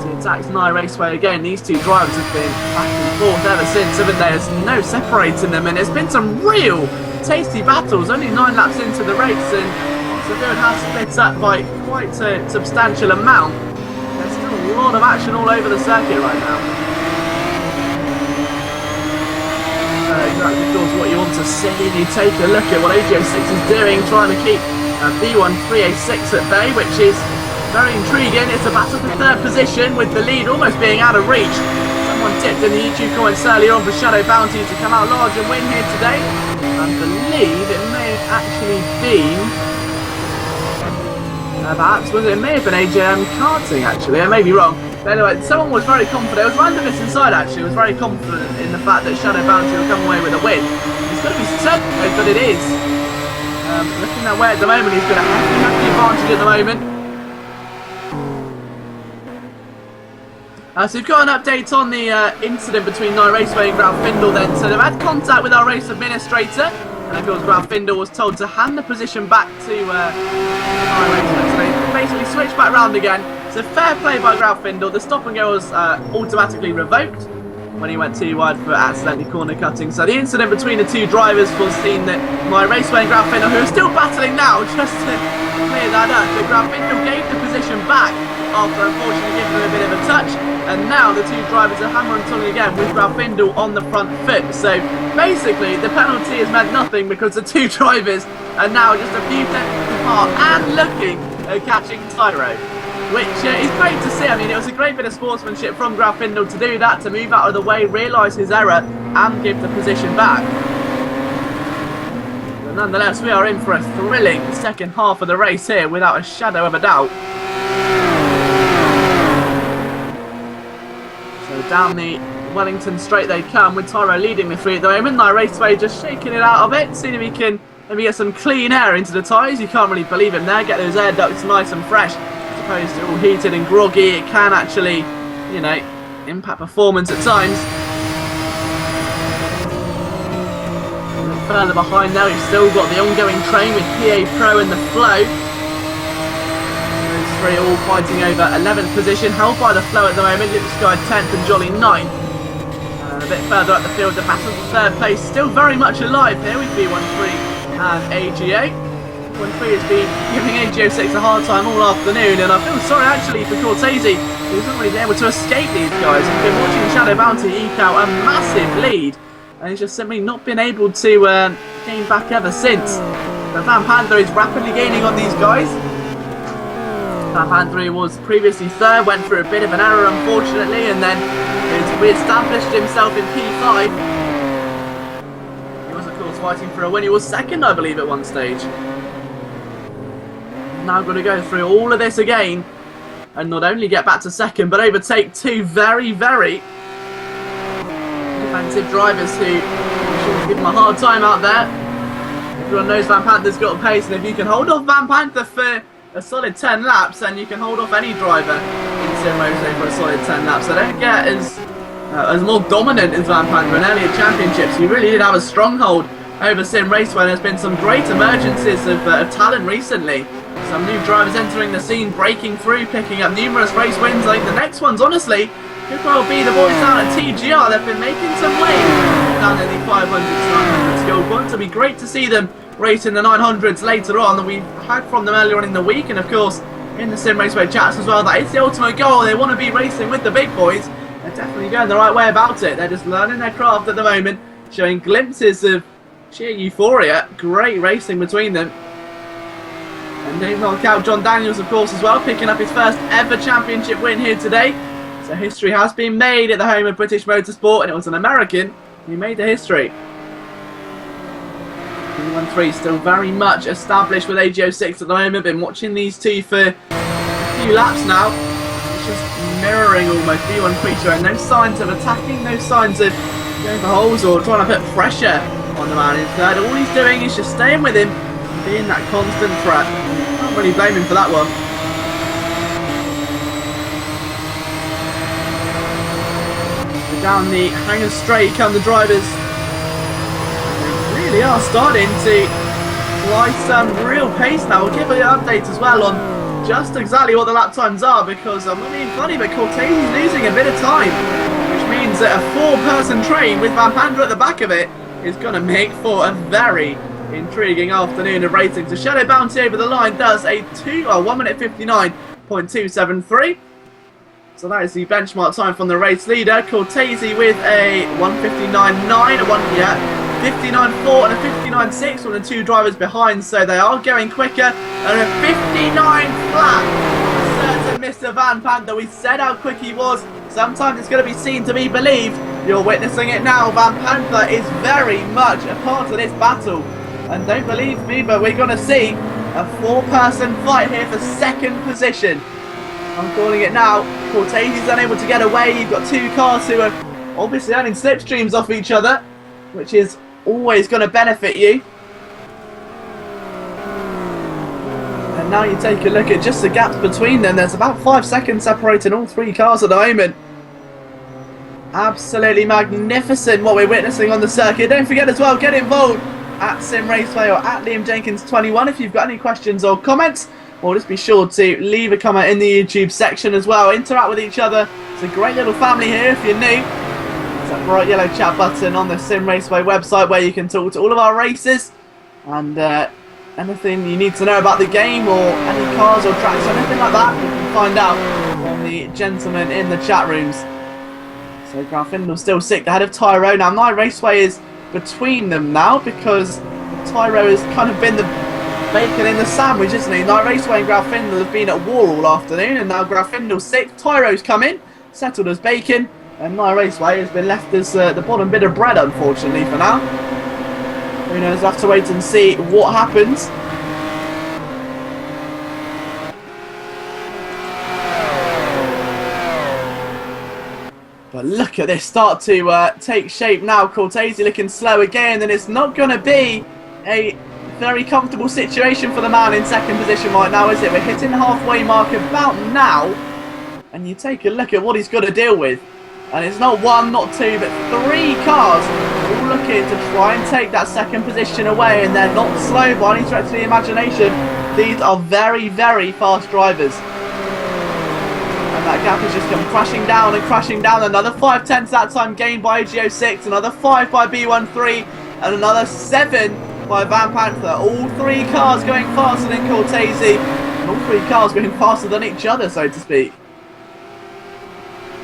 to he attacks Raceway again. These two drivers have been back and forth ever since, haven't they? There's no separating them, and it's been some real tasty battles. Only 9 laps into the race, and Seville has split up by quite a substantial amount. There's still a lot of action all over the circuit right now. Exactly, of course, what you want to see. You take a look at what AGO6 is doing, trying to keep B13A6 at bay, which is very intriguing. It's a battle for 3rd position with the lead almost being out of reach. Someone tipped in the YouTube comments earlier on for Shadow Bounty to come out large and win here today. I believe it may have actually been perhaps it may have been AJM karting actually. I may be wrong. But anyway, someone was very confident. It was randomness inside actually. Was very confident in the fact that Shadow Bounty will come away with a win. It's going to be so close, but it is. Looking that way at the moment, he's going to have the advantage at the moment. So we've got an update on the incident between Raceway and Graf Findel then. So they've had contact with our race administrator, and of course Graf Findel was told to hand the position back to Raceway. So they basically switched back round again. So fair play by Graf Findel. The stop and go was automatically revoked when he went too wide for accidentally corner cutting. So the incident between the two drivers was seen that Raceway and Graf Findel, who are still battling now, just to clear that up, but Graf Findel gave the position back after unfortunately giving them a bit of a touch, and now the two drivers are hammer and tongue again with Graf Findel on the front foot. So basically the penalty has meant nothing because the two drivers are now just a few tenths apart and looking at catching Tyro, which is great to see. I mean, it was a great bit of sportsmanship from Graf Findel to do that, to move out of the way, realise his error and give the position back. But nonetheless, we are in for a thrilling second half of the race here without a shadow of a doubt. So down the Wellington straight they come with Tyro leading the 3 at the moment. Raceway just shaking it out of it, seeing if he can maybe get some clean air into the tyres. You can't really believe him there, get those air ducts nice and fresh. Opposed to all heated and groggy, it can actually, you know, impact performance at times. A bit further behind now, we've still got the ongoing train with PA Pro and the Flow. Those 3 all fighting over 11th position, held by the Flow at the moment. Luke Sky 10th and Jolly 9th. A bit further up the field, the battle for 3rd place still very much alive here with B13 and AGA. 1-3 has been giving AGO6 a hard time all afternoon, and I feel sorry actually for Cortese. He's not really been able to escape these guys. He's been watching Shadow Bounty eke out a massive lead, and he's just simply not been able to gain back ever since. But Van Panther is rapidly gaining on these guys. Van Panther was previously 3rd, went through a bit of an error unfortunately, and then has re-established himself in P5. He was of course fighting for a win. He was 2nd I believe at one stage. Now going to go through all of this again and not only get back to 2nd but overtake 2 very, very defensive drivers who should give him a hard time out there. Everyone knows Van Panther's got a pace, and if you can hold off Van Panther for a solid 10 laps, then you can hold off any driver in Simraceway for a solid 10 laps. So don't get as more dominant as Van Panther in earlier championships. He really did have a stronghold over Simraceway, and there's been some great emergences of talent recently. Some new drivers entering the scene, breaking through, picking up numerous race wins. I think the next ones, honestly, could well be the boys down at TGR. They've been making some waves down in the 500s, 900s Skillquant. It'll be great to see them race in the 900s later on, that we've had from them earlier on in the week, and of course in the Simraceway chats as well. That is the ultimate goal. They want to be racing with the big boys. They're definitely going the right way about it. They're just learning their craft at the moment, showing glimpses of sheer euphoria. Great racing between them. And they've knocked out John Daniels, of course, as well, picking up his first ever championship win here today. So history has been made at the home of British motorsport, and it was an American who made the history. B13 still very much established with AGO6 at the moment. Been watching these two for a few laps now. It's just mirroring almost B13 showing no signs of attacking, no signs of going for holes or trying to put pressure on the man in 3rd. All he's doing is just staying with him, being that constant threat. Can't really blame him for that one. So down the hangar straight come the drivers. They really are starting to fly some real pace now. We'll give you an update as well on just exactly what the lap times are, because I'm not being funny, but Cortese's losing a bit of time, which means that a 4-person train with Van Pander at the back of it is going to make for a very intriguing afternoon of racing. So Shadow Bounty over the line does a 1 minute 59.273. So that is the benchmark time from the race leader. Cortese with a 1:59.9, 59.4 and a 59.6 from the 2 drivers behind, so they are going quicker. And a 59 flat. Certain Mr. Van Panther, we said how quick he was. Sometimes it's going to be seen to be believed. You're witnessing it now. Van Panther is very much a part of this battle. And don't believe me, but we're going to see a 4-person fight here for 2nd position. I'm calling it now. Cortese's unable to get away. You've got 2 cars who are obviously earning slipstreams off each other, which is always going to benefit you. And now you take a look at just the gaps between them. There's about 5 seconds separating all 3 cars at the moment. Absolutely magnificent what we're witnessing on the circuit. Don't forget as well, get involved at Simraceway or at Liam Jenkins 21 if you've got any questions or comments. Or just be sure to leave a comment in the YouTube section as well. Interact with each other. It's a great little family here if you're new. It's that bright yellow chat button on the Simraceway website where you can talk to all of our races. And anything you need to know about the game or any cars or tracks or anything like that, you can find out from the gentlemen in the chat rooms. So Grafindle's still 6th ahead of Tyro. Now Night Raceway is between them now because Tyro has kind of been the bacon in the sandwich, isn't he? Night Raceway and Grafindle have been at war all afternoon, and now Grafindle's 6th. Tyro's come in, settled as bacon, and Night Raceway has been left as the bottom bit of bread, unfortunately, for now. Who knows? We'll have to wait and see what happens. But look at this start to take shape now. Cortese looking slow again, and it's not going to be a very comfortable situation for the man in 2nd position right now, is it? We're hitting the halfway mark about now, and you take a look at what he's got to deal with. And it's not 1, not 2, but 3 cars all looking to try and take that 2nd position away, and they're not slow by any stretch of the imagination. These are very, very fast drivers. And that gap has just come crashing down and crashing down. Another 5/10 that time gained by AGO6, another 5 by B13, and another 7 by Van Panther. All 3 cars going faster than Cortese, and all 3 cars going faster than each other, so to speak.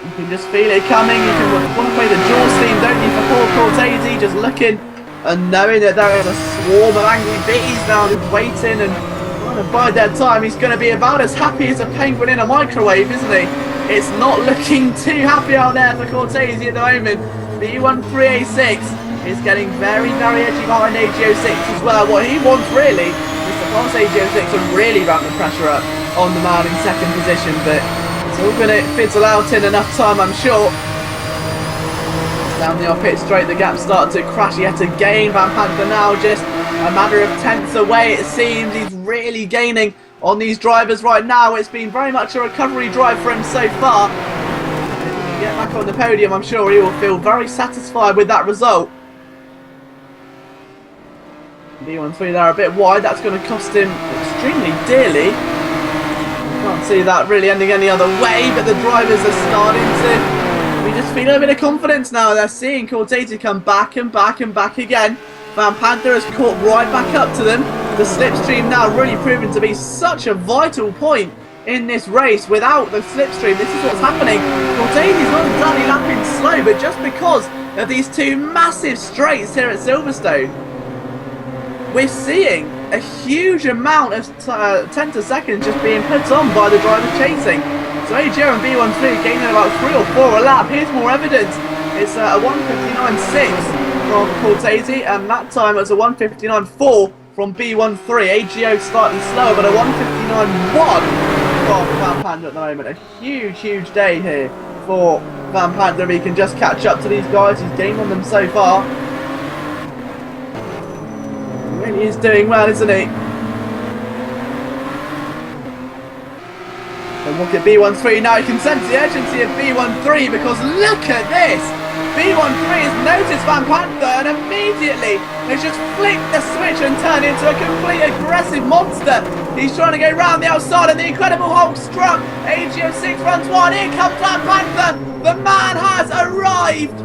You can just feel it coming. You can want to play the jaw steam, don't you, for poor Cortese, just looking and knowing that there is a swarm of angry bees now just waiting and trying to bide their time. He's going to be about as happy as a penguin in a microwave, isn't he? It's not looking too happy out there for Cortese at the moment. B13A6 is getting very, very edgy behind AGO6 as well. What he wants really is to pass AGO6 and really ramp the pressure up on the man in 2nd position, but it's all going to fizzle out in enough time, I'm sure. Down the off-pit straight, the gap started to crash yet again. Van Panther now just a matter of tenths away, it seems. He's really gaining on these drivers right now. It's been very much a recovery drive for him so far. If he can get back on the podium, I'm sure he will feel very satisfied with that result. B13 there a bit wide, that's going to cost him extremely dearly. Can't see that really ending any other way, but the drivers are starting to just feel a bit of confidence now. They're seeing Cortese come back and back and back again. Van Panther has caught right back up to them. The slipstream now really proven to be such a vital point in this race. Without the slipstream, this is what's happening. Cortese's not exactly lapping slow, but just because of these 2 massive straights here at Silverstone, we're seeing a huge amount of tenths of seconds just being put on by the drivers chasing. So AGO and B13 gaining about 3 or 4 a lap. Here's more evidence. It's a 1:59.6 from Cortese, and that time it was a 1:59.4 from B13. AGO slightly slower, but a 1:59.1 from Van Panther at the moment. A huge, huge day here for Van Panther. He can just catch up to these guys. He's gained on them so far. He really is doing well, isn't he? So And look at B13 now, you can sense the urgency of B13 because look at this! B13 has noticed Van Panther and immediately has just flicked the switch and turned into a complete aggressive monster. He's trying to go round the outside and the Incredible Hulk struck. AGO6 runs wide, here comes Van Panther! The man has arrived!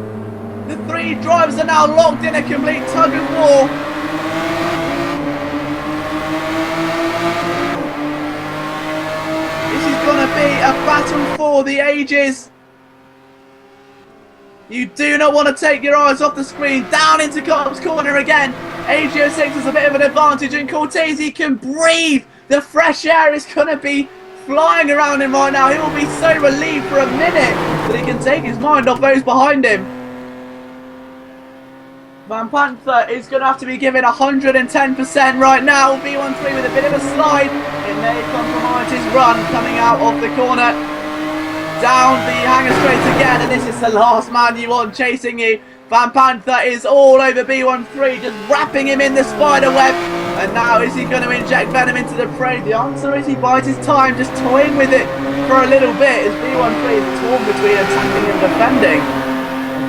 The three drivers are now locked in a complete tug of war. This is going to be a battle for the ages. You do not want to take your eyes off the screen. Down into Cobb's corner again. AGO6 has a bit of an advantage and Cortese can breathe. The fresh air is going to be flying around him right now. He will be so relieved for a minute that he can take his mind off those behind him. Van Panther is going to have to be given 110% right now. B13 with a bit of a slide. It may compromise his run coming out of the corner. Down the hanger straight again, and this is the last man you want chasing you. Van Panther is all over B13, just wrapping him in the spider web. And now is he going to inject venom into the prey? The answer is he bides his time, just toying with it for a little bit as B13 is torn between attacking and defending.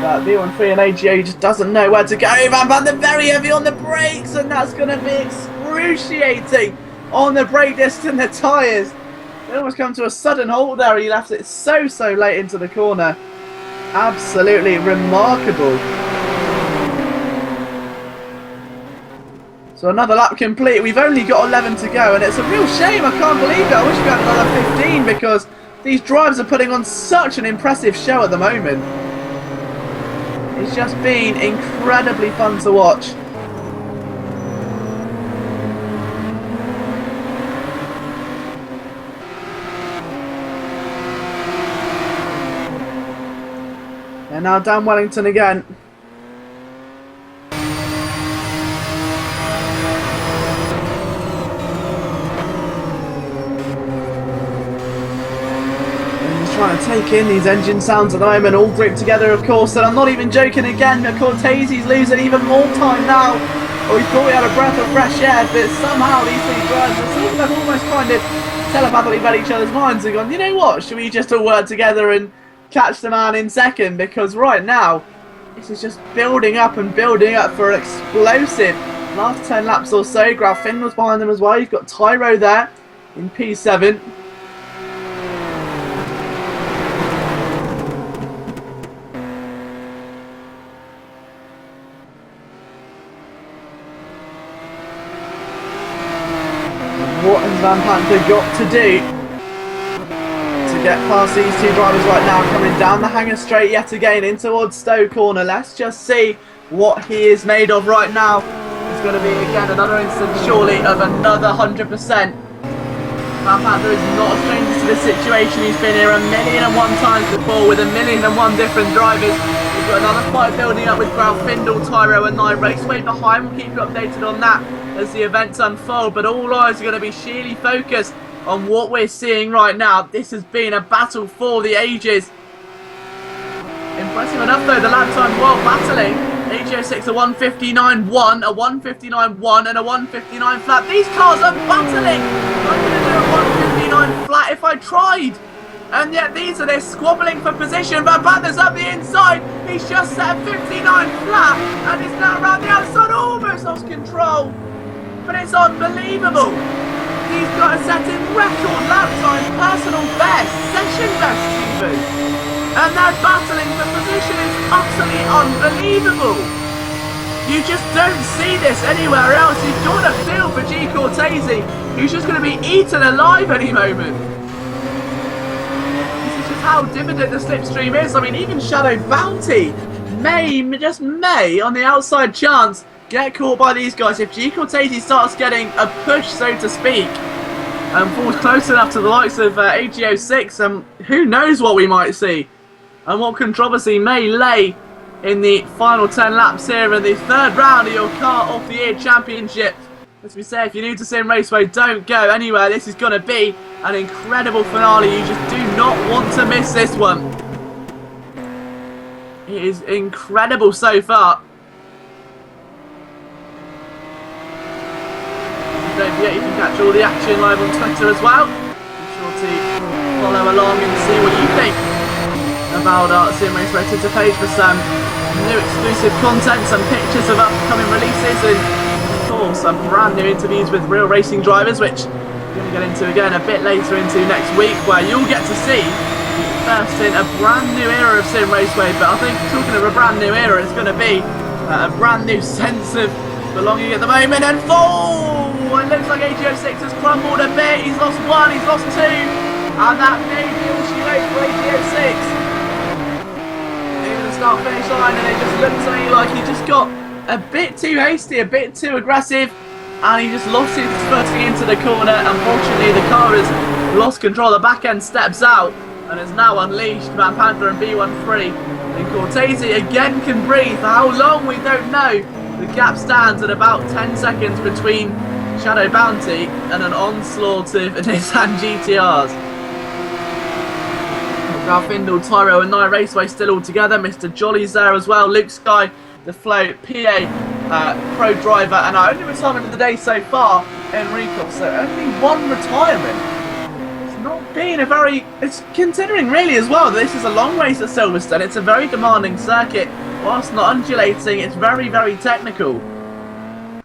But B13 and AGO just doesn't know where to go. Van Panther very heavy on the brakes, and that's going to be excruciating on the brake disc and the tyres. They almost come to a sudden halt there. He left it so late into the corner. Absolutely remarkable. So another lap complete. We've only got 11 to go, and it's a real shame. I can't believe it. I wish we had another 15 because these drivers are putting on such an impressive show at the moment. It's just been incredibly fun to watch. And now Dan Wellington again. Trying to take in these engine sounds at the moment, all grouped together of course, and I'm not even joking again, but Cortese's losing even more time now. Oh, he thought he had a breath of fresh air, but somehow these three drivers have almost kind of telepathically read each other's minds and gone, you know what, should we just all work together and catch the man in second? Because right now, this is just building up and building up for an explosive last 10 laps or so. Graf Finn was behind them as well. You've got Tyro there in P7. What has Van Panther got to do to get past these two drivers right now? Coming down the hanger straight yet again in towards Stowe corner. Let's just see what he is made of right now. It's going to be again another instance surely of another 100%. Van Panther is not a stranger to this situation. He's been here 1,000,001 times before with 1,000,001 different drivers. We've got another fight building up with Graf Findel, Tyro and Raceway behind. We'll keep you updated on that as the events unfold, but all eyes are going to be sheerly focused on what we're seeing right now. This has been a battle for the ages. Impressive enough though, the lap time well battling. AGO6 a 1:59.1, a 1:59.1 and a 1:59 flat. These cars are battling. I'm going to do a 1:59 flat if I tried. And yet these are they're squabbling for position. Van Panther's up the inside. He's just set a 59 flat and is now around the outside, almost lost control. But it's unbelievable. He's got a setting record lap time, personal best, session best even. And they're battling for position. It's utterly unbelievable. You just don't see this anywhere else. You've got a feel for G Cortese, who's just going to be eaten alive any moment. This is just how dividend the slipstream is. I mean, even Shadow Bounty just may, on the outside chance, get caught by these guys. If G Cortese starts getting a push, so to speak, and falls close enough to the likes of AGO6, who knows what we might see and what controversy may lay in the final 10 laps here in the third round of your Car of the Year Championship. As we say, if you're new to Simraceway, don't go anywhere. This is going to be an incredible finale. You just do not want to miss this one. It is incredible so far. Don't forget you can catch all the action live on Twitter as well. Be sure to follow along and see what you think about our Simraceway Twitter page for some new exclusive content, some pictures of upcoming releases, and of course some brand new interviews with real racing drivers, which we're going to get into again a bit later into next week, where you'll get to see first in a brand new era of Simraceway. But I think talking of a brand new era, it's going to be a brand new sense of belonging at the moment. And it looks like AGO6 has crumbled a bit. He's lost one, he's lost two, and that may be all she wrote for AGO6. Start finish line, and it just looks to me like he just got a bit too hasty, a bit too aggressive, and he just lost his footing into the corner. Unfortunately, the car has lost control. The back end steps out and is now unleashed. Van Panther and B13, and Cortese again can breathe. For how long, we don't know. The gap stands at about 10 seconds between Shadow Bounty and an onslaught of Nissan GTRs. Ralph Tyro and Raceway still all together. Mr. Jolly's there as well. Luke Sky, the Flow, PA, Pro Driver, and our only retirement of the day so far, Enrico. So only one retirement. It's not been a very... It's considering really as well, this is a long race at Silverstone. It's a very demanding circuit. Whilst not undulating, it's very, very technical.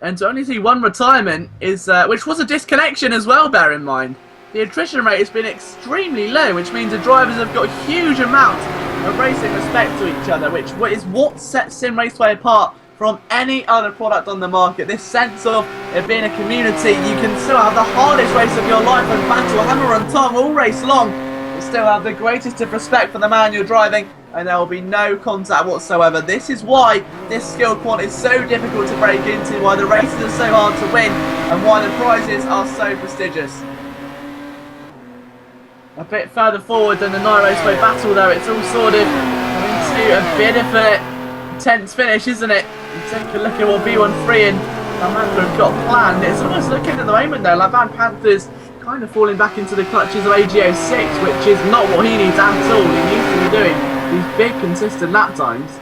And to only see one retirement is... which was a disconnection as well, bear in mind. The attrition rate has been extremely low, which means the drivers have got a huge amount of racing respect to each other, which is what sets Simraceway apart from any other product on the market. This sense of it being a community, you can still have the hardest race of your life and battle hammer and tongue all race long, but still have the greatest of respect for the man you're driving, and there will be no contact whatsoever. This is why this Skillquant is so difficult to break into, why the races are so hard to win, and why the prizes are so prestigious. A bit further forward than the Raceway battle though, it's all sort of into a bit of a tense finish, isn't it? You take a look at what B13 and Van Panther have got planned. It's almost looking at the moment though like Van Panther's kind of falling back into the clutches of AGO6, which is not what he needs at all. He needs to be doing these big consistent lap times.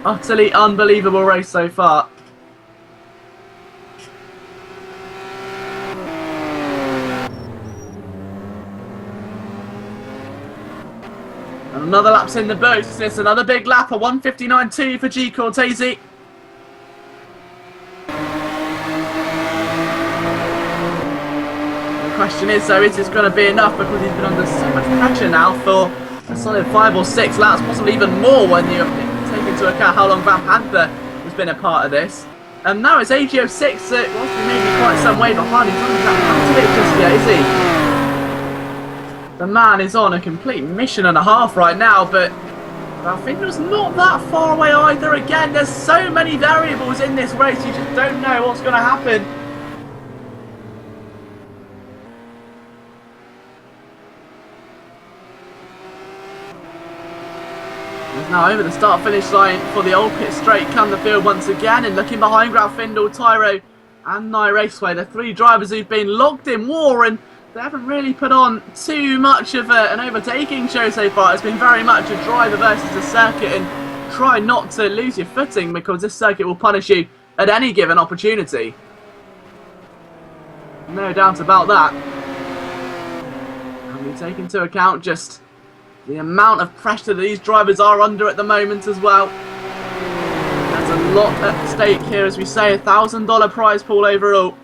Utterly unbelievable race so far. Another lap's in the boost. It's another big lap, a 1:59.2 for G. Cortese. The question is though, is this going to be enough, because he's been under so much pressure now for a solid 5 or 6 laps, possibly even more when you take into account how long Van Panther has been a part of this. And now it's AGO6 that whilst he may be quite some way behind, he's not exactly out of it just yet, is he? The man is on a complete mission and a half right now, but Ralphindo's not that far away either. Again, there's so many variables in this race, you just don't know what's going to happen. He's now over the start-finish line for the old pit straight. Come the field once again, and looking behind Ralphindo, Tyro and Raceway, the 3 drivers who've been locked in war, and they haven't really put on too much of an overtaking show so far. It's been very much a driver versus a circuit, and try not to lose your footing, because this circuit will punish you at any given opportunity. No doubt about that. And we take into account just the amount of pressure that these drivers are under at the moment as well. There's a lot at stake here, as we say, $1,000 prize pool overall.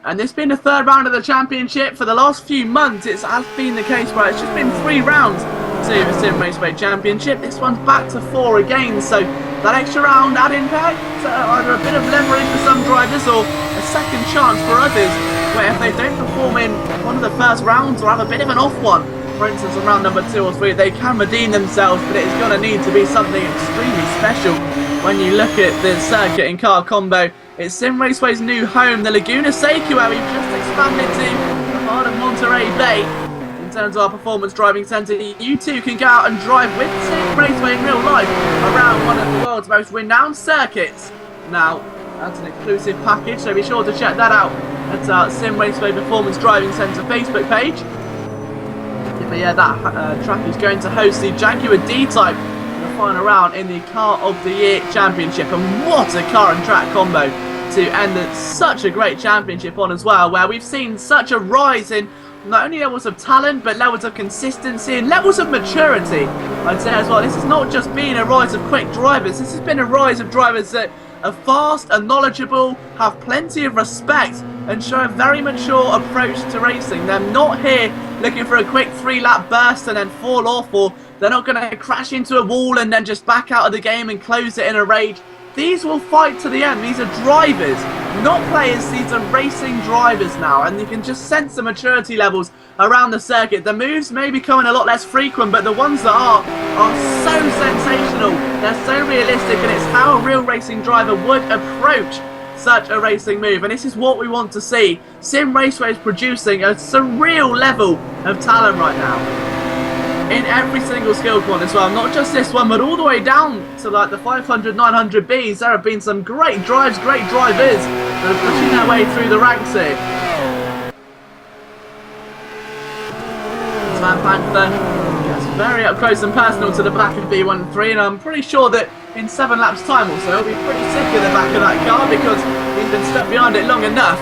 And this being the 3rd round of the championship, for the last few months it has been the case where it's just been 3 rounds to the Simraceway Championship. This one's back to 4 again, so that extra round adding back either a bit of leverage for some drivers or a second chance for others, where if they don't perform in one of the first rounds or have a bit of an off one, for instance on round number 2 or 3, they can redeem themselves, but it's going to need to be something extremely special. When you look at the circuit and car combo, it's Simraceway's new home, the Laguna Seca, where we've just expanded to the heart of Monterey Bay. In terms of our performance driving centre, you too can go out and drive with Simraceway in real life around one of the world's most renowned circuits. Now, that's an exclusive package, so be sure to check that out at our Simraceway Performance Driving Centre Facebook page. But yeah, that track is going to host the Jaguar D-Type in the final round in the Car of the Year Championship. And what a car and track combo to end such a great championship on as well, where we've seen such a rise in not only levels of talent, but levels of consistency and levels of maturity, I'd say as well. This has not just been a rise of quick drivers, this has been a rise of drivers that are fast and knowledgeable, have plenty of respect, and show a very mature approach to racing. They're not here looking for a quick 3-lap burst and then fall off, or they're not going to crash into a wall and then just back out of the game and close it in a rage. These will fight to the end. These are drivers, not players. These are racing drivers now, and you can just sense the maturity levels around the circuit. The moves may be becoming a lot less frequent, but the ones that are so sensational. They're so realistic, and it's how a real racing driver would approach such a racing move, and this is what we want to see. Simraceway is producing a surreal level of talent right now in every single Skillquant as well, not just this one, but all the way down to like the 500, 900Bs. There have been some great drives, great drivers that are pushing their way through the ranks here. Van Panther gets very up close and personal to the back of B13, and I'm pretty sure that in 7 laps time or so he'll be pretty sick of the back of that car because he's been stuck behind it long enough.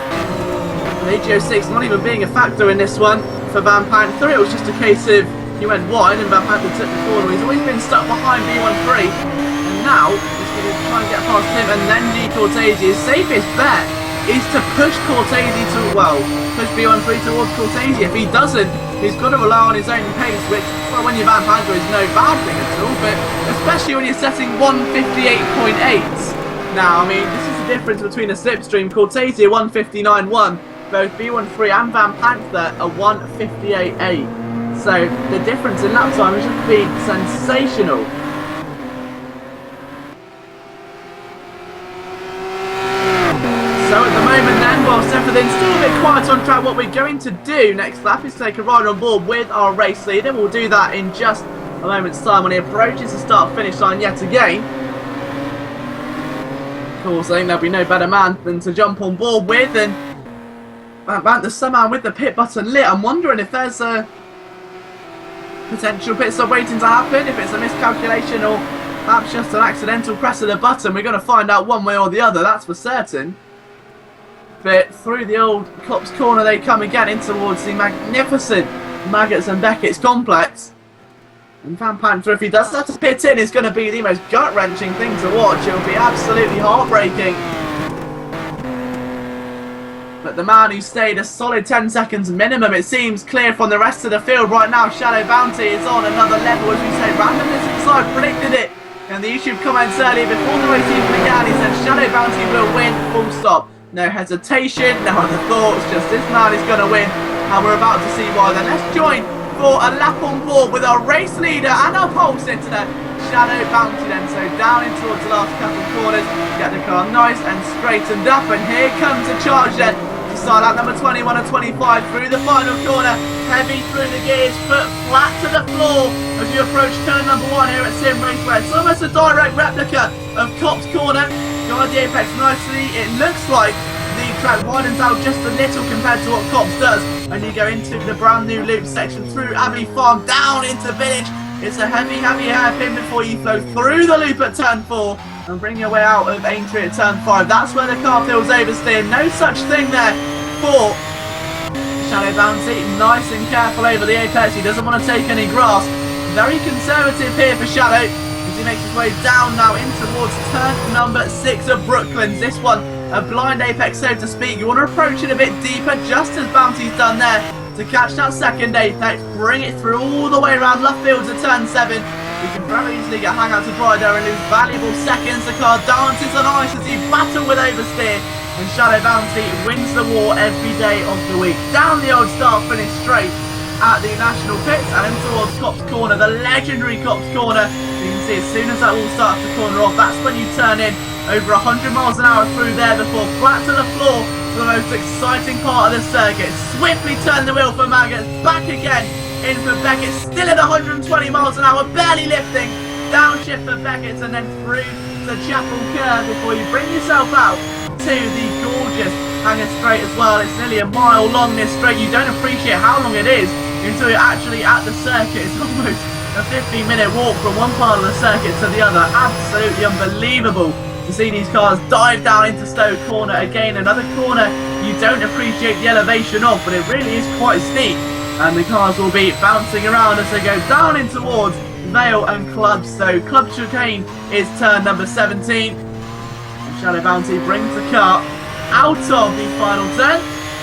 AGO6 not even being a factor in this one for Van Panther. It was just a case of he went wide and Van Panther took the corner. He's always been stuck behind B13, and now he's going to try and get past him and then Lee Cortese. His safest bet is to push Cortese push B13 towards Cortese. If he doesn't, he's got to rely on his own pace, which, well, when you're Van Panther is no bad thing at all, but especially when you're setting 158.8. Now, I mean, this is the difference between a slipstream. Cortese 159.1, both B13 and Van Panther are 158.8. So the difference in lap time has just been sensational. So at the moment then, whilst everything's still a bit quiet on track, what we're going to do next lap is take a ride on board with our race leader. We'll do that in just a moment's time when he approaches the start-finish line yet again. Of course, I think there'll be no better man than to jump on board with, and Van Panther somehow with the pit button lit. I'm wondering if there's a potential pit stop waiting to happen, if it's a miscalculation or perhaps just an accidental press of the button. We're going to find out one way or the other, that's for certain. But through the old Copse corner they come again in towards the magnificent Maggots and Beckett's complex. And Van Panther, if he does have to pit in, is going to be the most gut-wrenching thing to watch. It will be absolutely heartbreaking. But the man who stayed a solid 10 seconds minimum, it seems clear from the rest of the field right now. Shadow Bounty is on another level, as we say. Randomness inside predicted it. And the YouTube comments earlier before the race even began, he said Shadow Bounty will win, full stop. No hesitation, no other thoughts, just this man is going to win. And we're about to see why. Then let's join for a lap on board with our race leader and our pole sitter, Shadow Bounty then. So down in towards the last couple of corners, get the car nice and straightened up, and here comes a charge then. You start out number 21 and 25 through the final corner, heavy through the gears, foot flat to the floor as you approach turn number 1 here at Simraceway. It's almost a direct replica of Copse corner. Guide the apex nicely. It looks like the track widens out just a little compared to what Copse does, and you go into the brand new loop section through Abbey Farm down into Village. It's a heavy hairpin before you flow through the loop at turn 4 and bring your way out of Aintree at turn 5. That's where the car feels oversteered. No such thing there for Shadow Bounty. Nice and careful over the apex. He doesn't want to take any grass. Very conservative here for Shadow as he makes his way down now in towards turn number 6 of Brooklands. This one a blind apex, so to speak. You want to approach it a bit deeper, just as Bounty's done there, to catch that second apex, bring it through all the way around left field to turn 7. You can very easily get hang out to dry there and lose valuable seconds. The car dances on ice as he battles with oversteer, and Shadow Bounty wins the war every day of the week. Down the old start finish straight at the National Pits and in towards Copse corner, the legendary Copse corner. You can see as soon as that all starts to corner off, that's when you turn in over 100 miles an hour through there before flat to the floor to the most exciting part of the circuit. Swiftly turn the wheel for Maggots, back again in for Beckett, still at 120 miles an hour, barely lifting, downshift for Beckett and then through the Chapel Curve before you bring yourself out to the gorgeous Hanger Straight as well. It's nearly a mile long, this straight. You don't appreciate how long it is until you're actually at the circuit. It's almost a 15-minute walk from one part of the circuit to the other. Absolutely unbelievable You see these cars dive down into Stowe Corner. Again, another corner you don't appreciate the elevation of, but it really is quite steep. And the cars will be bouncing around as they go down in towards Vale and Clubs. So Club Chicane is turn number 17. And Shadow Bounty brings the car out of the final turn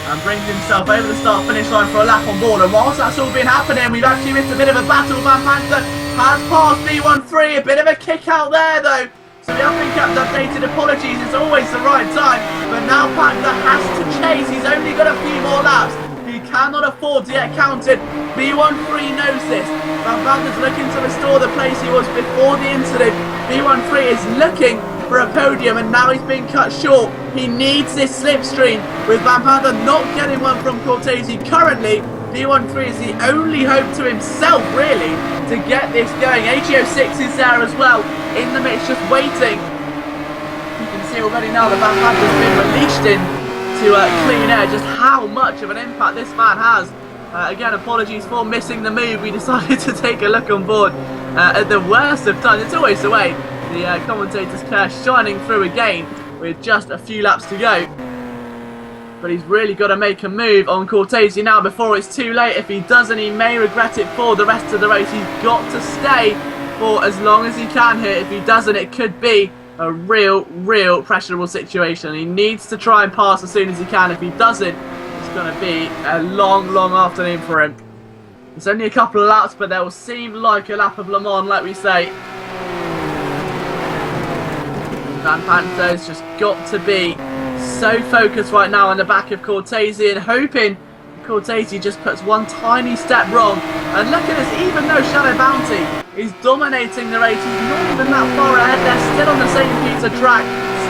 and brings himself over the start-finish line for a lap on board. And whilst that's all been happening, we've actually missed a bit of a battle. Van Panther has passed B13. A bit of a kick out there, though. So we have been kept updated. Apologies, it's always the right time. But now Panther has to chase. He's only got a few more laps. He cannot afford to get counted. B13 knows this. Van Panther's looking to restore the place he was before the incident. B13 is looking for a podium, and now he's been cut short. He needs this slipstream, with Van Panther not getting one from Cortese. Currently, B13 is the only hope to himself, really, to get this going. AGO6 is there as well, in the mix, just waiting. You can see already now that Van Panther's been released into clean air, just how much of an impact this man has. Again, apologies for missing the move. We decided to take a look on board at the worst of times. It's always the way. The commentator's curse shining through again with just a few laps to go. But he's really got to make a move on Cortese now before it's too late. If he doesn't, he may regret it for the rest of the race. He's got to stay for as long as he can here. If he doesn't, it could be a real pressurable situation. He needs to try and pass as soon as he can. If he doesn't, it's going to be a long afternoon for him. It's only a couple of laps, but they'll seem like a lap of Le Mans, like we say. Van Panther's just got to be so focused right now on the back of Cortese and hoping Cortese just puts one tiny step wrong. And look at this, even though Shadow Bounty is dominating the race, he's not even that far ahead. They're still on the same piece of track,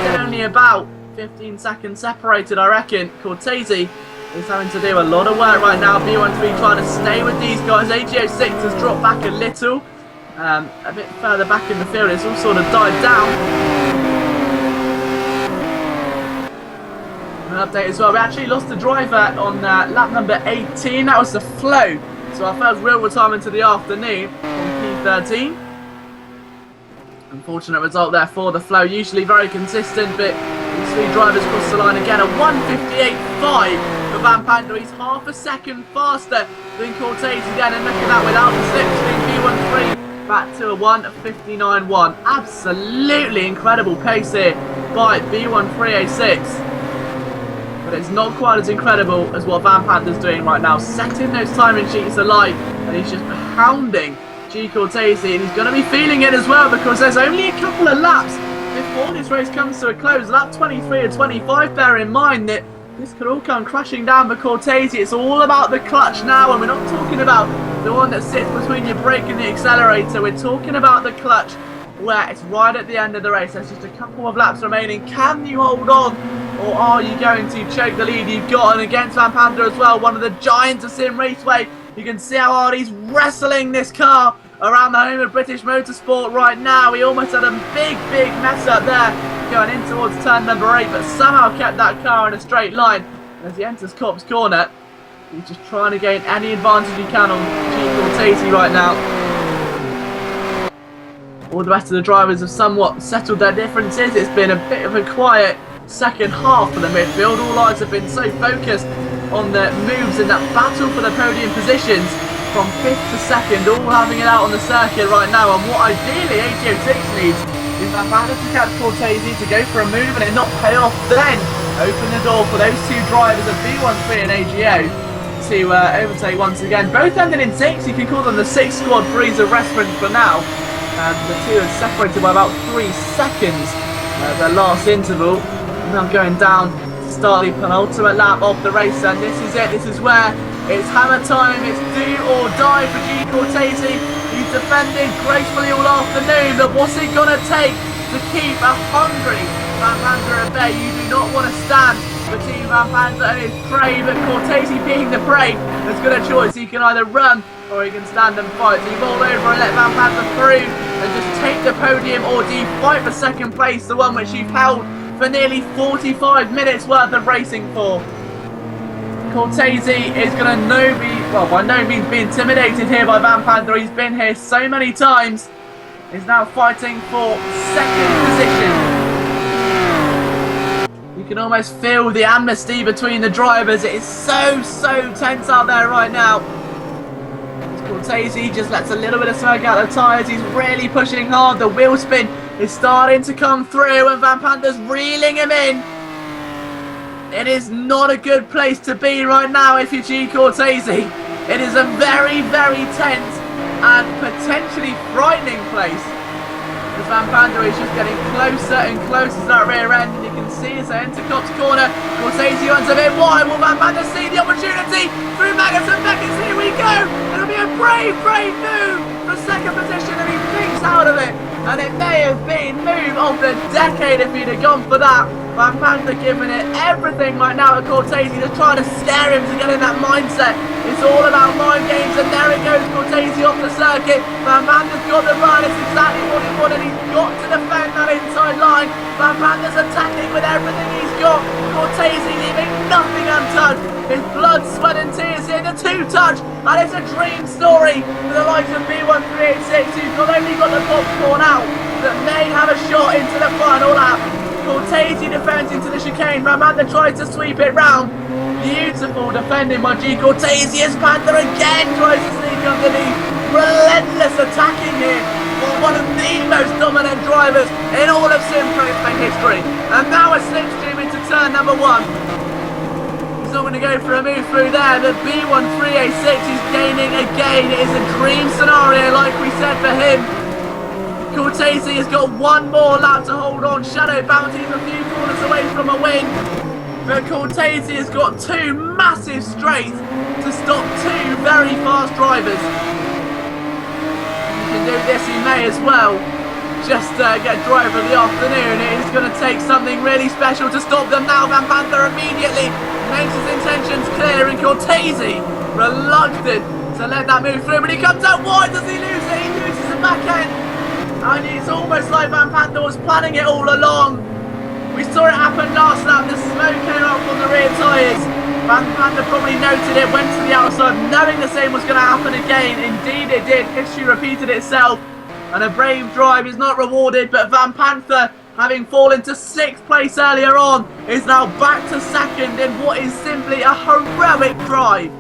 still only about 15 seconds separated, I reckon. Cortese is having to do a lot of work right now. B13 trying to stay with these guys. AGO6 has dropped back a little, a bit further back in the field. It's all sort of died down. An update as well. We actually lost the driver on lap number 18. That was the Flow. So our first real retirement of the afternoon on P13. Unfortunate result there for the Flow. Usually very consistent, but these three drivers cross the line again. A 1:58.5 for Van Panther. He's half a second faster than Cortese again. And look at that, without the slipstream, B13 back to a 1:59.1. Absolutely incredible pace here by B13A6. But it's not quite as incredible as what Van Panther's doing right now, setting those timing sheets alight, and he's just pounding G Cortese, and he's going to be feeling it as well, because there's only a couple of laps before this race comes to a close. Lap 23 or 25, bear in mind that this could all come crashing down for Cortese. It's all about the clutch now, and we're not talking about the one that sits between your brake and the accelerator. We're talking about the clutch, where it's right at the end of the race. There's just a couple of laps remaining. Can you hold on, or are you going to choke the lead you've got? And against Van Panther as well, one of the giants of Simraceway. You can see how hard he's wrestling this car around the home of British Motorsport right now. He almost had a big mess up there going in towards turn number 8, but somehow kept that car in a straight line. And as he enters Copse Corner, he's just trying to gain any advantage he can on G Cortese right now. All the rest of the drivers have somewhat settled their differences. It's been a bit of a quiet second half for the midfield. All eyes have been so focused on the moves in that battle for the podium positions from 5th to 2nd, all having it out on the circuit right now. And what ideally AGO6 needs is Van Panther to catch Cortese, to go for a move and it not pay off, then open the door for those two drivers of B13 and AGO to overtake once again. Both ended in 6. You can call them the 6 squad for ease of reference for now. The two are separated by about 3 seconds at their last interval. Now going down to start the penultimate lap of the race, and this is it. This is where it's hammer time. It's do or die for G Cortese. He's defended gracefully all afternoon, but what's it gonna take to keep a hungry Van Panther at bay? You do not want to stand between Van Panther and his prey, but Cortese, being the prey, has got a choice. He can either run or he can stand and fight. Do you roll over and let Van Panther through and just take the podium, or do you fight for second place, the one which you've held for nearly 45 minutes worth of racing for? Cortese is going to by no means be intimidated here by Van Panther. He's been here so many times. He's now fighting for second position can almost feel the amnesty between the drivers. It is so tense out there right now. Cortese just lets a little bit of smoke out the tyres. He's really pushing hard. The wheel spin is starting to come through and Van Panter's reeling him in. It is not a good place to be right now if you're G Cortese. It is a very tense and potentially frightening place. As Van Panter is just getting closer and closer to that rear end, and you can see as they enter Copse corner, Cortese runs a bit wide. Will Van Panter see the opportunity through Magnussen? Beckett, here we go! It'll be a brave move for second position, and he thinks out of it. And it may have been move of the decade if he'd have gone for that. Van Panter giving it everything right now at Cortese, just trying to scare him to get in that mindset. It's all about mind games, and there it goes, Cortese off the circuit. Van Panter's got the run, it's exactly what he wanted. He's got to defend that inside line. Van Panter's attacking with everything he's got. Cortese leaving nothing untouched. His blood, sweat and tears here, the two-touch, and it's a dream story for the likes of B1386, who's not only got the popcorn out, but may have a shot into the final lap. Cortese defends into the chicane. Van Panter tries to sweep it round. Beautiful defending by G Cortese as Panther again tries to sneak underneath. Relentless attacking here for one of the most dominant drivers in all of Simraceway history. And now a slipstream into turn number 1. He's not going to go for a move through there. The B1386 is gaining again. It is a dream scenario, like we said, for him. Cortese has got one more lap to hold on. Shadow Bounty's a few corners away from a win. But Cortese has got two massive straights to stop two very fast drivers. He can do this, he may as well just get driver of the afternoon. It is going to take something really special to stop them now. Van Panter immediately makes his intentions clear, and Cortese reluctant to let that move through, but he comes out wide. Does he lose it? He loses the back end, and it's almost like Van Panter was planning it all along. We saw it happen last lap. The smoke came out from the rear tyres. Van Panter probably noted it, went to the outside knowing the same was going to happen again. Indeed it did. History repeated itself, and a brave drive is not rewarded, but Van Panter, having fallen to 6th place earlier on, is now back to 2nd in what is simply a heroic drive.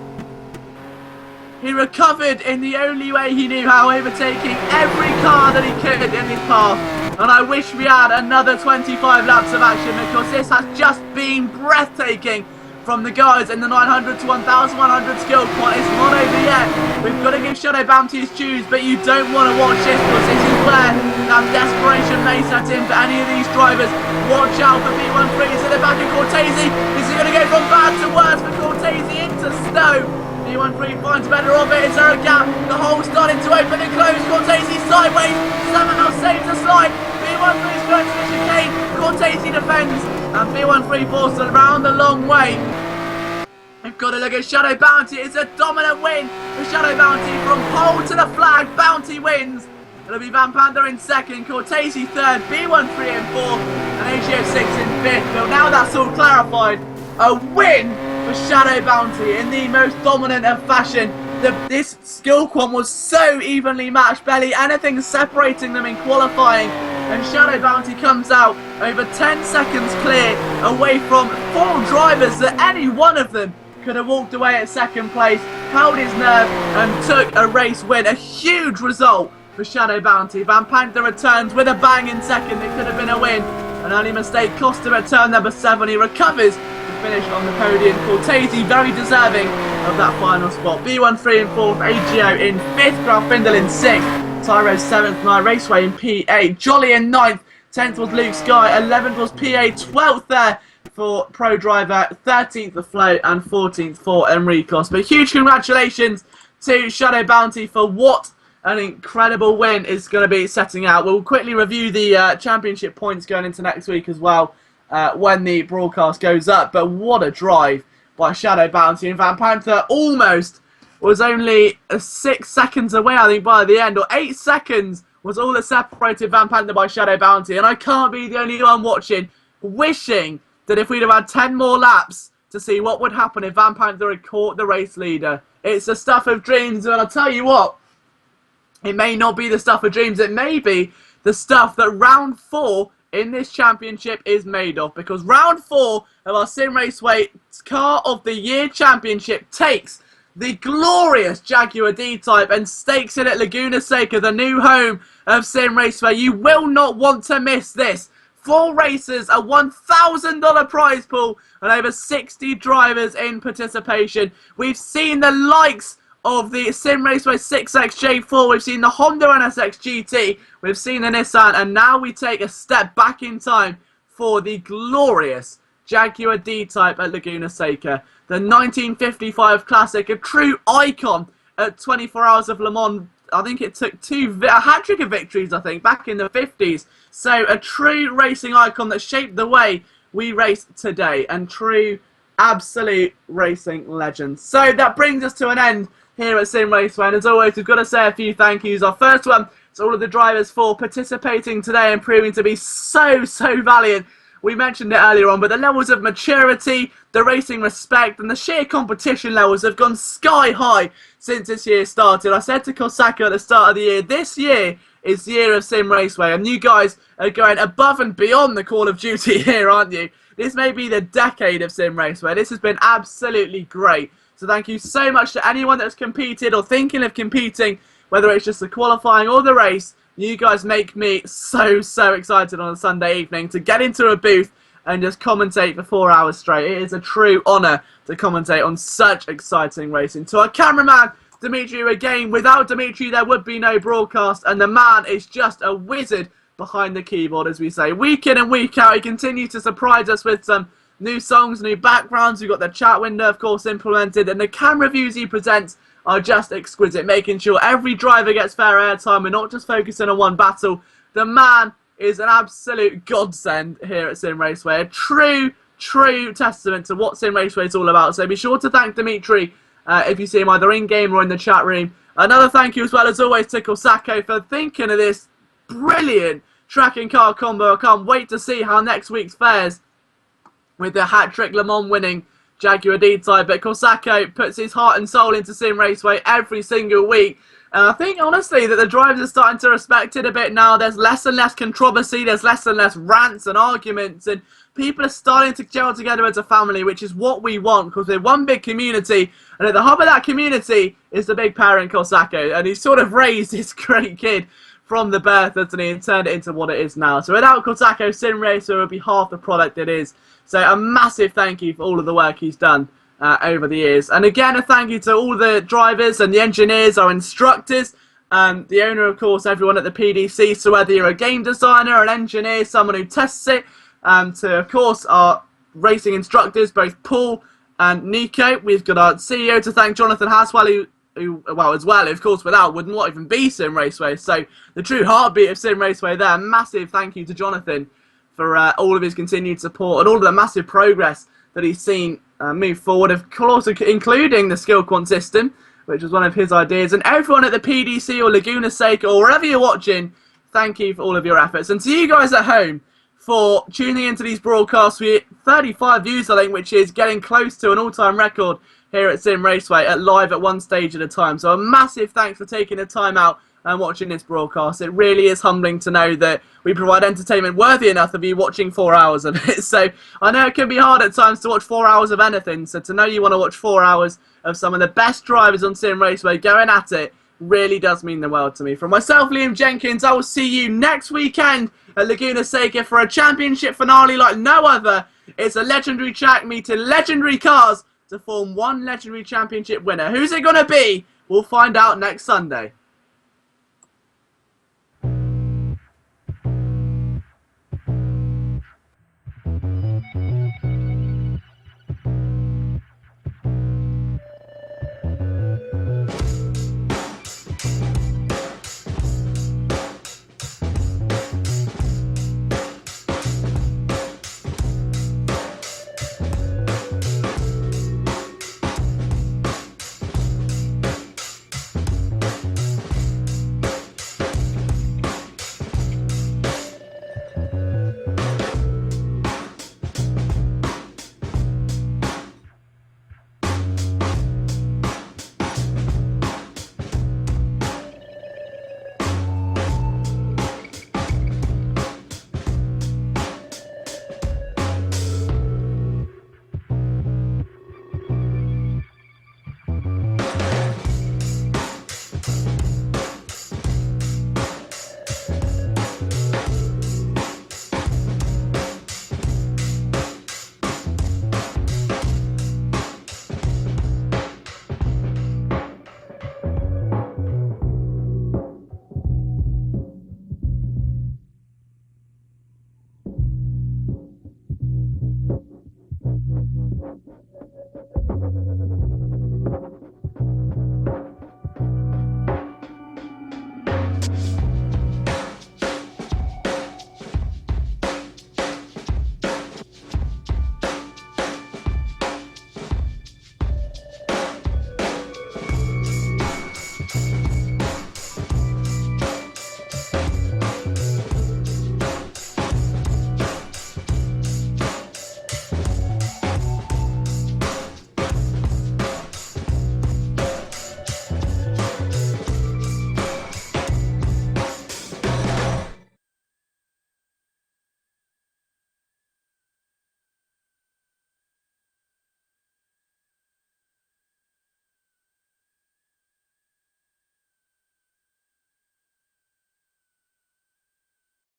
He recovered in the only way he knew how, overtaking every car that he could in his path. And I wish we had another 25 laps of action, because this has just been breathtaking. From the guys in the 900 to 1100 Skillquant, it's not over yet. We've got to give Shadow Bounty his dues, but you don't want to watch this, because this is where that desperation may set in for any of these drivers. Watch out for B13's in the back of Cortese. This is going to go from bad to worse for Cortese into Stowe. B13 finds better of it. Is there a gap? The hole's starting to open and close. Cortese sideways, somehow saves the slide. B13's going to the chicane. Cortese defends, and B13 forces around the long way. We've got to look at Shadow Bounty. It's a dominant win for Shadow Bounty. From pole to the flag, Bounty wins. It'll be Van Panter in 2nd, Cortese 3rd, B13 in 4th, and AGO6 in 5th. But now that's all clarified, a win for Shadow Bounty in the most dominant of fashion. This Skillquant was so evenly matched, barely anything separating them in qualifying, and Shadow Bounty comes out over 10 seconds clear, away from 4 drivers that any one of them could have walked away at 2nd place, held his nerve and took a race win. A huge result for Shadow Bounty. Van Panter returns with a bang in 2nd. It could have been a win. An early mistake cost him at turn number 7. He recovers to finish on the podium. Cortese very deserving of that final spot. B13 in 4th, AGO in 5th, Grafindel in 6th, Tyro 7th, Raceway in P8, Jolly in 9th, 10th was Luke Sky, 11th was PA, 12th there for Pro Driver, 13th for Flo, and 14th for Enricos. But huge congratulations to Shadow Bounty for what an incredible win is going to be setting out. We'll quickly review the championship points going into next week as well when the broadcast goes up. But what a drive by Shadow Bounty, and Van Panter almost was only 6 seconds away, I think, by the end, or 8 seconds was all that separated Van Panter by Shadow Bounty. And I can't be the only one watching, wishing that if we'd have had 10 more laps to see what would happen if Van Panter had caught the race leader. It's the stuff of dreams, and I'll tell you what, it may not be the stuff of dreams, it may be the stuff that round 4 in this championship is made of, because round 4 of our Simraceway Car of the Year Championship takes the glorious Jaguar D-Type and stakes it at Laguna Seca, the new home of Simraceway. You will not want to miss this. 4 races, a $1,000 prize pool, and over 60 drivers in participation. We've seen the likes of the Simraceway 6XJ4, we've seen the Honda NSX GT, we've seen the Nissan, and now we take a step back in time for the glorious Jaguar D-Type at Laguna Seca. The 1955 classic, a true icon at 24 Hours of Le Mans. I think it took a hat-trick of victories, I think, back in the 50s. So a true racing icon that shaped the way we race today, and true, absolute racing legend. So that brings us to an end here at Simraceway, and as always, we've got to say a few thank yous. Our first one to all of the drivers for participating today and proving to be so valiant. We mentioned it earlier on, but the levels of maturity, the racing respect, and the sheer competition levels have gone sky high since this year started. I said to Kosaka at the start of the year, this year is the year of Simraceway, and you guys are going above and beyond the Call of Duty here, aren't you? This may be the decade of Simraceway. This has been absolutely great. So thank you so much to anyone that's competed or thinking of competing, whether it's just the qualifying or the race. You guys make me so excited on a Sunday evening to get into a booth and just commentate for 4 hours straight. It is a true honour to commentate on such exciting racing. To our cameraman, Dimitri, again, without Dimitri there would be no broadcast, and the man is just a wizard behind the keyboard, as we say. Week in and week out, he continues to surprise us with some new songs, new backgrounds. We've got the chat window, of course, implemented, and the camera views he presents are just exquisite, making sure every driver gets fair airtime. We're not just focusing on one battle. The man is an absolute godsend here at Simraceway. A true testament to what Simraceway is all about. So be sure to thank Dimitri if you see him either in-game or in the chat room. Another thank you as well, as always, to Kosaka for thinking of this brilliant track and car combo. I can't wait to see how next week's fares with the hat-trick Le Mans winning Jaguar D-Type, but Kosaka puts his heart and soul into Simraceway every single week. And I think, honestly, that the drivers are starting to respect it a bit now. There's less and less controversy, there's less and less rants and arguments, and people are starting to gel together as a family, which is what we want, because we're one big community, and at the hub of that community is the big parent, Kosaka, and he's sort of raised this great kid from the birth, hasn't he, and turned it into what it is now. So without Kosaka, Simraceway would be half the product it is. So a massive thank you for all of the work he's done over the years. And again, a thank you to all the drivers and the engineers, our instructors, the owner, of course, everyone at the PDC. So whether you're a game designer, an engineer, someone who tests it, to, of course, our racing instructors, both Paul and Nico. We've got our CEO to thank, Jonathan Haswell, who, well, as well, of course, without would not even be Simraceway. So the true heartbeat of Simraceway there. Massive thank you to Jonathan for all of his continued support and all of the massive progress that he's seen move forward, of course, including the Skillquant system, which was one of his ideas. And everyone at the PDC or Laguna Seca or wherever you're watching, thank you for all of your efforts. And to you guys at home for tuning into these broadcasts. We hit 35 views, I think, which is getting close to an all-time record here at Simraceway at live at one stage at a time. So a massive thanks for taking the time out and watching this broadcast. It really is humbling to know that we provide entertainment worthy enough of you watching 4 hours of it. So I know it can be hard at times to watch 4 hours of anything. So to know you want to watch 4 hours of some of the best drivers on Simraceway going at it really does mean the world to me. From myself, Liam Jenkins, I will see you next weekend at Laguna Seca for a championship finale like no other. It's a legendary track meeting legendary cars to form one legendary championship winner. Who's it going to be? We'll find out next Sunday.